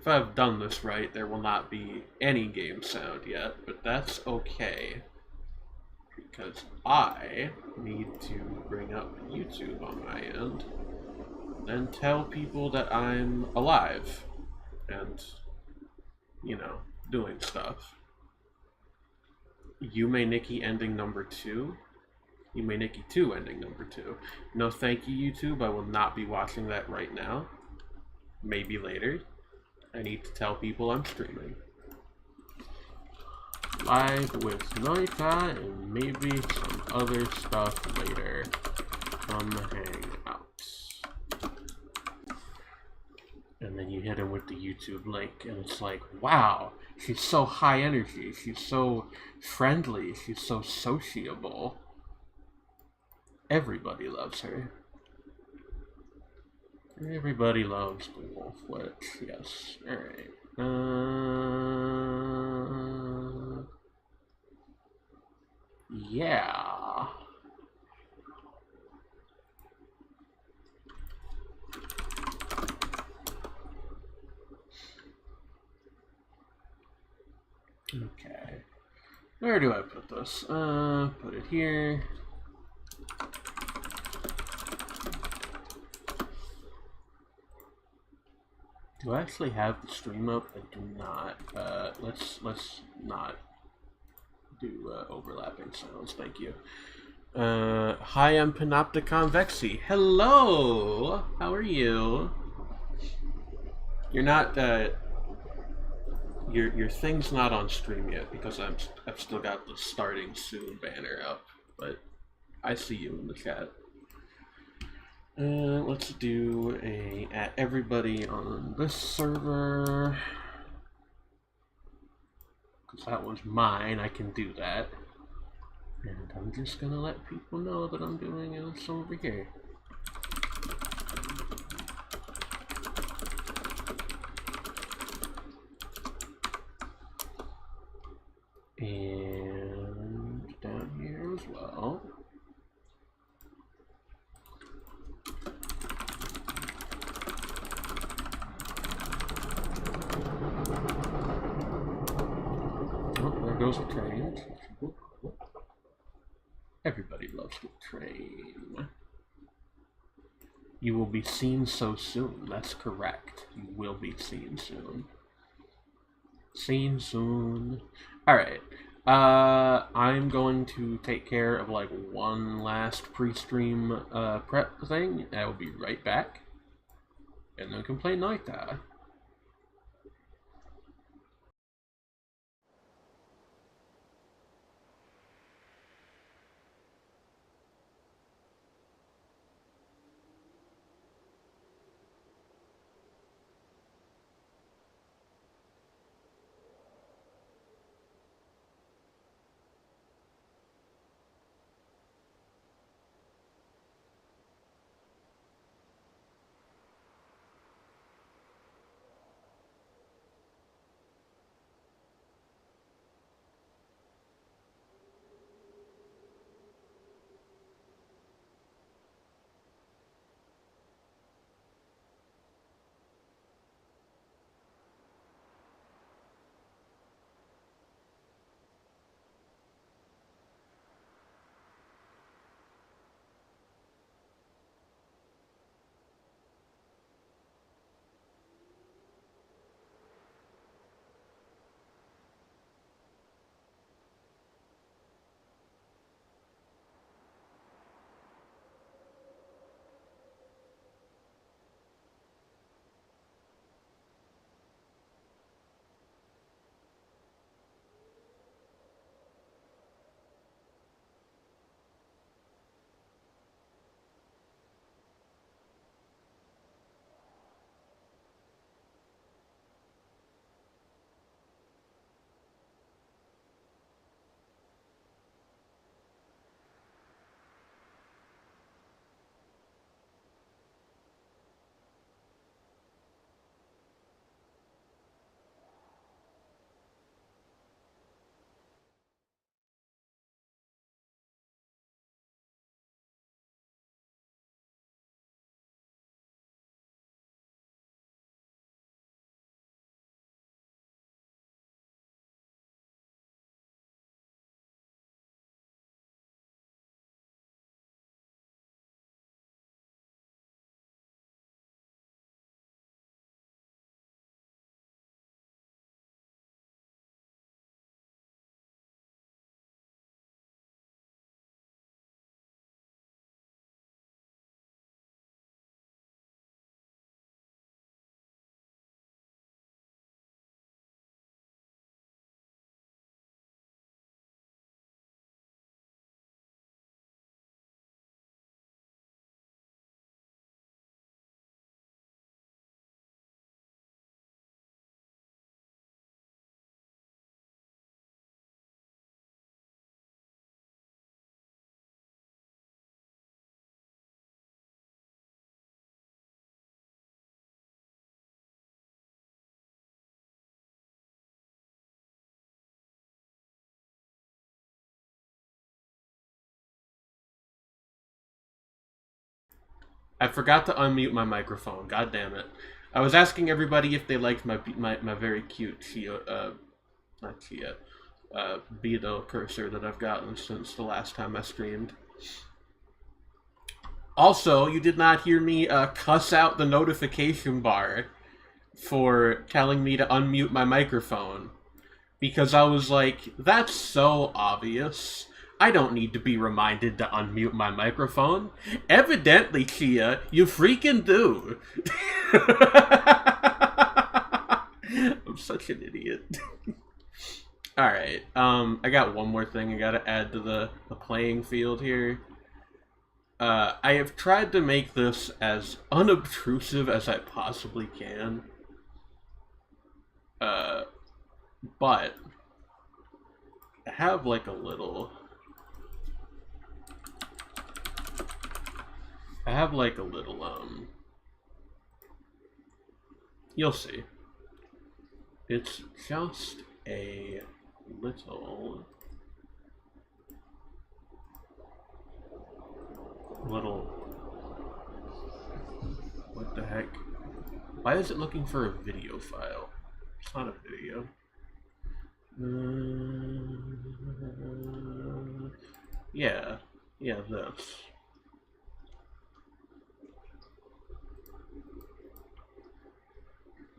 if I've done this right, there will not be any game sound yet, but that's okay. Because I need to bring up YouTube on my end, then tell people that I'm alive and, doing stuff. Yume Nikki ending number 2. Yume Nikki 2 ending number 2. No thank you, YouTube. I will not be watching that right now. Maybe later. I need to tell people I'm streaming. Live with Noita and maybe some other stuff later. Come hang out. And then you hit him with the YouTube link, and it's like, wow, she's so high energy, she's so friendly, she's so sociable. Everybody loves her. Everybody loves the Wolf Witch, yes. Alright. Yeah. Okay. Where do I put this? Put it here. Do I actually have the stream up? I do not. Let's not do overlapping sounds. Thank you. Hi, I'm Panopticon Vexy. Hello. How are you? You're not. Your thing's not on stream yet because I've still got the starting soon banner up, but I see you in the chat. Let's do a at everybody on this server. Because that was mine, I can do that. And I'm just gonna let people know that I'm doing this over here. And down here as well. Goes a train. Everybody loves the train. You will be seen so soon. That's correct. You will be seen soon. Seen soon. Alright. I'm going to take care of like one last pre-stream prep thing. I will be right back. And then we can play Noita. I forgot to unmute my microphone. God damn it. I was asking everybody if they liked my very cute Chia, not Chia, Beetle cursor that I've gotten since the last time I streamed. Also, you did not hear me cuss out the notification bar for telling me to unmute my microphone. Because I was like, that's so obvious. I don't need to be reminded to unmute my microphone. Evidently, Chia, you freaking do. I'm such an idiot. Alright, I got one more thing I gotta add to the playing field here. I have tried to make this as unobtrusive as I possibly can. But I have like a little... You'll see. It's just a little... What the heck? Why is it looking for a video file? It's not a video. Yeah, this.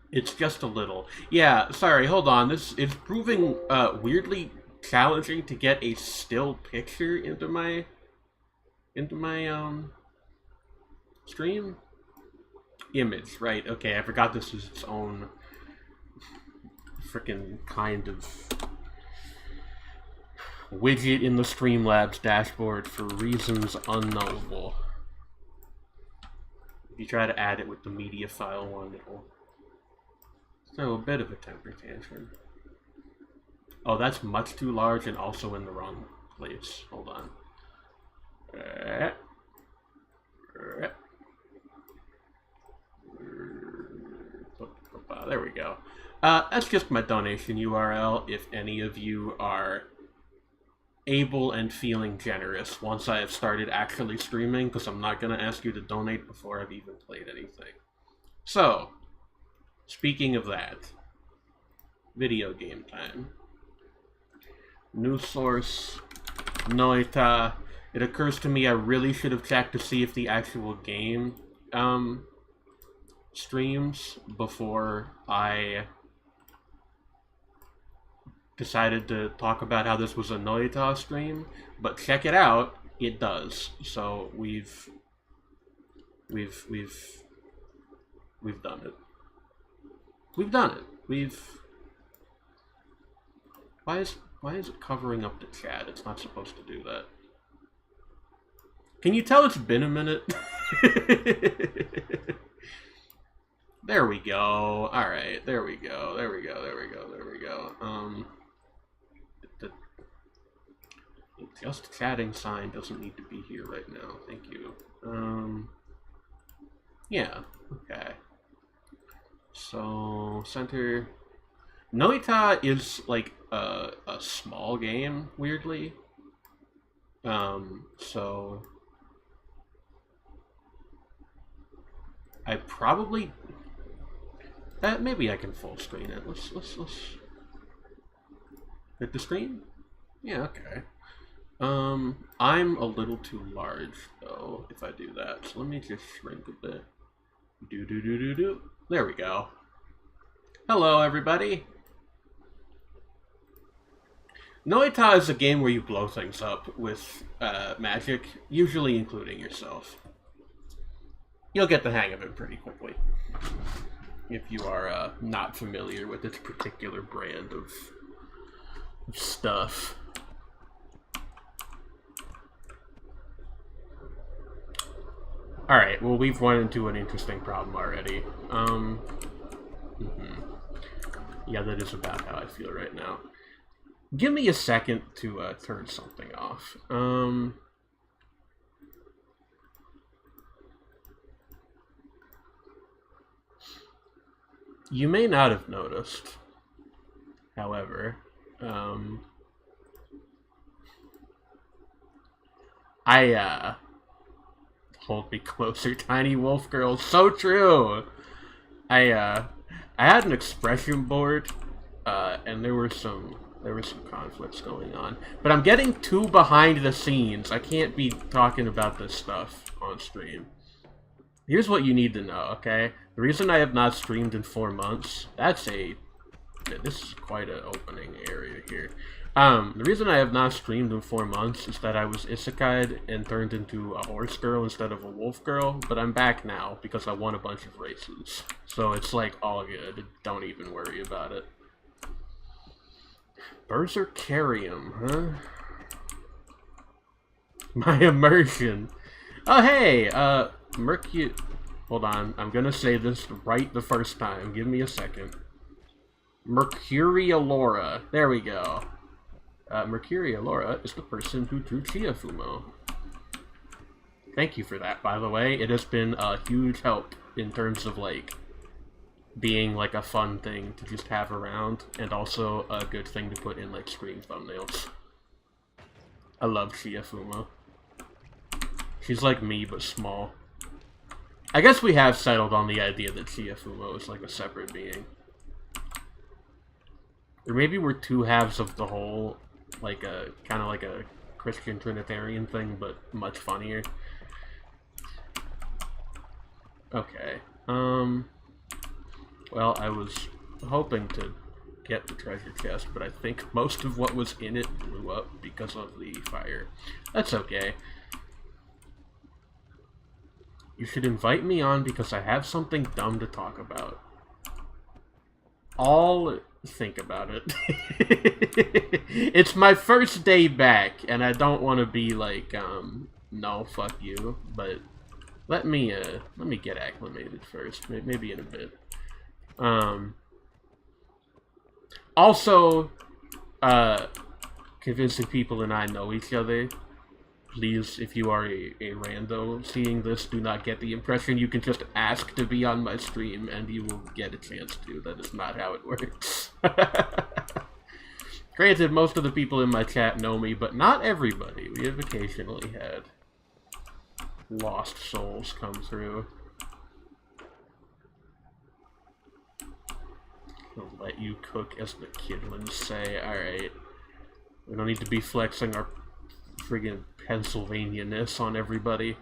It's just a little. Yeah, sorry, hold on. This is proving weirdly challenging to get a still picture into my stream. Image, right? Okay, I forgot this is its own freaking kind of widget in the Streamlabs dashboard for reasons unknowable. If you try to add it with the media file one, it'll throw a bit of a temper tantrum. Oh, that's much too large and also in the wrong place. Hold on. There we go. That's just my donation URL if any of you are able and feeling generous once I have started actually streaming, because I'm not going to ask you to donate before I've even played anything. So, speaking of that, video game time. News source, Noita. It occurs to me I really should have checked to see if the actual game streams before I decided to talk about how this was a Noita stream, but check it out, it does. So we've done it. We've done it. Why is it covering up the chat? It's not supposed to do that. Can you tell it's been a minute? There we go. Alright, there we go. The just chatting sign doesn't need to be here right now. Thank you. Yeah, okay. So, center. Noita is like a small game, weirdly. So I probably maybe I can full screen it. Let's hit the screen? Yeah, okay. I'm a little too large though if I do that. So let me just shrink a bit. Do. There we go. Hello everybody. Noita is a game where you blow things up with magic, usually including yourself. You'll get the hang of it pretty quickly if you are not familiar with its particular brand of stuff. Alright, well, we've run into an interesting problem already. Yeah, that is about how I feel right now. Give me a second to turn something off. You may not have noticed, however, Hold me closer, tiny wolf girl. So true. I had an expression board, and there were some conflicts going on. But I'm getting too behind the scenes. I can't be talking about this stuff on stream. Here's what you need to know, okay? The reason I have not streamed in 4 months, this is quite an opening area here. The reason I have not streamed in 4 months is that I was isekai'd and turned into a horse girl instead of a wolf girl, but I'm back now because I won a bunch of races. So it's like all good. Don't even worry about it. Berserkarium, huh? My immersion. Oh hey, hold on, I'm gonna say this right the first time. Give me a second. Mercurialora. There we go. Mercurialora is the person who drew Chia Fumo. Thank you for that, by the way. It has been a huge help in terms of, like, being, like, a fun thing to just have around, and also a good thing to put in, like, screen thumbnails. I love Chia Fumo. She's like me, but small. I guess we have settled on the idea that Chia Fumo is, like, a separate being. Or maybe we're two halves of the whole, like a kind of like a Christian Trinitarian thing, but much funnier. Okay. Well, I was hoping to get the treasure chest, but I think most of what was in it blew up because of the fire. That's okay. You should invite me on because I have something dumb to talk about. I'll think about it. It's my first day back, and I don't want to be like, no, fuck you, but let me get acclimated first, maybe in a bit. Also, convincing people and I know each other. Please, if you are a rando seeing this, do not get the impression you can just ask to be on my stream and you will get a chance to. That is not how it works. Granted, most of the people in my chat know me, but not everybody. We have occasionally had lost souls come through. I'll let you cook, as the kidlings say. Alright. We don't need to be flexing our friggin' Pennsylvania-ness on everybody.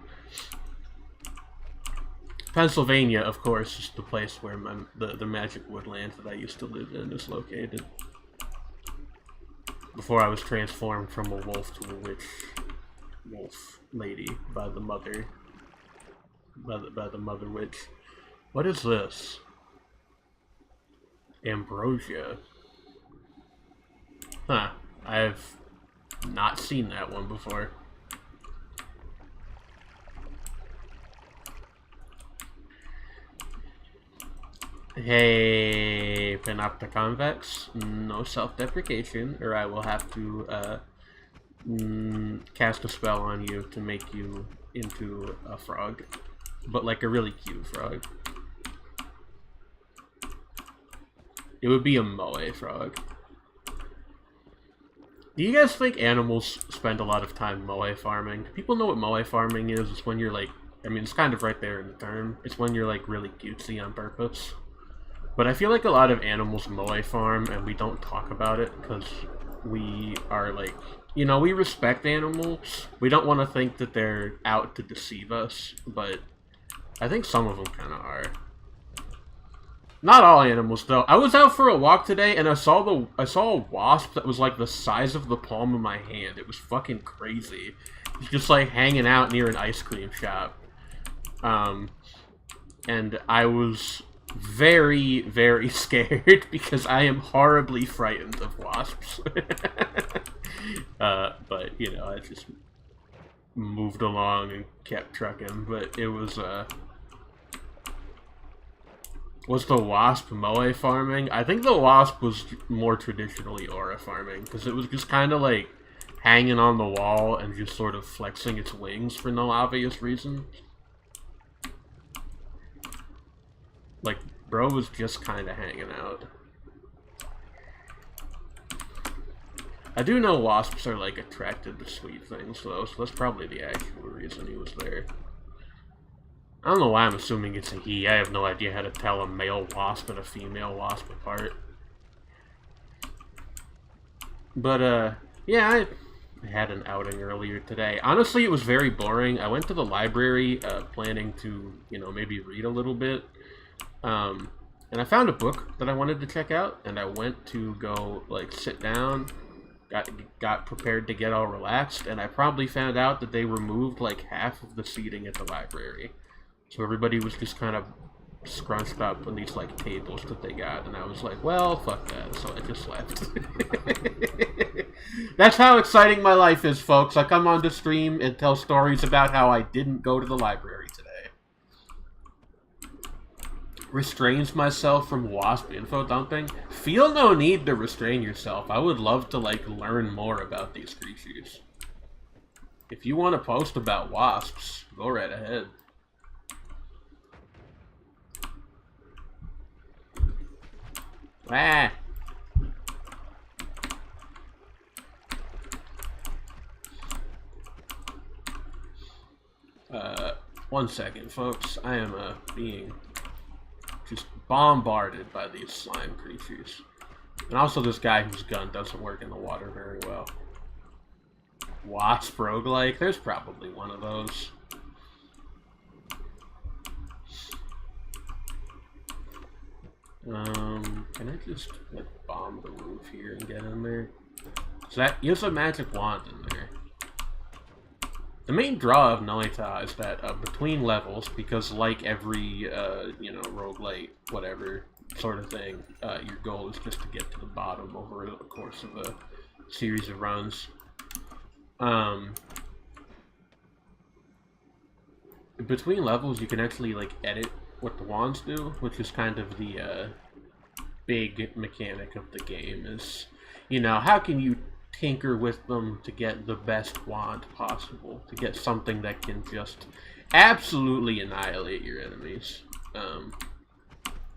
Pennsylvania, of course, is the place where the magic woodland that I used to live in is located. Before I was transformed from a wolf to a witch wolf lady by the mother. By the mother witch. What is this? Ambrosia. Huh. I've not seen that one before. Hey, Panopticonvex, no self-deprecation, or I will have to cast a spell on you to make you into a frog, but like a really cute frog. It would be a moe frog. Do you guys think animals spend a lot of time moe farming? Do people know what moe farming is? It's when you're like, I mean, it's kind of right there in the term. It's when you're like really cutesy on purpose. But I feel like a lot of animals moe farm and we don't talk about it because we are like, you know, we respect animals. We don't want to think that they're out to deceive us, but I think some of them kind of are. Not all animals, though. I was out for a walk today, and I saw a wasp that was like the size of the palm of my hand. It was fucking crazy. It was just like hanging out near an ice cream shop. And I was very, very scared because I am horribly frightened of wasps. But, you know, I just moved along and kept trucking. But it was, was the wasp moe farming? I think the wasp was more traditionally aura farming, because it was just kind of like hanging on the wall and just sort of flexing its wings for no obvious reason. Like, bro was just kind of hanging out. I do know wasps are, like, attracted to sweet things, though, so that's probably the actual reason he was there. I don't know why I'm assuming it's a he. I have no idea how to tell a male wasp and a female wasp apart. But, yeah, I had an outing earlier today. Honestly, it was very boring. I went to the library planning to, you know, maybe read a little bit. And I found a book that I wanted to check out, and I went to go, like, sit down, got prepared to get all relaxed, and I probably found out that they removed, like, half of the seating at the library. So everybody was just kind of scrunched up on these, like, tables that they got, and I was like, well, fuck that, so I just left. That's how exciting my life is, folks. I come on to stream and tell stories about how I didn't go to the library today. Restrains myself from wasp info dumping? Feel no need to restrain yourself. I would love to, like, learn more about these creatures. If you want to post about wasps, go right ahead. Ah! One second, folks. I am, being just bombarded by these slime creatures. And also this guy whose gun doesn't work in the water very well. Wasp roguelike? There's probably one of those. Can I just, like, bomb the roof here and get in there? So that is a magic wand in there. The main draw of Noita is that between levels, because like every, you know, roguelite, whatever sort of thing, your goal is just to get to the bottom over the course of a series of runs. Between levels, you can actually, like, edit what the wands do, which is kind of the big mechanic of the game, is, you know, how can you tinker with them to get the best wand possible, to get something that can just absolutely annihilate your enemies.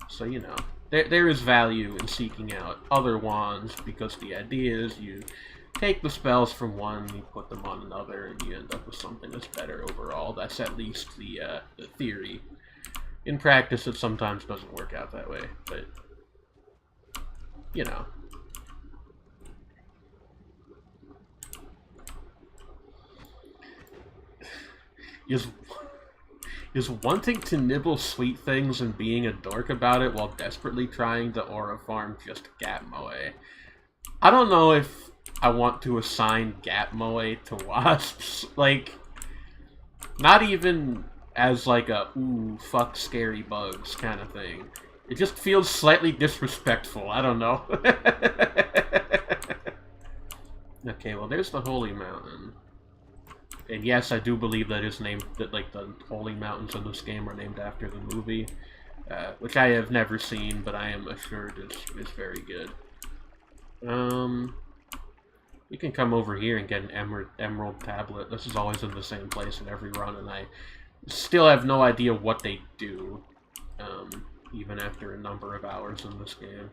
So, you know, there is value in seeking out other wands, because the idea is you take the spells from one, you put them on another, and you end up with something that's better overall. That's at least the theory. In practice, it sometimes doesn't work out that way, but, you know. Is wanting to nibble sweet things and being a dork about it while desperately trying to aura farm just Gap Moe. I don't know if I want to assign Gap Moe to wasps. Like, not even as like a, ooh, fuck scary bugs kind of thing. It just feels slightly disrespectful. I don't know. Okay, well, there's the Holy Mountain. And yes, I do believe that is named, that, like, the holy mountains in this game are named after the movie, which I have never seen, but I am assured is very good. You can come over here and get an emerald tablet. This is always in the same place in every run, and I still have no idea what they do, even after a number of hours in this game.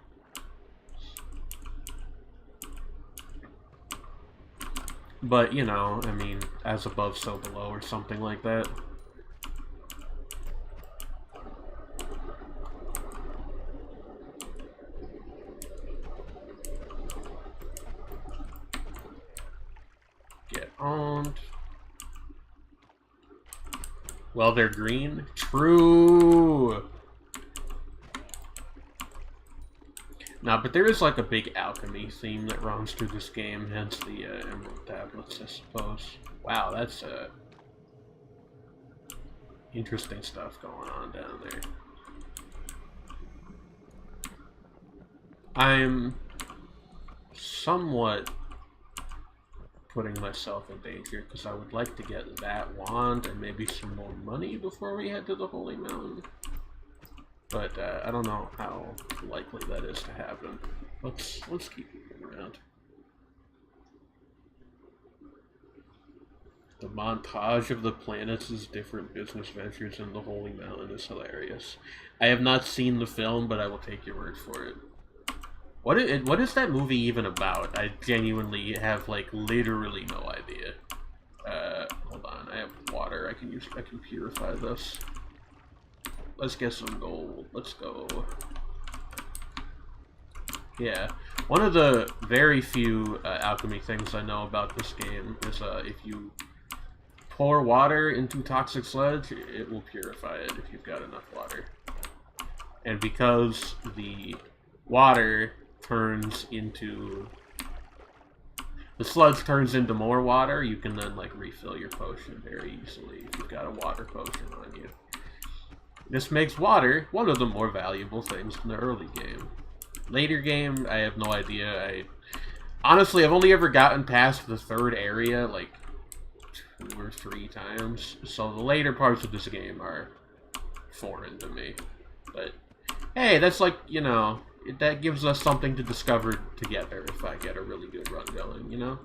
But, you know, I mean, as above, so below, or something like that. Get owned. Well, they're green. True! Nah, but there is, like, a big alchemy theme that runs through this game, hence the emerald tablets, I suppose. Wow, that's interesting stuff going on down there. I'm somewhat putting myself in danger, because I would like to get that wand and maybe some more money before we head to the Holy Mountain. But I don't know how likely that is to happen. Let's keep moving around. The montage of the planets' different business ventures in the Holy Mountain is hilarious. I have not seen the film, but I will take your word for it. What is that movie even about? I genuinely have, like, literally no idea. Hold on, I have water. I can purify this. let's get some gold. Let's go. Yeah, one of the very few alchemy things I know about this game is if you pour water into toxic sludge, it will purify it if you've got enough water. And because the water turns into... the sludge turns into more water, you can then, like, refill your potion very easily if you've got a water potion on you. This makes water one of the more valuable things in the early game. Later game, I have no idea. Honestly, I've only ever gotten past the third area, like, 2 or 3 times. So the later parts of this game are foreign to me. But, hey, that's like, you know, that gives us something to discover together if I get a really good run going, you know?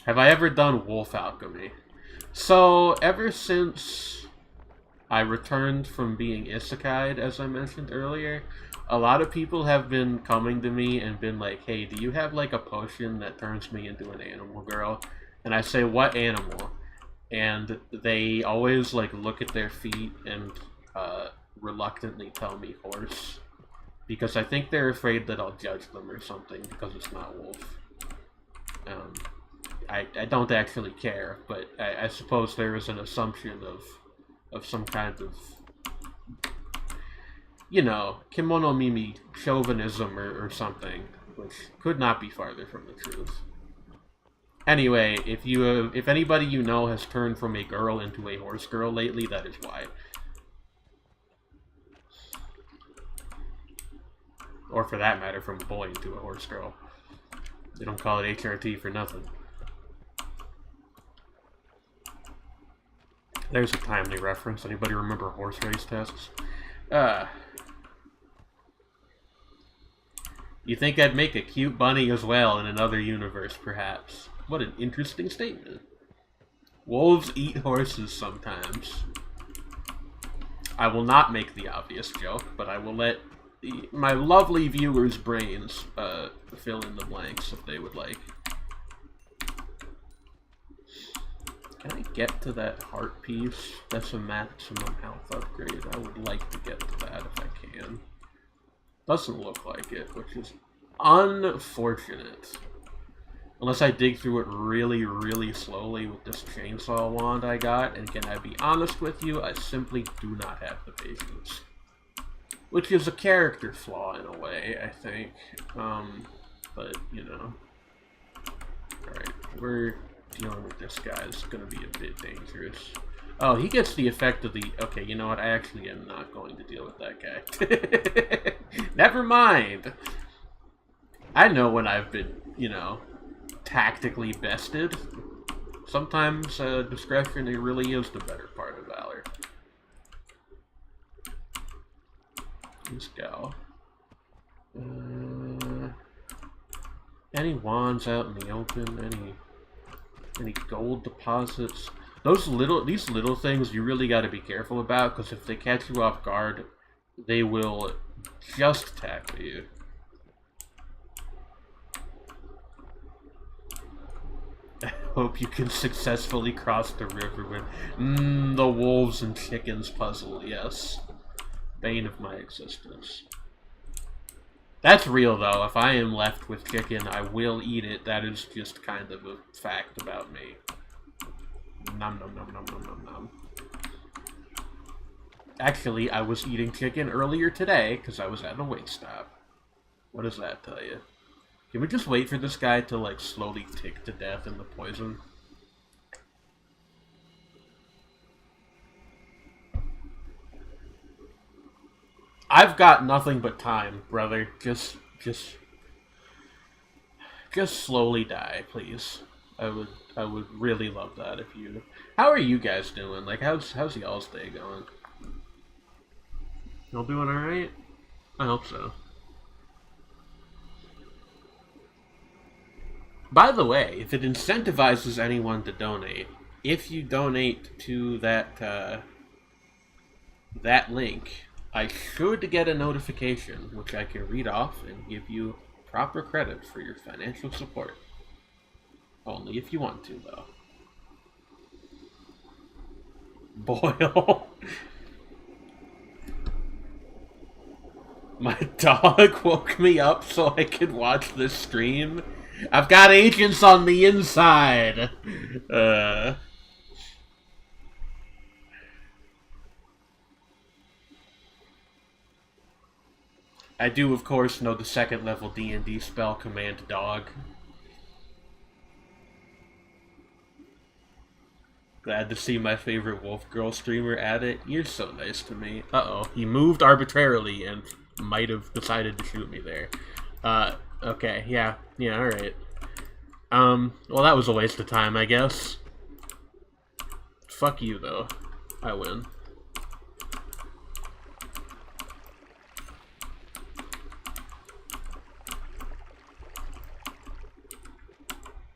Have I ever done wolf alchemy? So, ever since I returned from being isekai'd, as I mentioned earlier, a lot of people have been coming to me and been like, hey, do you have like a potion that turns me into an animal girl? And I say, what animal? And they always like look at their feet and reluctantly tell me horse. Because I think they're afraid that I'll judge them or something because it's not wolf. I don't actually care, but I suppose there is an assumption of some kind of, you know, kimono mimi chauvinism or something, which could not be farther from the truth. Anyway, if anybody you know has turned from a girl into a horse girl lately, that is why. Or for that matter, from a boy into a horse girl. They don't call it HRT for nothing. There's a timely reference. Anybody remember horse race tests? You think I'd make a cute bunny as well in another universe, perhaps? What an interesting statement. Wolves eat horses sometimes. I will not make the obvious joke, but I will let my lovely viewers' brains fill in the blanks if they would like. Can I get to that heart piece? That's a maximum health upgrade. I would like to get to that if I can. Doesn't look like it, which is unfortunate. Unless I dig through it really, really slowly with this chainsaw wand I got, and can I be honest with you, I simply do not have the patience. Which is a character flaw in a way, I think. But, you know. Alright, we're dealing with this guy. It's gonna be a bit dangerous. Oh, he gets the effect of the... Okay, you know what? I actually am not going to deal with that guy. Never mind! I know when I've been, you know, tactically bested. Sometimes discretion really is the better part of valor. Let's go. Any wands out in the open? Any gold deposits? These little things you really got to be careful about, because if they catch you off guard, they will just tackle you. I hope you can successfully cross the river with the wolves and chickens puzzle, yes. Bane of my existence. That's real, though. If I am left with chicken, I will eat it. That is just kind of a fact about me. Nom nom nom nom nom nom nom. Actually, I was eating chicken earlier today because I was at a wait stop. What does that tell you? Can we just wait for this guy to, like, slowly tick to death in the poison? I've got nothing but time, brother. Just slowly die, please. I would really love that if you... How are you guys doing? Like, how's y'all's day going? Y'all doing alright? I hope so. By the way, if it incentivizes anyone to donate, if you donate to that link, I should get a notification, which I can read off and give you proper credit for your financial support. Only if you want to, though. Boil. My dog woke me up so I could watch this stream. I've got agents on the inside. I do, of course, know the second level D&D spell Command Dog. Glad to see my favorite Wolf Girl streamer at it. You're so nice to me. Uh-oh. He moved arbitrarily and might have decided to shoot me there. Okay. Yeah, alright. Well, that was a waste of time, I guess. Fuck you, though. I win.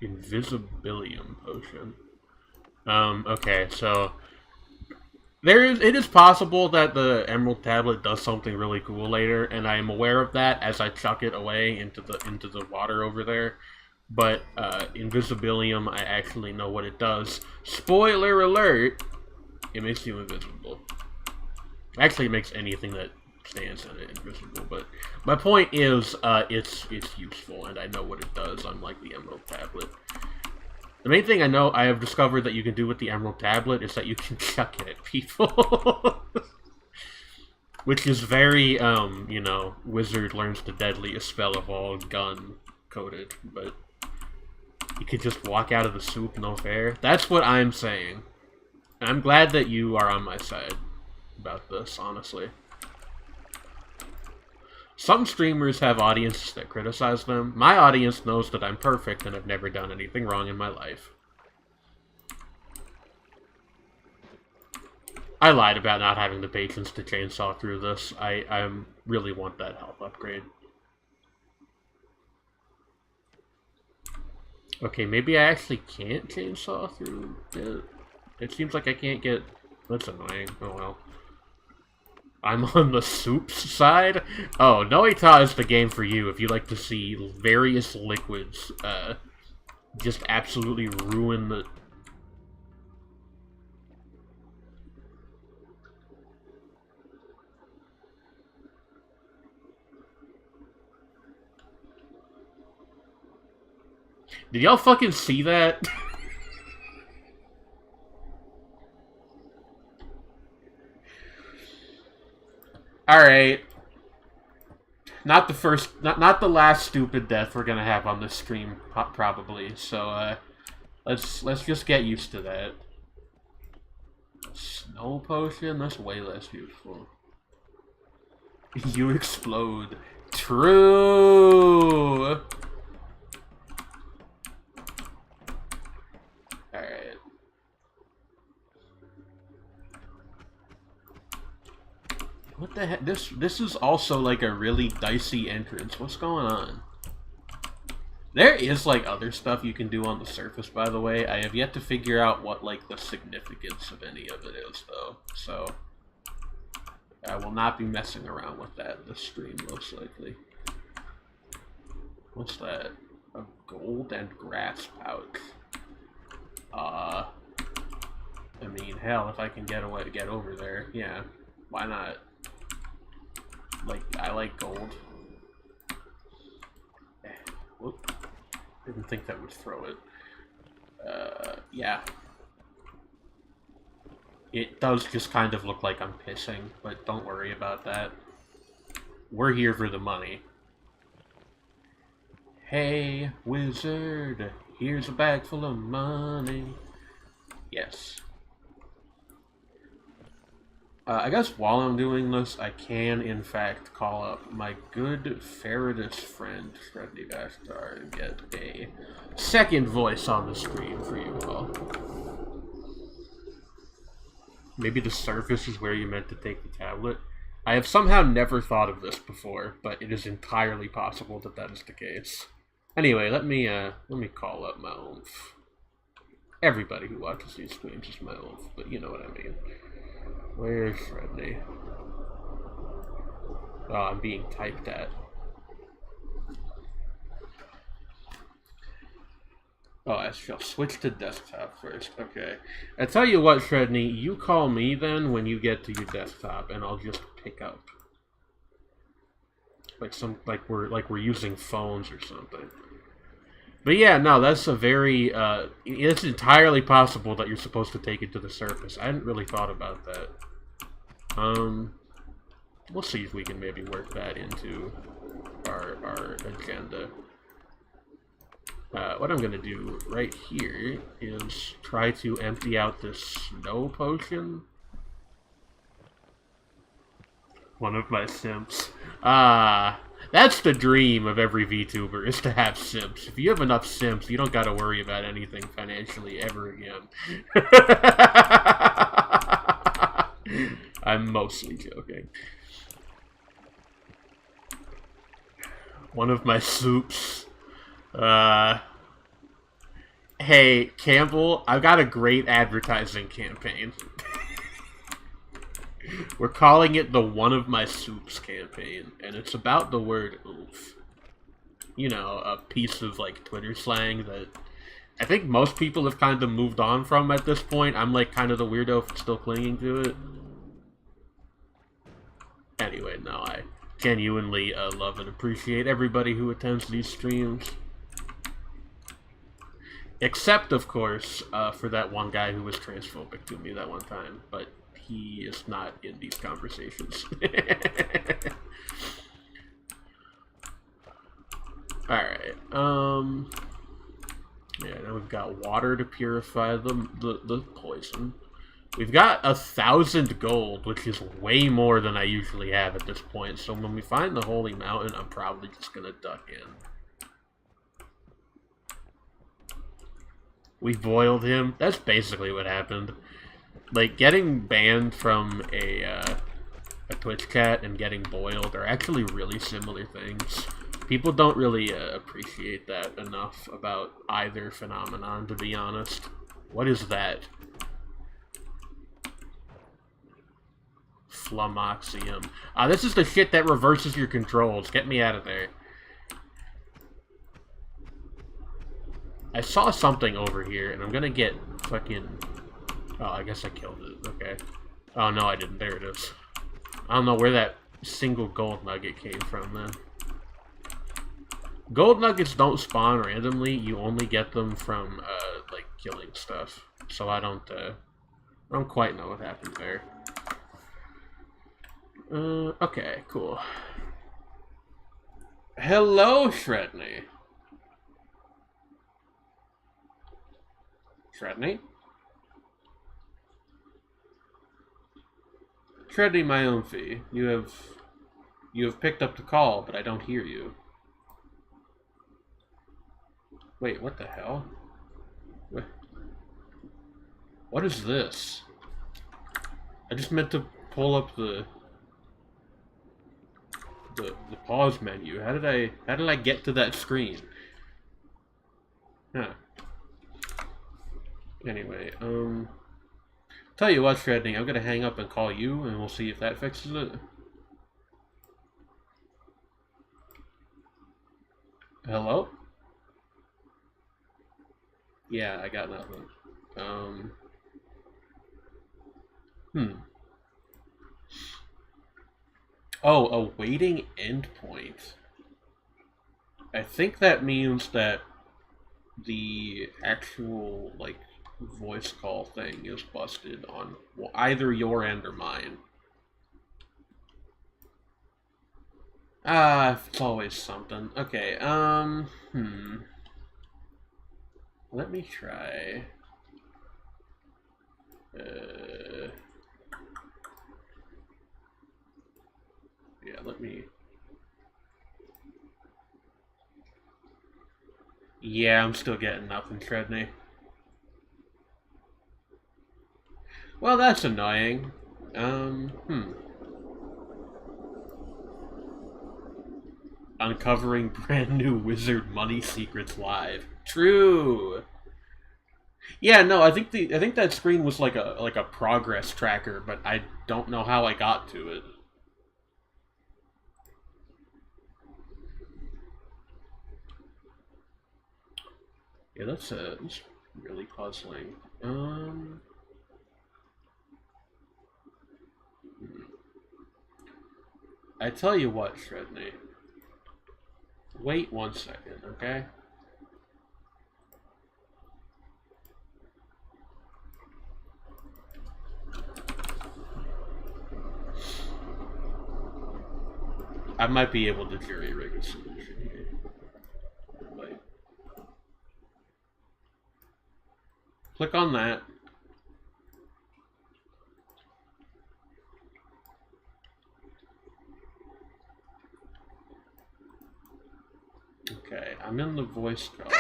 Invisibilium potion. Okay, so it is possible that the Emerald Tablet does something really cool later, and I am aware of that as I chuck it away into the water over there. But Invisibilium, I actually know what it does. Spoiler alert! It makes you invisible. Actually, it makes anything that stands in it invisible. But my point is, it's useful, and I know what it does. Unlike the Emerald Tablet. The main thing I have discovered that you can do with the Emerald Tablet is that you can chuck it at people. Which is very, you know, wizard learns the deadliest spell of all, gun coded, but you could just walk out of the soup, no fair. That's what I'm saying. And I'm glad that you are on my side about this, honestly. Some streamers have audiences that criticize them. My audience knows that I'm perfect and I've never done anything wrong in my life. I lied about not having the patience to chainsaw through this. I really want that health upgrade. Okay, maybe I actually can't chainsaw through it. It seems like I can't get... That's annoying. Oh well. I'm on the soups side? Oh, Noita is the game for you if you like to see various liquids just absolutely ruin the... Did y'all fucking see that? Alright. Not the first, not the last stupid death we're gonna have on this stream, probably. So, let's just get used to that. Snow potion? That's way less useful. You explode. True! Alright. What the heck? This is also like a really dicey entrance. What's going on? There is like other stuff you can do on the surface, by the way. I have yet to figure out what like the significance of any of it is, though. So I will not be messing around with that this stream, most likely. What's that? A gold and grass pouch. I mean, hell, if I can get over there, yeah, why not? Like, I like gold. Whoop. Didn't think that would throw it. Yeah. It does just kind of look like I'm pissing, but don't worry about that. We're here for the money. Hey, wizard, here's a bag full of money. Yes. I guess while I'm doing this, I can, in fact, call up my good Faradis friend, Freddy Bashtar, and get a second voice on the screen for you all. Maybe the surface is where you meant to take the tablet. I have somehow never thought of this before, but it is entirely possible that that is the case. Anyway, let me call up my oomph. Everybody who watches these streams is my oomph, but you know what I mean. Where's Freddy? Oh, I'm being typed at. Oh, I shall switch to desktop first. Okay. I tell you what, Freddy, you call me then when you get to your desktop, and I'll just pick up. like we're using phones or something. But yeah, no, that's a very it's entirely possible that you're supposed to take it to the surface. I hadn't really thought about that. We'll see if we can maybe work that into our agenda. What I'm gonna do right here is try to empty out this snow potion. One of my simps. That's the dream of every VTuber, is to have simps. If you have enough simps, you don't gotta worry about anything financially ever again. I'm mostly joking. One of my soups. Hey, Campbell, I've got a great advertising campaign. We're calling it the One of My Soups campaign, and it's about the word oof. You know, a piece of, like, Twitter slang that I think most people have kind of moved on from at this point. I'm, like, kind of the weirdo still clinging to it. Anyway, no, I genuinely love and appreciate everybody who attends these streams. Except, of course, for that one guy who was transphobic to me that one time, but he is not in these conversations. Alright, yeah, now we've got water to purify the poison. We've got 1,000 gold, which is way more than I usually have at this point, so when we find the Holy Mountain, I'm probably just gonna duck in. We boiled him. That's basically what happened. Like, getting banned from a Twitch chat and getting boiled are actually really similar things. People don't really appreciate that enough about either phenomenon, to be honest. What is that? Flummoxium. This is the shit that reverses your controls. Get me out of there. I saw something over here, and I'm gonna get fucking... Oh, I guess I killed it. Okay. Oh, no, I didn't. There it is. I don't know where that single gold nugget came from, then. Gold nuggets don't spawn randomly. You only get them from, like, killing stuff. So I don't quite know what happened there. Okay, cool. Hello, Shredney. Shredney? Shredney, my own fee. You have picked up the call, but I don't hear you. Wait, what the hell? What is this? I just meant to pull up the pause menu. How did I get to that screen? Huh. Anyway, tell you what, Shredney, I'm gonna hang up and call you, and we'll see if that fixes it. Hello? Yeah, I got nothing. Oh, awaiting endpoint. I think that means that the actual, like, voice call thing is busted on either your end or mine. It's always something. Okay, let me try. Yeah, let me... Yeah, I'm still getting nothing, Shredney. Well, that's annoying. Uncovering brand new wizard money secrets live. True. Yeah, no, I think that screen was like a progress tracker, but I don't know how I got to it. Yeah, that's really puzzling. I tell you what, Shredney. wait 1 second, okay? I might be able to jury rig a solution here. Wait. Click on that. Okay, I'm in the voice call.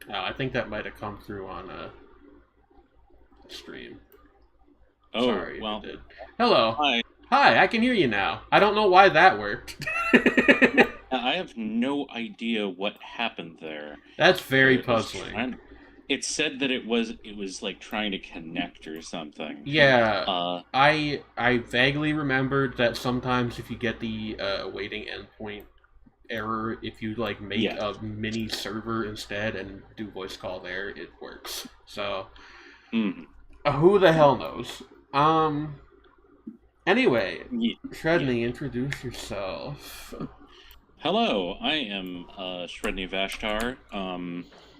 Oh, I think that might have come through on a stream. Oh, Sorry, well. it did. Hello. Hi. Hi, I can hear you now. I don't know why that worked. I have no idea what happened there. That's very puzzling. It said that it was like trying to connect or something. Yeah. I vaguely remembered that sometimes if you get the awaiting endpoint error, if you like make a mini server instead and do voice call there, it works. So who the hell knows? Anyway, Shredney, introduce yourself. Hello, I am Shredney Vashtar.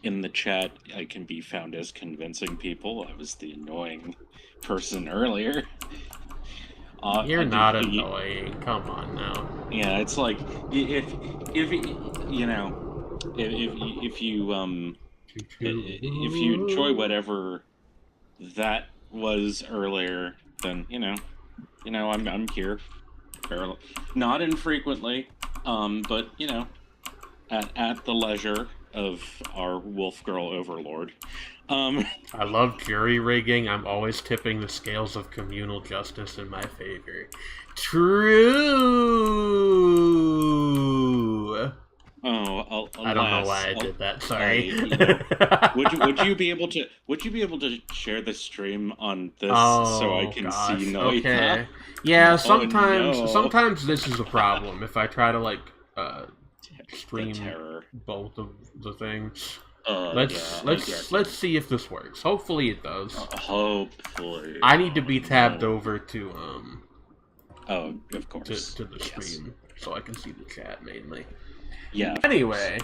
In the chat, I can be found as convincing people. I was the annoying person earlier. You're not annoying. Come on now. Yeah, it's like if you know if you enjoy whatever that was earlier, then you know I'm here, not infrequently, but you know at the leisure of our wolf girl overlord. I love jury rigging. I'm always tipping the scales of communal justice in my favor. True. Oh, I don't know why I did that. Sorry. Would you be able to share the stream on this so I can see Noita? Okay. Yeah. Sometimes this is a problem if I try to like stream both of the things. Let's see if this works. Hopefully it does. Hopefully. I need to be tabbed over to Oh, of course. To the stream so I can see the chat mainly. Yeah. Anyway,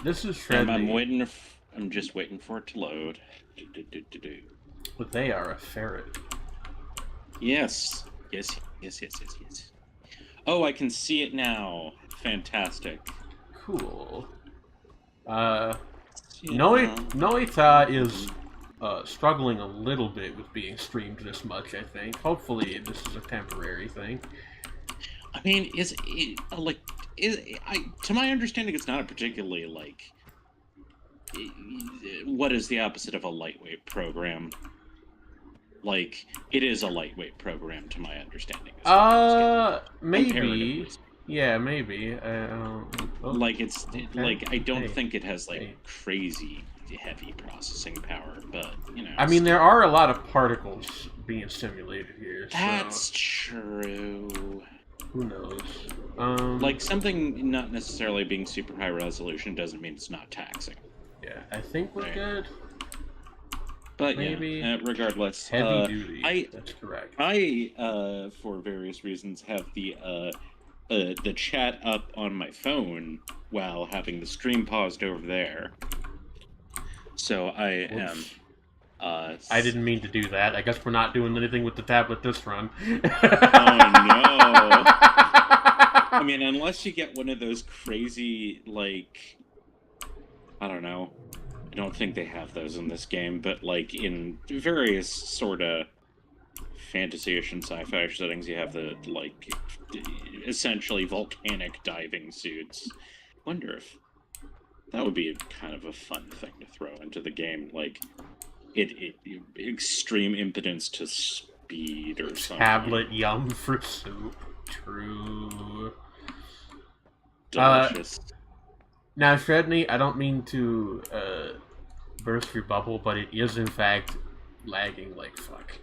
this is Shredney. I'm just waiting for it to load. But they are a ferret. Yes. Oh, I can see it now. Fantastic. Cool. Noita is struggling a little bit with being streamed this much, I think. Hopefully this is a temporary thing. I mean, to my understanding, it's not a particularly, what is the opposite of a lightweight program? Like, it is a lightweight program, to my understanding. Maybe. Yeah, maybe. I don't think it has, crazy heavy processing power, but, you know. I mean, there are a lot of particles being simulated here, so... That's true. Who knows? Something not necessarily being super high resolution doesn't mean it's not taxing. Yeah, I think we're good. But maybe. Yeah, regardless. Heavy duty, that's correct. I, for various reasons, have the chat up on my phone while having the stream paused over there. So I am... I didn't mean to do that. I guess we're not doing anything with the tablet this run. Oh, no. I mean, unless you get one of those crazy, I don't know. I don't think they have those in this game, but, in various sort of fantasy-ish and sci-fi settings, you have the, essentially volcanic diving suits. Wonder if that would be kind of a fun thing to throw into the game, extreme impotence to speed or something. Tablet yum for soup. True. Delicious. Now, Shredney, I don't mean to burst your bubble, but it is in fact lagging like fuck.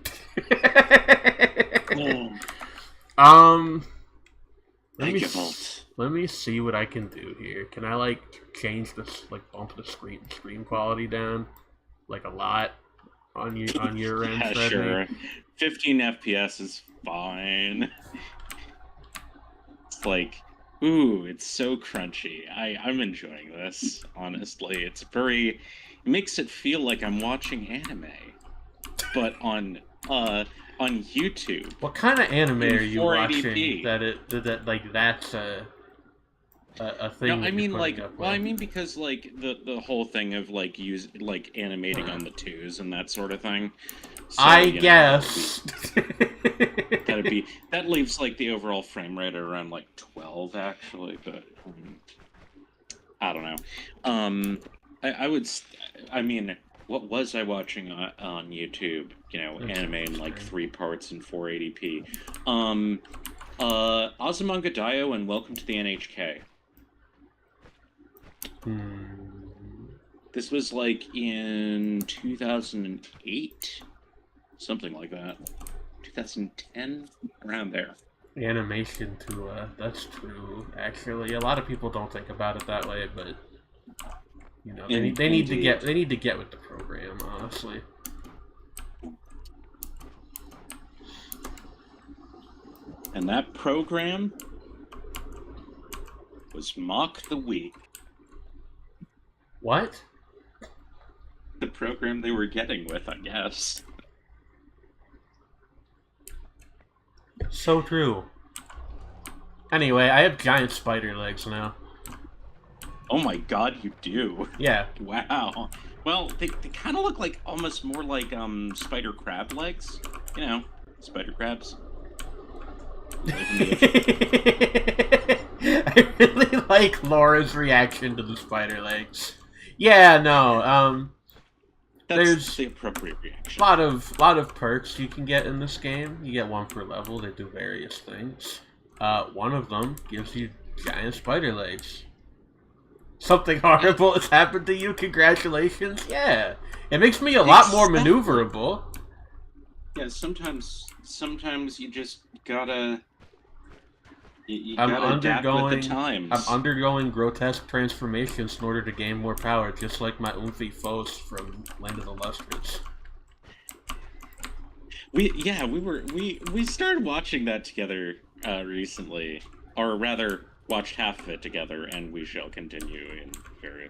Let me see what I can do here. Can I change this, bump the screen quality down a lot on your end? Yeah, sure. 15 FPS is fine. It's Ooh, it's so crunchy. I'm enjoying this, honestly. It makes it feel like I'm watching anime, but on YouTube What kind of anime in are you watching 480p. that like that's a No, thing I that you're mean putting like, up well, I with? mean because like the whole thing of like animating on the twos and that sort of thing. So, I you know, guess. that leaves like the overall frame rate around like 12 actually, but I don't know. Um, I would, I mean, what was I watching on YouTube? You know, That's anime in like interesting. 3 parts in 480p. Azumanga Daioh and Welcome to the NHK. Hmm. This was like in 2008, something like that. 2010, around there. Animation to that's true. Actually, a lot of people don't think about it that way, but you know, Indeed. they need to get with the program, honestly. And that program was Mock the Week. What? The program they were getting with, I guess. So true. Anyway, I have giant spider legs now. Oh my god, you do. Yeah. Wow. Well, they kind of look like almost more like spider crab legs. You know, spider crabs. Live in the ocean. I really like Laura's reaction to the spider legs. Yeah, no. That's There's the appropriate reaction. lot of perks you can get in this game. You get one per level that do various things. One of them gives you giant spider legs. Something horrible has happened to you. Congratulations. Yeah, it makes me a lot more Exactly. maneuverable. Yeah, sometimes you just gotta you I'm gotta adapt with the undergoing I'm times. undergoing grotesque transformations in order to gain more power, just like my Umfi foes from Land of the Lustrous. We started watching that together recently, or rather watched half of it together, and we shall continue in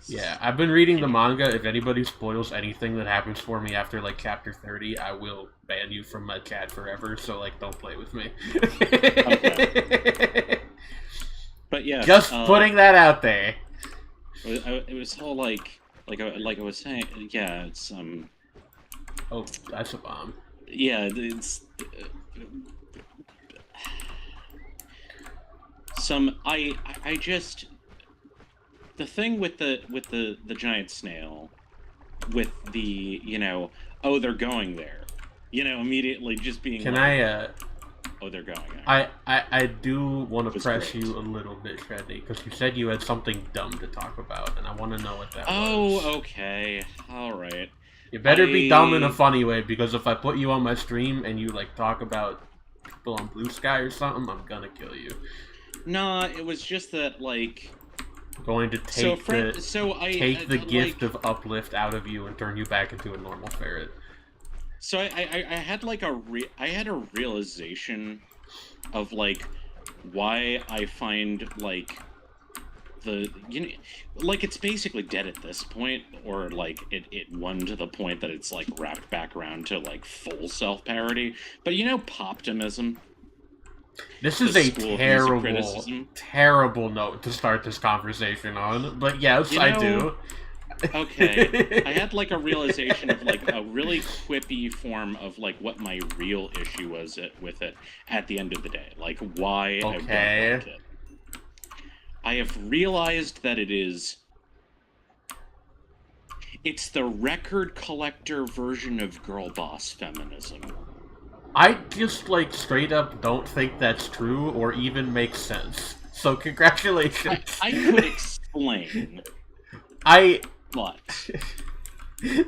Yeah, various I've been reading the future. manga. If anybody spoils anything that happens for me after like chapter 30, I will ban you from my chat forever. So like, don't play with me. Okay, but yes, Just putting that out there. it was all like I was saying, yeah, it's Oh, that's a bomb. yeah, it's some I just the thing with the giant snail with the oh, they're going there, immediately just being Can like, I? oh, they're going there, I do want to was press great. you a little bit, Shreddy, because you said you had something dumb to talk about, and I want to know what that was. Oh, okay, all right. You better be dumb in a I funny way, because if I put you on my stream and you like talk about people on Blue Sky or something, I'm gonna kill you. Nah, it was just that like I'm going to so friend so take the gift like of uplift out of you and turn you back into a normal ferret. so I had like I had a realization of like why I find like the like it's basically dead at this point, or like it won to the point that it's like wrapped back around to like full self-parody. But poptimism, This the is a school of music terrible, criticism. terrible note to start this conversation on, but yes, you I know do. Okay, I had like a realization of like a really quippy form of like what my real issue was with it at the end of the day, like why I don't Okay. like it. I have realized that it's the record collector version of girl boss feminism. I just like straight up don't think that's true or even makes sense. So congratulations. I could explain, I but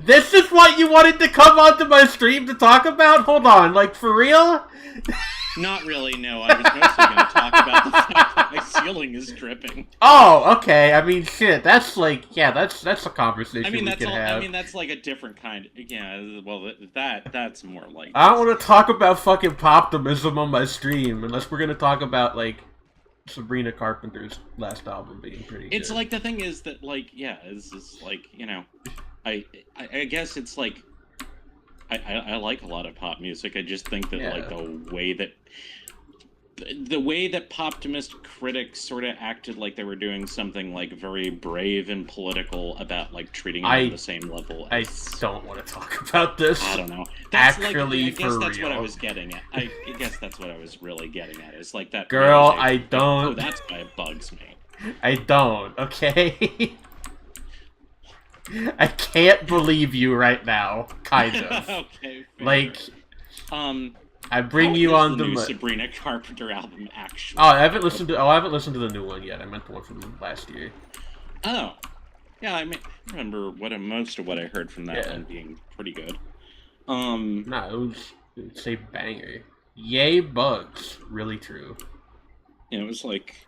This is what you wanted to come onto my stream to talk about? Hold on, like for real? not really. No, I was mostly going to talk about the fact that my ceiling is dripping. Oh, okay. I mean, shit. That's like, yeah, that's a conversation we That's could all. I have. mean, that's like a different kind. Yeah. Well, that's more like I don't this. want to talk about fucking poptimism on my stream unless we're gonna talk about like Sabrina Carpenter's last album being pretty good. It's like the thing is that like yeah, it's like I guess it's like I like a lot of pop music. I just think that like the way that Poptimist critics sort of acted like they were doing something like very brave and political about like treating it on the same level. I don't want to talk about this. I don't know. That's actually, I guess that's real. what I was getting at. I guess that's what I was really getting at. It's like that. Girl, I don't. Oh, that's why it bugs me. I don't. Okay. I can't believe you right now. Kind of. Okay. Fair. Like, I bring you on the new Sabrina Carpenter album. Actually, I haven't listened to the new one yet. I meant the one from last year. Oh, yeah. I remember most of what I heard from that one being pretty good. No, it's a banger. Yay, bugs. Really true. Yeah, it was like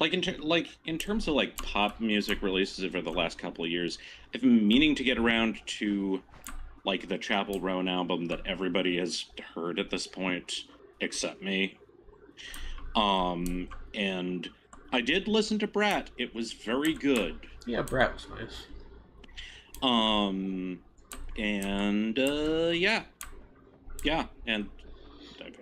in terms of like pop music releases over the last couple of years, I've been meaning to get around to like the Chapel Roan album that everybody has heard at this point, except me. And I did listen to Brat. It was very good. Yeah, Brat was nice. Yeah, and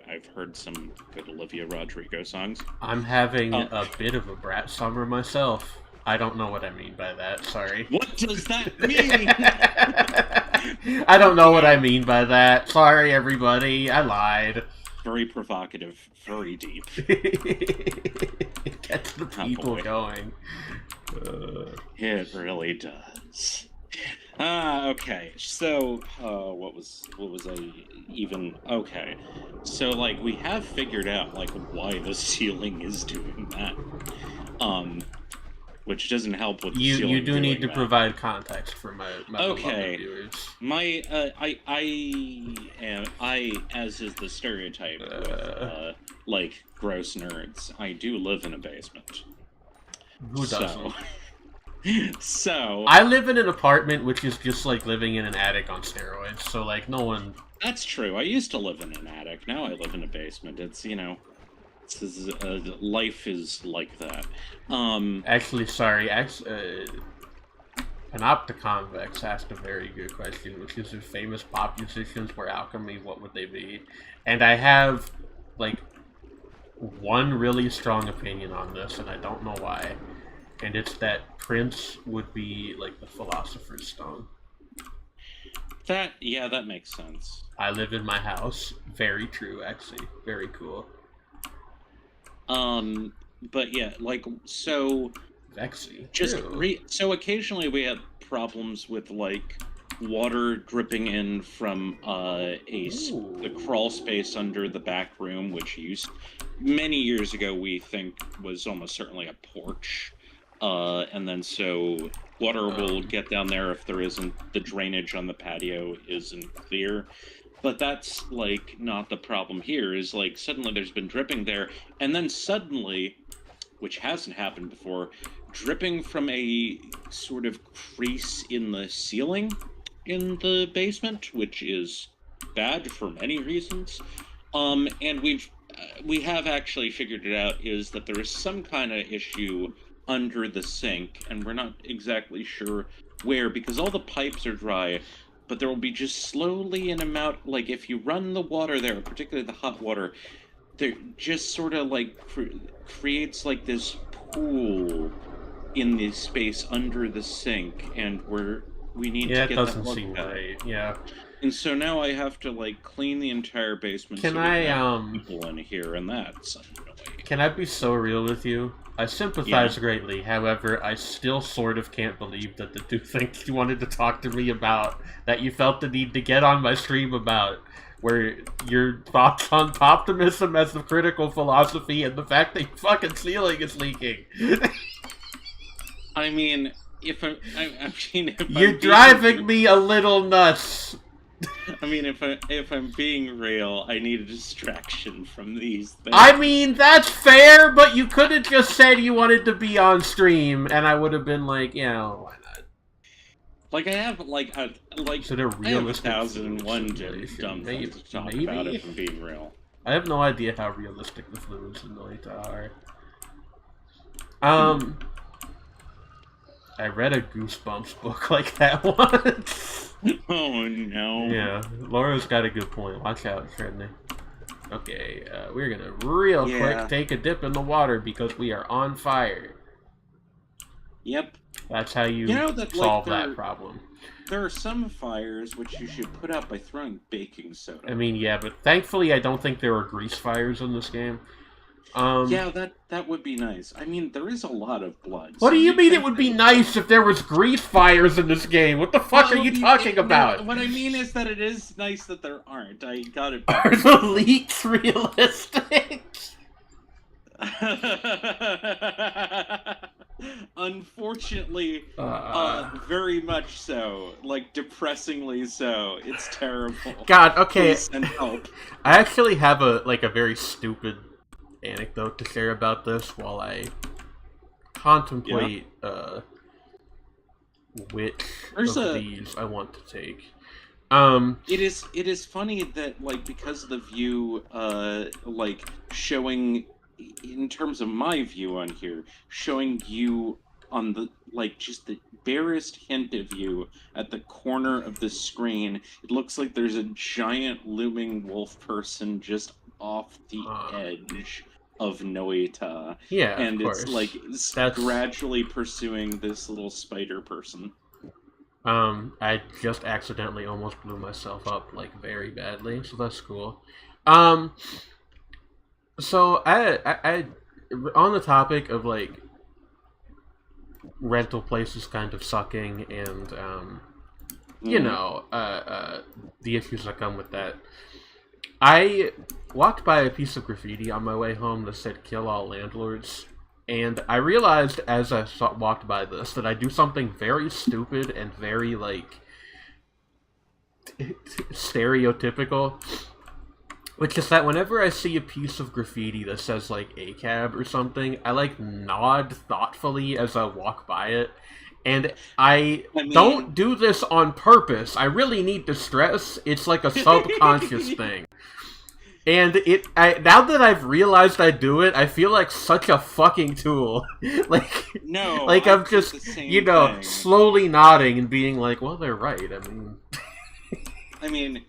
I've heard some good Olivia Rodrigo songs. I'm having a bit of a Brat summer myself. I don't know what I mean by that, sorry. What does that mean? I don't know what I mean by that. Sorry, everybody. I lied. Very provocative, very deep. It gets the people going. It really does. Okay. So, what was I even? Okay. So, like, we have figured out, like, why the ceiling is doing that. Which doesn't help with the ceiling. You do need to provide context for my okay. viewers. I, as is the stereotype with, like, gross nerds, I do live in a basement. Who doesn't? So I live in an apartment which is just like living in an attic on steroids, so like no one. That's true. I used to live in an attic. Now I live in a basement. It's life is like that. Actually, sorry. Panopticonvex asked a very good question, which is if famous pop musicians were alchemy, what would they be? And I have like one really strong opinion on this, and I don't know why. And it's that Prince would be like the Philosopher's Stone. That makes sense. I live in my house. Very true, actually. Very cool. But yeah, like so. Vexy. So occasionally we have problems with like water dripping in from the crawl space under the back room, which many years ago we think was almost certainly a porch. And then so water will get down there if the drainage on the patio isn't clear. But that's, like, not the problem here, is, like, suddenly there's been dripping there, and then suddenly, which hasn't happened before, dripping from a sort of crease in the ceiling in the basement, which is bad for many reasons. And we have actually figured it out, is that there is some kind of issue under the sink, and we're not exactly sure where, because all the pipes are dry, but there will be just slowly an amount, like, if you run the water there, particularly the hot water, there just sort of, like, creates, like, this pool in the space under the sink, and we need to get that. Yeah, it doesn't seem right, yeah. And so now I have to, like, clean the entire basement. Can people in here, and that's annoying. Can I be so real with you? I sympathize greatly. However, I still sort of can't believe that the two things you wanted to talk to me about, that you felt the need to get on my stream about, were your thoughts on optimism as a critical philosophy and the fact that your fucking ceiling is leaking. I mean, you're driving me a little nuts. I mean, if I'm being real, I need a distraction from these things. I mean, that's fair, but you could have just said you wanted to be on stream, and I would have been like, yeah, why not? Like, I have, like, so they're realistic. 1,001 dumb things to talk about, if I'm being real. I have no idea how realistic the fluids in Noita are. I read a Goosebumps book like that once. Oh no. Yeah, Laura's got a good point. Watch out, Sydney. Okay, we're gonna real quick take a dip in the water because we are on fire. Yep. That's how you, solve that problem. There are some fires which you should put out by throwing baking soda. I mean, yeah, but thankfully I don't think there are grease fires in this game. Yeah, that would be nice. I mean, there is a lot of blood. What do you mean it would be nice if there was grease fires in this game? What the fuck are you talking about? No, what I mean is that it is nice that there aren't. I got it. Are the leaks realistic? Unfortunately, very much so. Like, depressingly so. It's terrible. God, okay. Please send help. I actually have a very stupid anecdote to share about this while I contemplate which of these I want to take. It is funny that, like, because the view like showing, in terms of my view on here, showing you on the, like, just the barest hint of you at the corner of the screen, it looks like there's a giant looming wolf person just off the edge of Noita. Yeah, and of it's course. like gradually pursuing this little spider person. I just accidentally almost blew myself up, like, very badly, so that's cool. So I on the topic of, like, rental places kind of sucking and you know, the issues that come with that. I walked by a piece of graffiti on my way home that said "Kill all landlords," and I realized as I walked by this that I do something very stupid and very, like, stereotypical, which is that whenever I see a piece of graffiti that says, like, ACAB or something, I, like, nod thoughtfully as I walk by it. And I don't do this on purpose. I really need to stress it's like a subconscious thing. And now that I've realized I do it, I feel like such a fucking tool. Like, no, like I'm just, slowly nodding and being like, well, they're right. I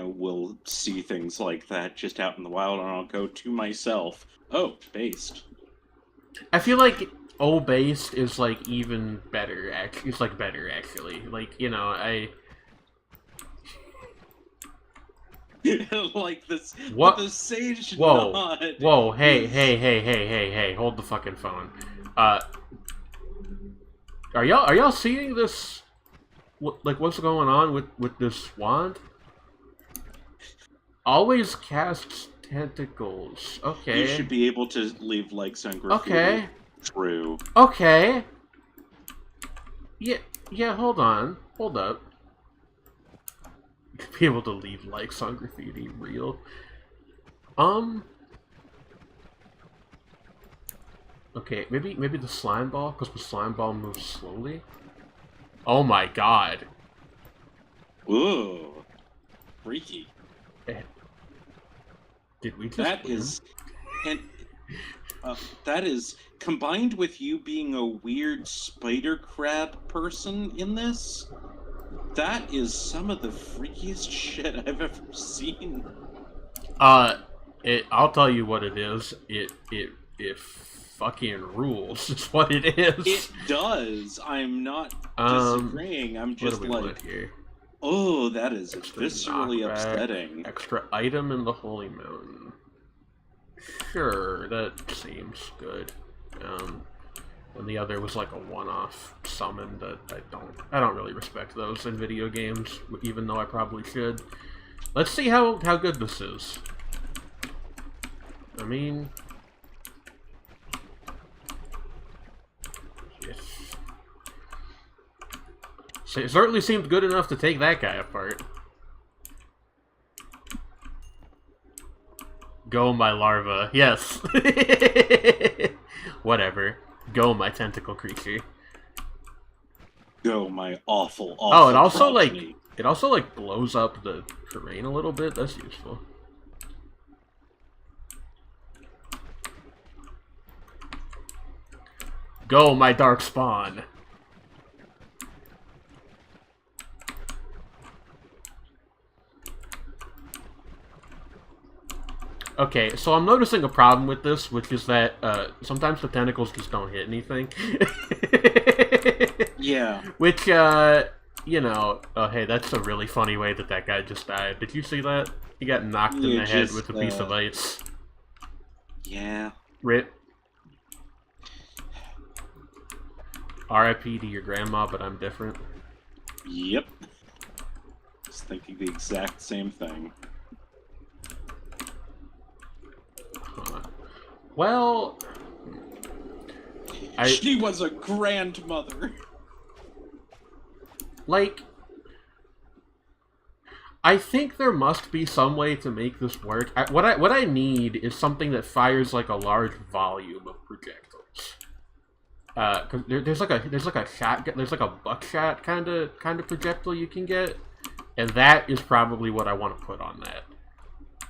will see things like that just out in the wild, and I'll go to myself, oh, based. I feel like based is, like, even better. It's, like, better, actually. Like, I... like this. What? The sage Whoa. nod. Whoa. Hey. Hold the fucking phone. Are y'all seeing this? What's going on with this wand? Always casts tentacles. Okay. You should be able to leave likes on graffiti. Okay. True. Okay. Yeah, hold on. Hold up. Be able to leave likes on graffiti. Real. Okay, maybe the slime ball, because the slime ball moves slowly. Oh my god. Ooh. Freaky. Did we just that is, combined with you being a weird spider crab person in this, that is some of the freakiest shit I've ever seen. I'll tell you what it is. It fucking rules. It's what it is. It does. I'm not disagreeing. I'm just like, oh, that is viscerally upsetting. Extra item in the Holy Mountain. Sure, that seems good. And the other was like a one-off summon that I don't really respect those in video games, even though I probably should. Let's see how good this is. I mean, yes. It certainly seemed good enough to take that guy apart. Go, my larva. Yes. Whatever. Go, my tentacle creature. Go, my awful Oh, and also, progeny. It also, like, blows up the terrain a little bit. That's useful. Go, my dark spawn. Okay, so I'm noticing a problem with this, which is that sometimes the tentacles just don't hit anything. Yeah. Which, you know... Oh, hey, that's a really funny way that guy just died. Did you see that? He got knocked in the head with a piece of ice. Yeah. Rip. R.I.P. to your grandma, but I'm different. Yep. Just thinking the exact same thing. Well... She was a grandmother. Like... I think there must be some way to make this work. What I need is something that fires like a large volume of projectiles. Cause there's like a buckshot kind of projectile you can get, and that is probably what I want to put on that.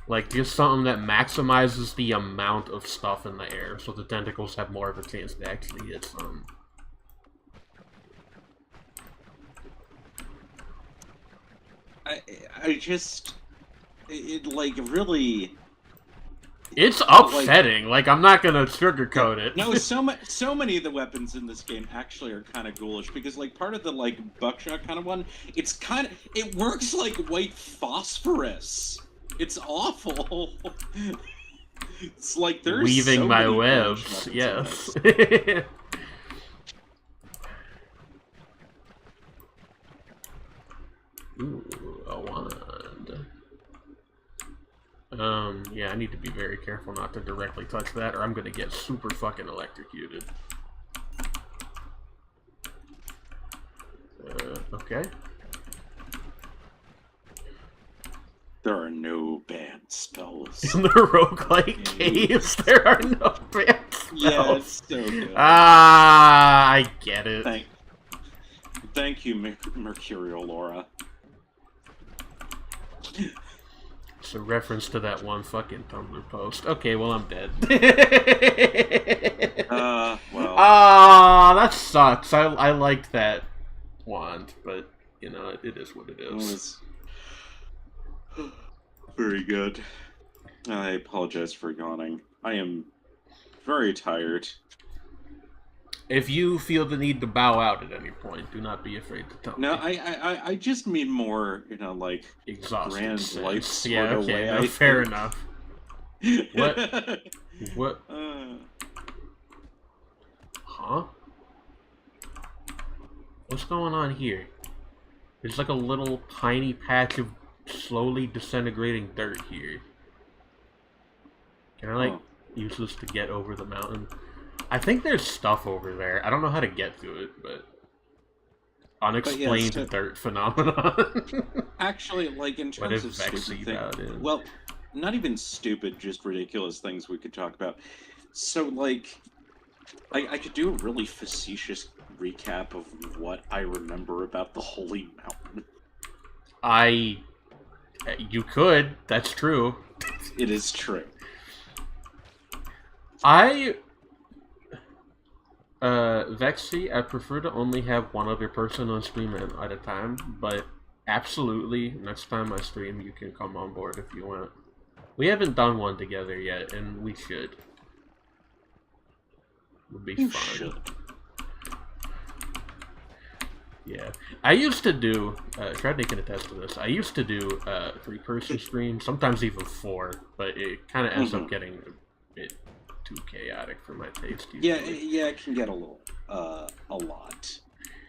Like just something that maximizes the amount of stuff in the air, so the tentacles have more of a chance to actually hit some. I just, it like really. It's upsetting. Like I'm not gonna sugarcoat it. No, so many of the weapons in this game actually are kind of ghoulish because like part of the like buckshot kind of one, it works like white phosphorus. It's awful. It's like there's weaving so my many webs. Yes. Ooh, a wand. Yeah, I need to be very careful not to directly touch that, or I'm gonna get super fucking electrocuted. Okay. There are no banned spells. In the roguelike caves, there are no banned spells. Yeah, it's so good. Ah, I get it. Thank you, Mercurial Laura. It's a reference to that one fucking Tumblr post. Okay, well, I'm dead. Well. Ah, that sucks. I liked that wand, but, you know, it is what it is. Very good. I apologize for yawning. I am very tired. If you feel the need to bow out at any point, do not be afraid to tell me. No, I just mean more, you know, like exhausted grand sense. life sort yeah, of okay, way. No, fair enough. What? What? Huh? What's going on here? There's like a little tiny patch of slowly disintegrating dirt here. Can I like use this to get over the mountain? I think there's stuff over there. I don't know how to get to it, but unexplained dirt phenomenon. Actually, like in terms of stupid things, well, not even stupid, just ridiculous things we could talk about. So, like, I could do a really facetious recap of what I remember about the Holy Mountain. You could. That's true. It is true. Vexy, I prefer to only have one other person on stream at a time, but absolutely, next time I stream, you can come on board if you want. We haven't done one together yet, and we should. Would be fun. Should. Yeah. I used to do, Shredney can attest to this, I used to do 3-person streams, sometimes even 4, but it kind of ends up getting a bit too chaotic for my taste. Usually. Yeah, it can get a little, a lot.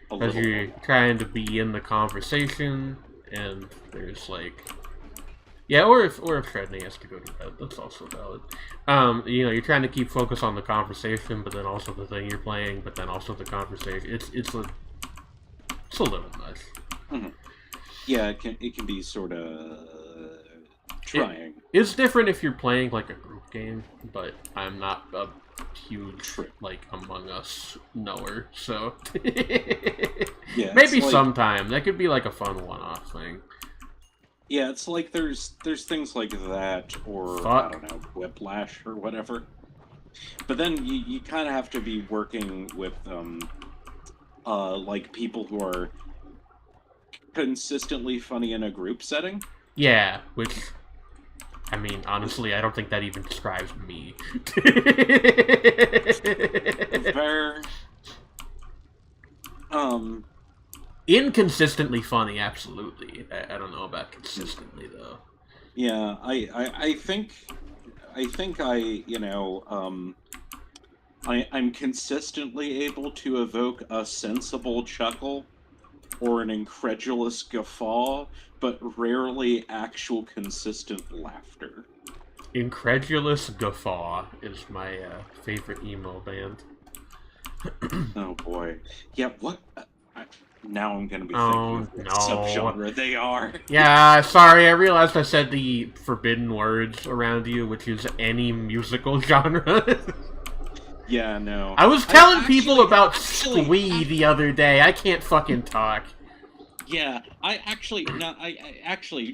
Because you're trying to be in the conversation, and there's like... Yeah, or if Shredney has to go to bed, that's also valid. You know, you're trying to keep focus on the conversation, but then also the thing you're playing, but then also the conversation. It's a little much. Yeah, it can be sort of trying. It's different if you're playing like a group game, but I'm not a huge like Among Us knower, so Yeah, maybe like, sometime that could be like a fun one-off thing. Yeah, it's like there's things like that, or I don't know, Whiplash or whatever. But then you kind of have to be working with like people who are consistently funny in a group setting. Yeah, which, I mean, honestly, I don't think that even describes me. Fair. Inconsistently funny, absolutely. I don't know about consistently, though. Yeah, I think you know, I'm consistently able to evoke a sensible chuckle or an incredulous guffaw, but rarely actual consistent laughter. Incredulous Guffaw is my favorite emo band. Oh boy. Yeah, what? Now I'm gonna be Oh, thinking of what no. subgenre they are. Yeah, sorry, I realized I said the forbidden words around you, which is any musical genre. Yeah, no. I was telling people about Squee the other day. I can't fucking talk. Yeah, I actually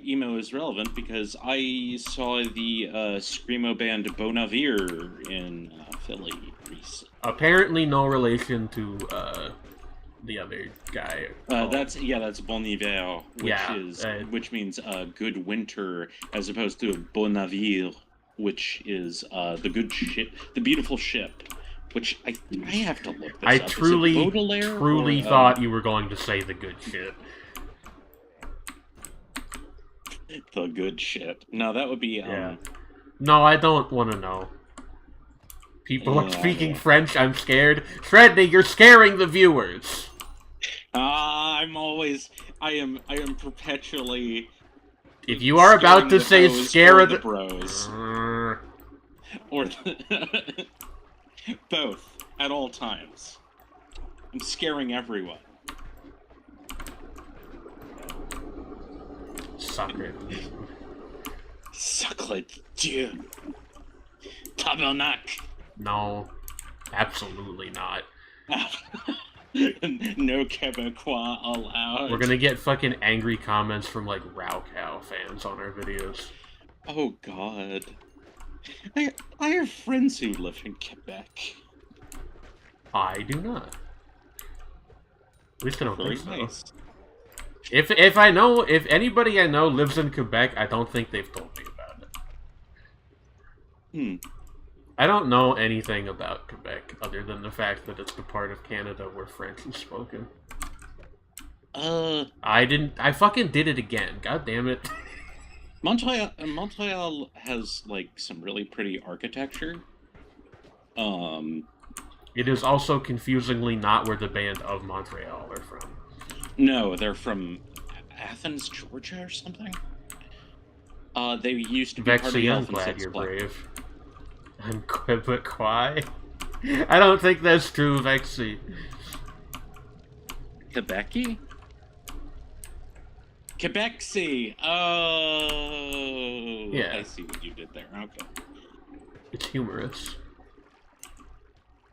emo is relevant because I saw the screamo band Bonavir in Philly recently. Apparently, no relation to the other guy. That's Bon Hiver, which means good winter, as opposed to Bon Navire, which is the good ship, the beautiful ship. Which I have to look this up. I truly thought you were going to say the good shit. The good shit. No, that would be Yeah. No, I don't want to know. People are speaking French. I'm scared. Shreddy, you're scaring the viewers. I am perpetually. If you are about to say scare the bros, or both at all times, I'm scaring everyone. Sacre Dieu. Tabernacle. No, absolutely not. No Quebecois allowed. We're gonna get fucking angry comments from like Raocow fans on our videos. Oh god. I have friends who live in Quebec. I do not. At least I don't think so. Nice. If anybody I know lives in Quebec, I don't think they've told me about it. I don't know anything about Quebec other than the fact that it's the part of Canada where French is spoken. I fucking did it again. God damn it. Montreal has like some really pretty architecture. It is also confusingly not where the band of Montreal are from. No, they're from Athens, Georgia, or something. They used to be part of the I'm glad you're brave. I'm Quebecois. I don't think that's true, Vexy. Quebecy? Quebecy! Oh! Yeah. I see what you did there, okay. It's humorous.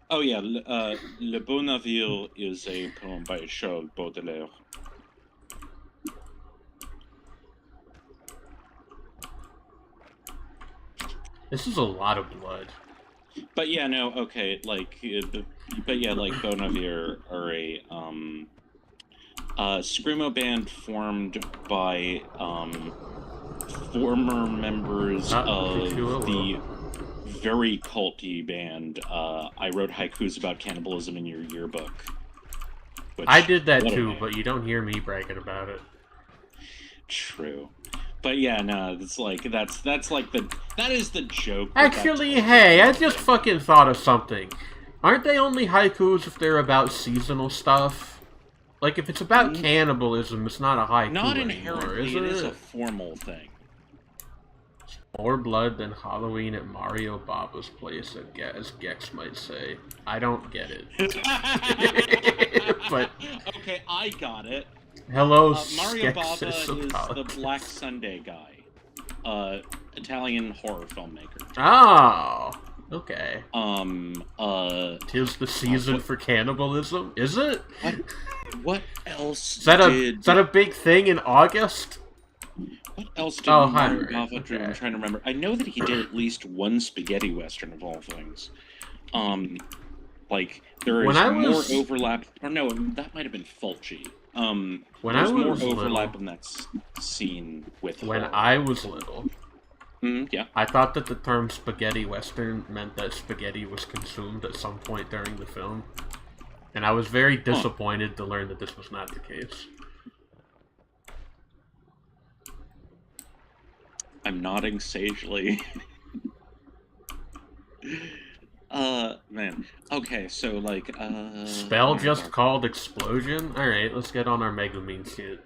Oh yeah, Le Beau Navire is a poem by Charles Baudelaire. This is a lot of blood. But yeah, no, okay, like, but yeah, like, Beau Navire are a screamo band formed by former members of the very culty band I Wrote Haikus About Cannibalism in Your Yearbook. I did that too, but you don't hear me bragging about it. True. But yeah, no, it's like that is the joke. Actually, hey, I just fucking thought of something. Aren't they only haikus if they're about seasonal stuff? Like, if it's about cannibalism, it's not a haiku Not anymore, inherently, is it is a formal thing. More blood than Halloween at Mario Baba's place, as Gex might say. I don't get it. But okay, I got it. Hello, Mario Baba is the Black Sunday guy. Italian horror filmmaker. Oh, okay. 'Tis the season for cannibalism, is it? What else Is that a big thing in August? What else did Heinrich, Bava do? I'm trying to remember. I know that he did at least one spaghetti western of all things. Like there is more overlap. Or no, that might have been Fulci. There's more overlap in that scene with when horror. I was little. Yeah. I thought that the term spaghetti western meant that spaghetti was consumed at some point during the film. And I was very disappointed to learn that this was not the case. I'm nodding sagely. Man. Okay, so, like, Spell just called explosion? Alright, let's get on our Megumin shit.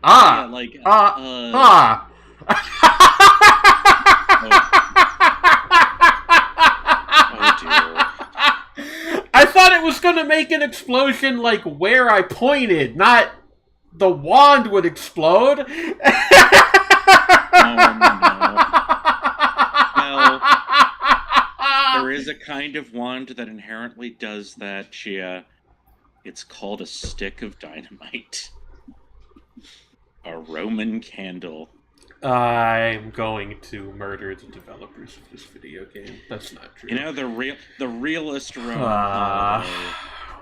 Yeah, like, I thought it was gonna make an explosion, like, where I pointed, not the wand would explode. Well, there is a kind of wand that inherently does that, Chia. It's called a stick of dynamite. A Roman candle. I'm going to murder the developers of this video game. That's not true. You know, the realist Roman holiday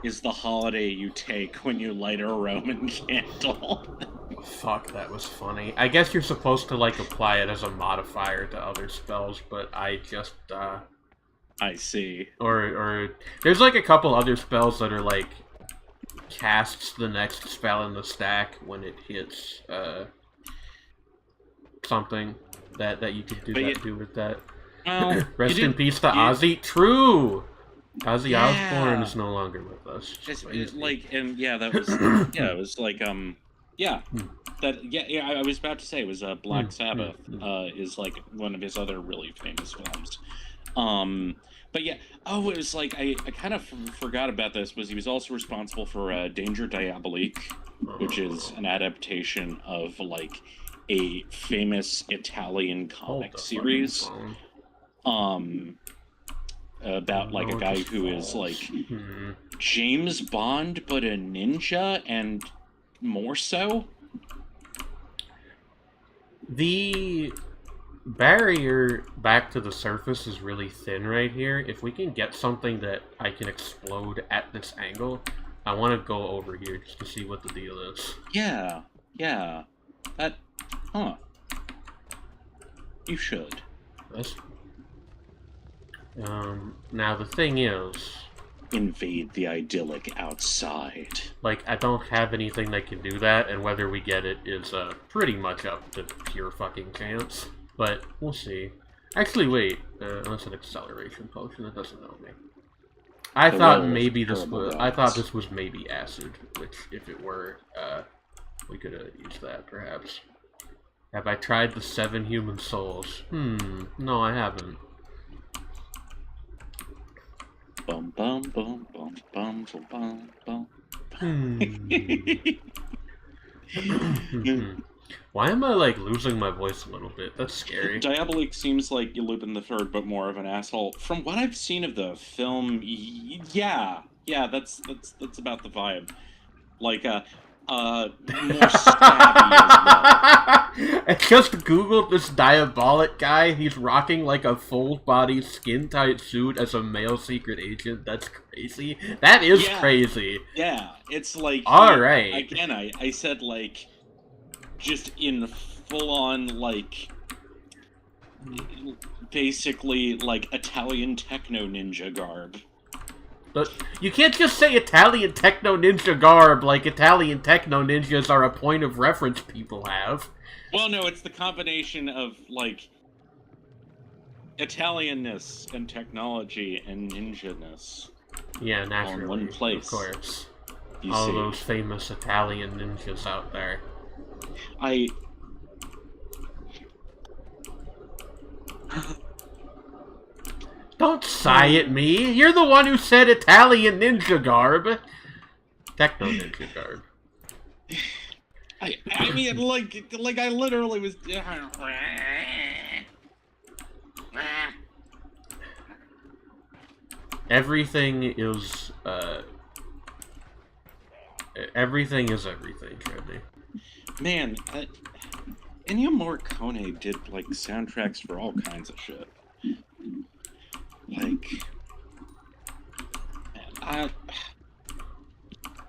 is the holiday you take when you light a Roman candle. Fuck, that was funny. I guess you're supposed to, like, apply it as a modifier to other spells, but I just, I see. Or there's, like, a couple other spells that are, like, casts the next spell in the stack when it hits, something that you could do with that. Rest in peace to Ozzy. True! Ozzy Osbourne is no longer with us. It was, it was like, I was about to say it was Black Sabbath is like one of his other really famous films. But yeah, it was like I kind of forgot about this. Was he was also responsible for Danger Diabolique, which is an adaptation of like a famous Italian comic series. About like a guy who is like James Bond but a ninja and more so. The barrier back to the surface is really thin right here. If we can get something that I can explode at this angle, I want to go over here just to see what the deal is. Yeah. That, you should. That's... now the thing is... invade the idyllic outside. Like, I don't have anything that can do that, and whether we get it is, pretty much up to pure fucking chance. But, we'll see. Actually, wait. That's an acceleration potion. That doesn't help me. I thought this was maybe acid, which, if it were, we could have used that, perhaps. Have I tried the 7 human souls? No, I haven't. Bum bum bum bum bum bum bum. Why am I, like, losing my voice a little bit? That's scary. Diabolique seems like Lupin the Third, but more of an asshole. From what I've seen of the film, yeah, that's about the vibe. Like, more stabby as well. I just googled this Diabolic guy. He's rocking like a full-body, skin-tight suit as a male secret agent. That's crazy. That is crazy. Yeah, it's like... Alright. Again, I said, like, just in full-on, like... basically, like, Italian techno ninja garb. But you can't just say Italian techno ninja garb like Italian techno ninjas are a point of reference people have. Well, no, it's the combination of, like, Italianness and technology and ninja-ness. Yeah, naturally. All in one place. Of course. All those famous Italian ninjas out there. Don't sigh at me. You're the one who said Italian ninja garb. Techno ninja garb. I mean, like I literally was. Everything is everything, Trendy. Man, Ennio Morricone did like soundtracks for all kinds of shit. Like, man,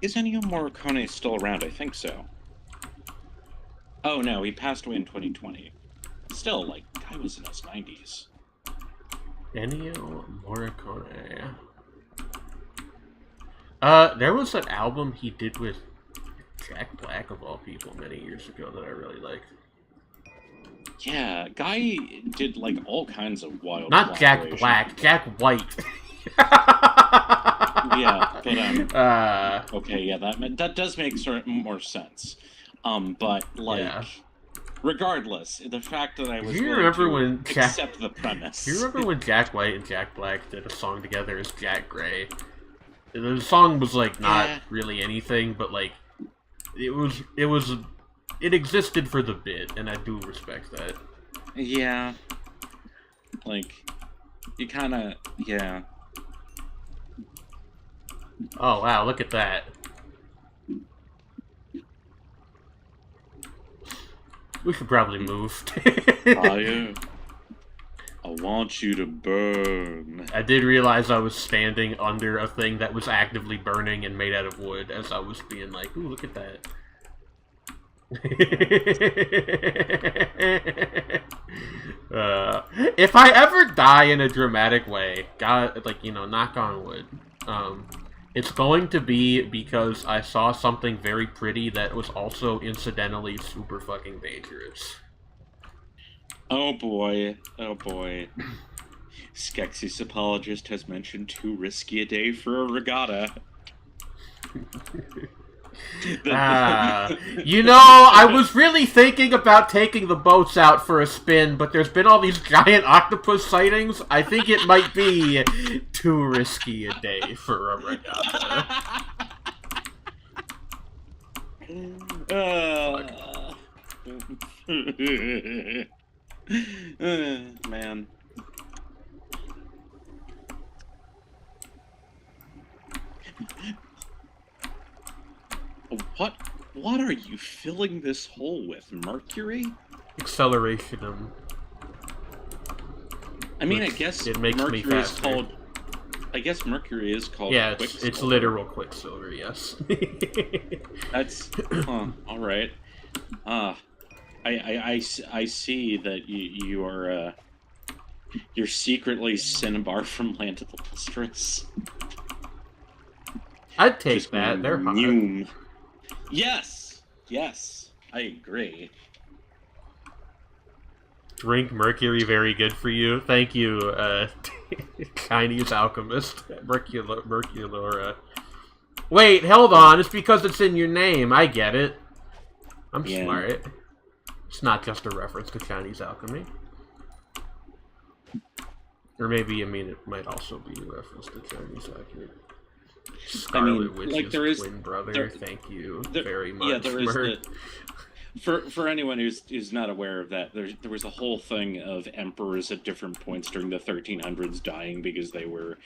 is Ennio Morricone still around? I think so. Oh no, he passed away in 2020. Still, like, guy was in his 90s. Ennio Morricone. There was an album he did with Jack Black, of all people, many years ago that I really liked. Yeah, guy did like all kinds of wild. Not Jack Black, Jack White. Yeah, but okay, yeah, that does make more sense. But like, yeah. Regardless, the fact that I was accept the premise. Do you remember when Jack White and Jack Black did a song together as Jack Gray? The song was like not really anything, but like it existed for the bit, and I do respect that. Yeah. Like, you kind of, yeah. Oh wow, look at that. We should probably move. I want you to burn. I did realize I was standing under a thing that was actively burning and made out of wood as I was being like, ooh, look at that. If I ever die in a dramatic way, God, like, you know, knock on wood, it's going to be because I saw something very pretty that was also incidentally super fucking dangerous. Oh boy. Oh boy. Skeksis apologist has mentioned too risky a day for a regatta. You know, I was really thinking about taking the boats out for a spin, but there's been all these giant octopus sightings. I think it might be too risky a day for a regatta. Man. What are you filling this hole with? Mercury? Acceleration. I mean, I guess it makes Mercury me faster. Is called. I guess Mercury is called. Yeah, it's literal quicksilver. Yes. That's all right. I see that you are you're secretly Cinnabar from Land of the Lustrous. I'd take that. They're hot. Yes, I agree. Drink mercury, very good for you. Thank you, Chinese alchemist. Merculora. Wait, hold on. It's because it's in your name. I get it. I'm smart. It's not just a reference to Chinese alchemy. Or maybe, I mean, it might also be a reference to Chinese alchemy. Scarlet Witch's twin brother. Thank you very much. Yeah, there is for anyone who's not aware of that, there was a whole thing of emperors at different points during the 1300s dying because they were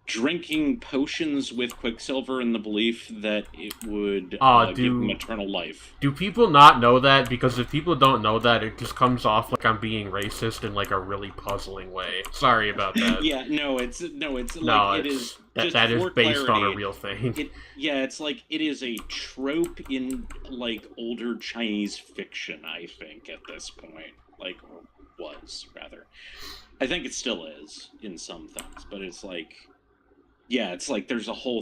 drinking potions with quicksilver in the belief that it would give them eternal life. Do people not know that? Because if people don't know that, it just comes off like I'm being racist in like a really puzzling way. Sorry about that. Yeah, it is. That is based on a real thing. It's like it is a trope in like older Chinese fiction. I think at this point, like, or was rather. I think it still is in some things, but it's like. Yeah, it's like there's a whole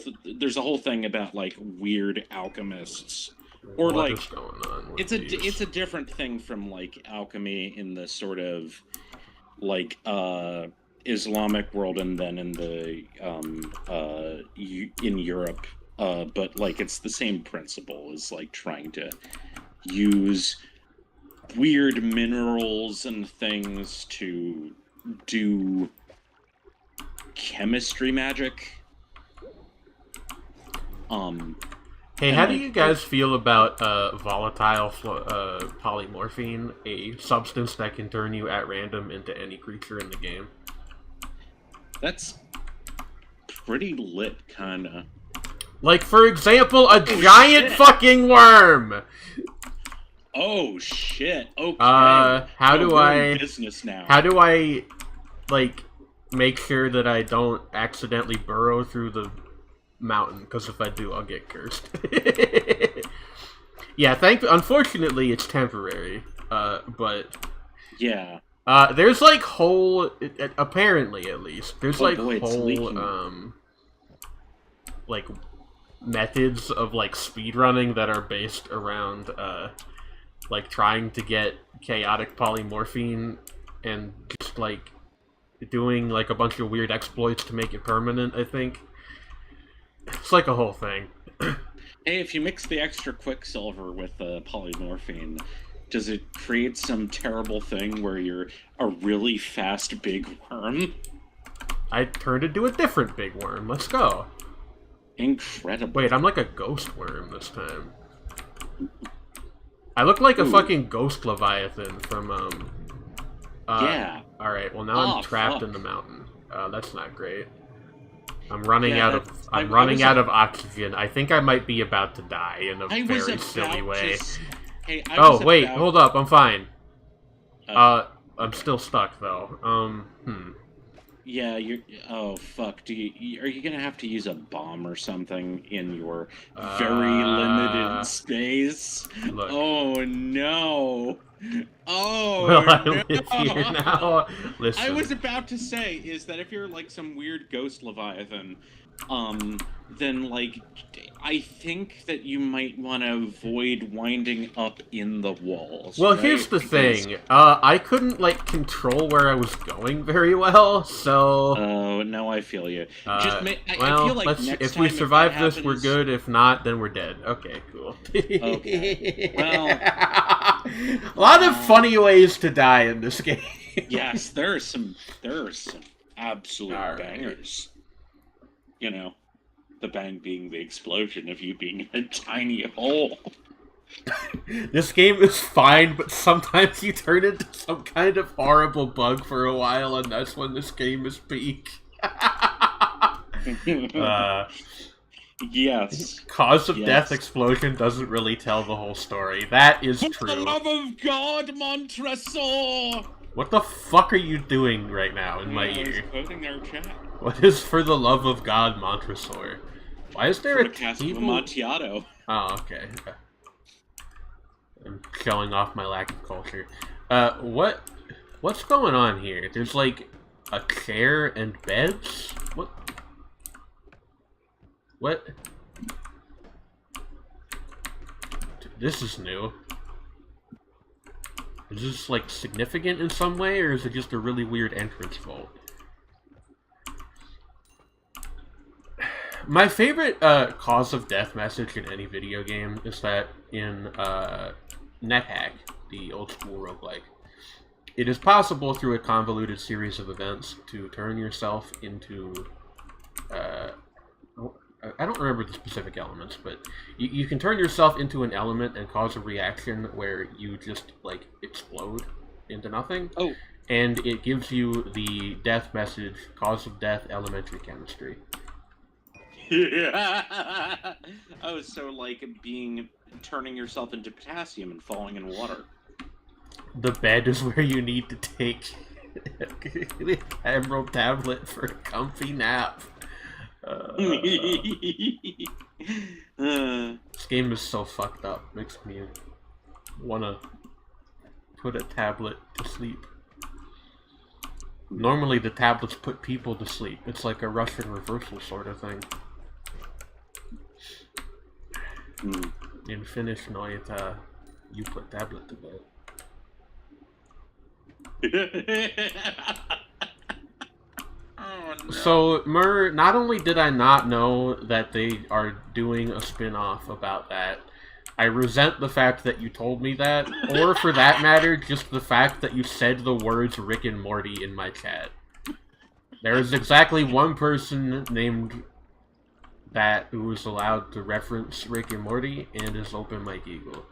thing about like weird alchemists, or what like is going on with it's a different thing from like alchemy in the sort of like Islamic world and then in the in Europe, but like it's the same principle as like trying to use weird minerals and things to do chemistry magic. Hey, And how do like, you guys feel about volatile polymorphine, a substance that can turn you at random into any creature in the game? that's pretty lit, kinda. Like, for example, a Oh, giant shit. fucking worm! Oh shit. Okay. How No, do we're in I... business now. How do I, like, make sure that I don't accidentally burrow through the mountain? Because if I do, I'll get cursed. Yeah, unfortunately, it's temporary. But... Yeah. There's like whole, apparently at least, there's Oh like boy, it's whole, leaking. like methods of like speedrunning that are based around, like trying to get chaotic polymorphine and just like doing like a bunch of weird exploits to make it permanent, I think. It's like a whole thing. Hey, if you mix the extra quicksilver with the polymorphine, does it create some terrible thing where you're a really fast big worm? I turned into a different big worm. Let's go. Incredible. Wait, I'm like a ghost worm this time. I look like a fucking ghost leviathan from, yeah. Alright, well now I'm trapped in the mountain. That's not great. I'm running out of oxygen. I think I might be about to die in a very silly way. Wait, hold up, I'm fine. I'm still stuck though. Yeah, you're. Oh fuck! Are you gonna have to use a bomb or something in your very limited space? Look. Oh no! Oh Will I no! live here now? Listen. I was about to say is that if you're like some weird ghost leviathan, then like I think that you might want to avoid winding up in the walls. Well, right? here's the thing. I couldn't like control where I was going very well, so. Oh no, I feel you. I well, feel like if we survive this, we're good. If not, then we're dead. Okay, cool. Okay. Well, a lot of funny ways to die in this game. yes, there are some absolute bangers. You know, the bang being the explosion of you being in a tiny hole. This game is fine, but sometimes you turn into some kind of horrible bug for a while, and that's when this game is peak. Yes. Cause of death explosion doesn't really tell the whole story. That is true. For the love of God, Montresor! What the fuck are you doing right now in my ear? I was quoting our chat. What is for the love of God, Montresor? Why is there a table? Amontillado. Oh, okay. I'm showing off my lack of culture. What's going on here? There's like a chair and beds? What? This is new. Is this like significant in some way, or is it just a really weird entrance vault? My favorite cause of death message in any video game is that in NetHack, the old school roguelike, it is possible through a convoluted series of events to turn yourself into I don't remember the specific elements, but you can turn yourself into an element and cause a reaction where you just, like, explode into nothing. Oh. And it gives you the death message, cause of death, elementary chemistry. Yeah. Oh, so like turning yourself into potassium and falling in water. The bed is where you need to take the emerald tablet for a comfy nap. This game is so fucked up. Makes me wanna put a tablet to sleep. Normally the tablets put people to sleep. It's like a Russian reversal sort of thing. In Finnish, Noita, you put tablet to bed. Oh, no. So, Mur, not only did I not know that they are doing a spin-off about that, I resent the fact that you told me that, or for that matter, just the fact that you said the words Rick and Morty in my chat. There is exactly one person named that was allowed to reference Rick and Morty and is Open Mike Eagle.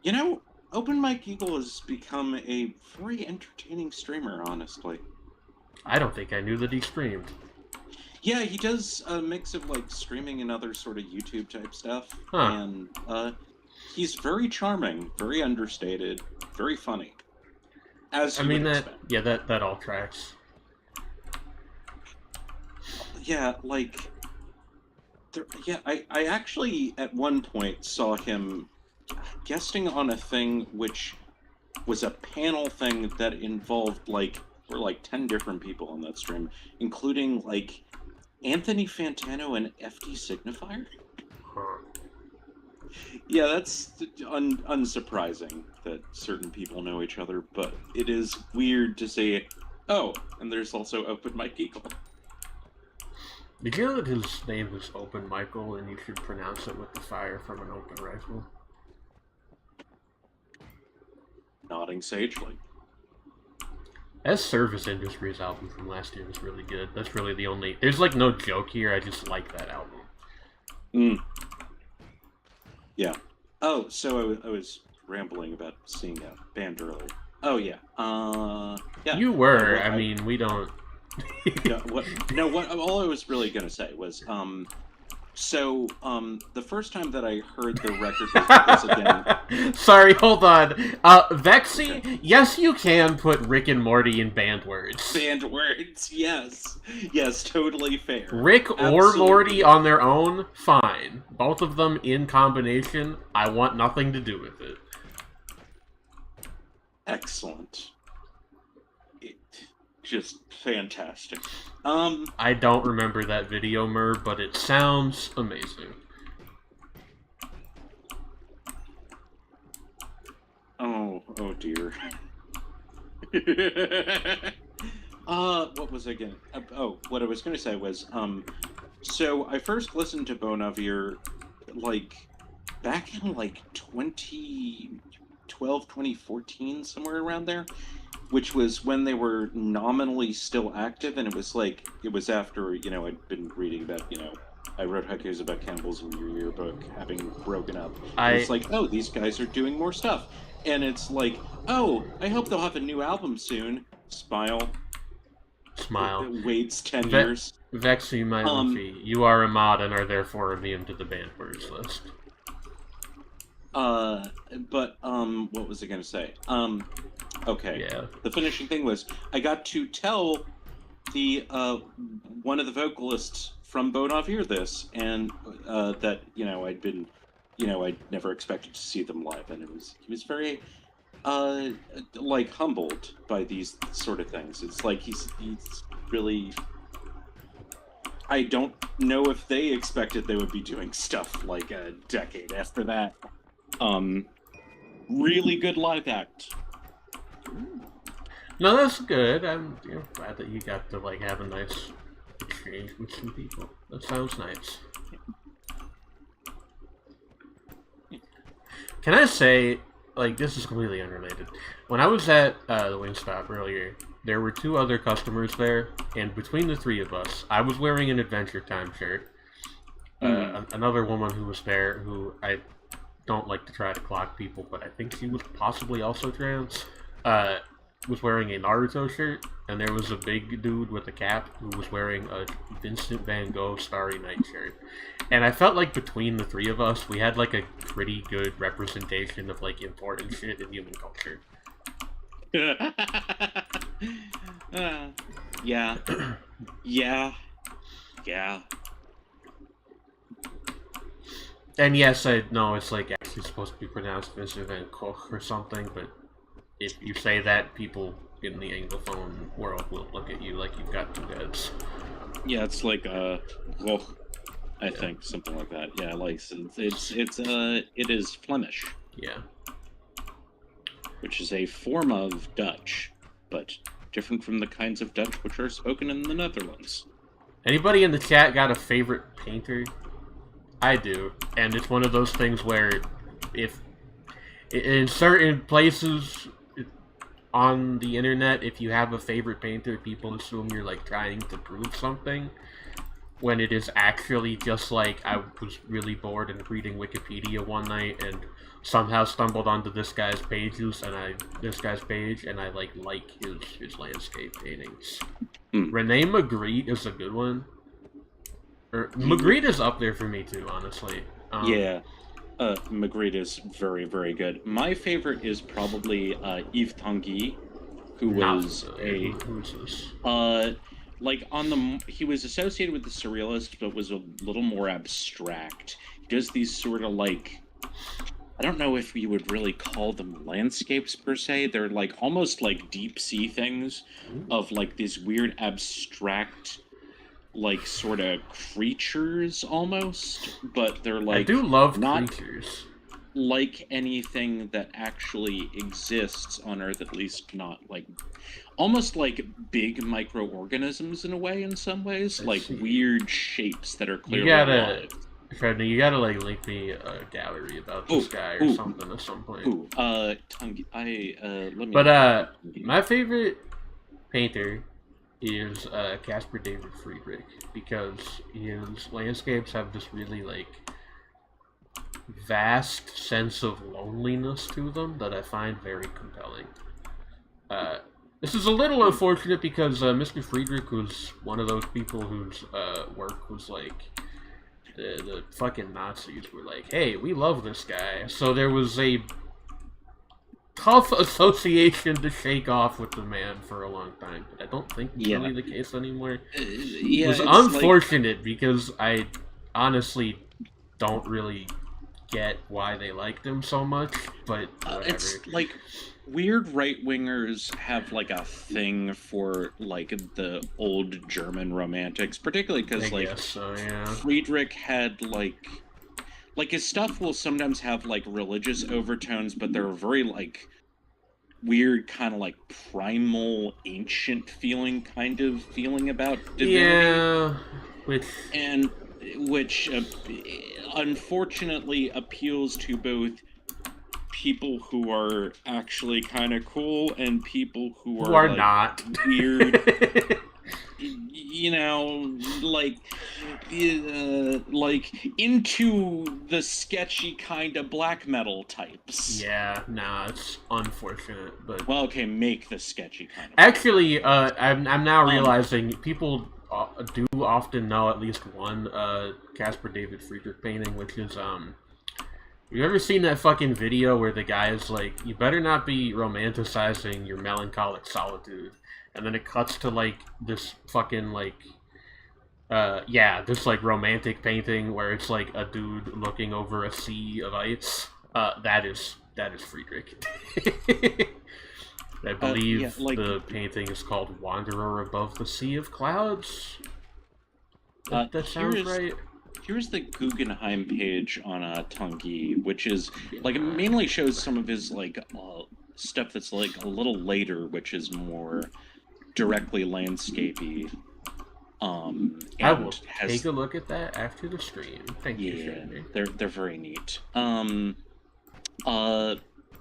You know, Open Mike Eagle has become a very entertaining streamer, honestly. I don't think I knew that he streamed. Yeah, he does a mix of like streaming and other sort of YouTube type stuff. Huh. And he's very charming, very understated, very funny. As you would expect. that all tracks. Yeah, like I actually at one point saw him guesting on a thing which was a panel thing that involved like 10 different people on that stream, including like Anthony Fantano and FD Signifier. Huh. Yeah, that's unsurprising that certain people know each other, but it is weird to say, oh, and there's also Open Mike Eagle. Did you know that his name is Open Michael and you should pronounce it with the fire from an open rifle? Nodding sagely. That Service Industries album from last year was really good. That's really the only... There's like no joke here, I just like that album. Yeah. Oh, so I was rambling about seeing a band earlier. Oh, yeah. Yeah. You were. I mean, we don't... All I was really going to say was, the first time that I heard the record was again... Sorry, hold on. Vexy, okay. Yes, you can put Rick and Morty in band words. Band words, yes. Yes, totally fair. Rick or Morty on their own, fine. Both of them in combination, I want nothing to do with it. Excellent. Just fantastic. I don't remember that video, Mer, but it sounds amazing. Oh dear. What was I gonna... what I was gonna say was, so I first listened to Bon Iver, like, back in, like, 2012, 2014, somewhere around there. Which was when they were nominally still active, and it was after, I'd been reading about, I wrote haikus about cannibals in your yearbook, having broken up. It's like, oh, these guys are doing more stuff. And it's like, oh, I hope they'll have a new album soon. Smile. It waits 10 years. Vexy, my Luffy, you are a mod and are therefore immune to the banned words list. What was I gonna say? Okay. Yeah. The finishing thing was I got to tell the one of the vocalists from Bon Iver this, and that I'd been I'd never expected to see them live, and he was very like humbled by these sort of things. It's like he's really. I don't know if they expected they would be doing stuff like a decade after that. Really good live act. No, that's good. I'm glad that you got to have a nice exchange with some people. That sounds nice. Can I say, this is completely unrelated. When I was at the Wingstop earlier, there were 2 other customers there, and between the 3 of us, I was wearing an Adventure Time shirt. Another woman who was there, who I don't like to try to clock people, but I think she was possibly also trans, was wearing a Naruto shirt, and there was a big dude with a cap who was wearing a Vincent Van Gogh Starry Night shirt. And I felt like between the 3 of us, we had a pretty good representation of important shit in human culture. Yeah. And yes, I know it's actually supposed to be pronounced Vincent Van Gogh or something, but if you say that, people in the Anglophone world will look at you like you've got 2 heads. Yeah, it's like Gogh, I think, something like that. Yeah, it is Flemish. Yeah. Which is a form of Dutch, but different from the kinds of Dutch which are spoken in the Netherlands. Anybody in the chat got a favorite painter? I do, and it's one of those things where if in certain places on the internet, if you have a favorite painter, people assume you're like trying to prove something, when it is actually just like I was really bored and reading Wikipedia one night and somehow stumbled onto this guy's page and I like his landscape paintings. Rene Magritte is a good one. Magritte is up there for me too, honestly. Yeah. Magritte is very, very good. My favorite is probably Yves Tanguy, who was who's this? Like he was associated with the Surrealists, but was a little more abstract. He does these sort of like, I don't know if you would really call them landscapes per se. They're like almost like deep sea things of like these weird abstract, like sort of creatures almost, but they're like I do love not creatures. like anything that actually exists on Earth, at least not like almost like big microorganisms in a way. In some ways, like weird shapes that are clearly alive. Freddy, you gotta like link me a gallery about this guy or something at some point. Let me. But my favorite painter is Caspar David Friedrich, because his landscapes have this really like vast sense of loneliness to them that I find very compelling. This is a little unfortunate because Mr. Friedrich was one of those people whose work was like the fucking Nazis were like, hey, we love this guy. So there was a tough association to shake off with the man for a long time. But I don't think it's really the case anymore. It was unfortunate because I honestly don't really get why they liked him so much, but whatever. It's like weird right-wingers have like a thing for like the old German romantics, particularly because like Friedrich had like his stuff will sometimes have like religious overtones, but they're very like weird kind of like primal ancient feeling about divinity. Which unfortunately appeals to both people who are actually kind of cool and people who are like, not weird. You know, like into the sketchy kind of black metal types. Yeah, nah, it's unfortunate, but well, okay, make the sketchy kind of. Actually, I'm now realizing people do often know at least one Caspar David Friedrich painting, which is you ever seen that fucking video where the guy is like, you better not be romanticizing your melancholic solitude, and then it cuts to like this fucking like this like romantic painting where it's like a dude looking over a sea of ice. That is Friedrich. I believe the painting is called Wanderer Above the Sea of Clouds. That sounds right. Here's the Guggenheim page on Tanguy, which is like it mainly shows some of his like stuff that's like a little later, which is more directly landscapey. I will take a look at that after the stream. Thank you, Shandy. They're very neat.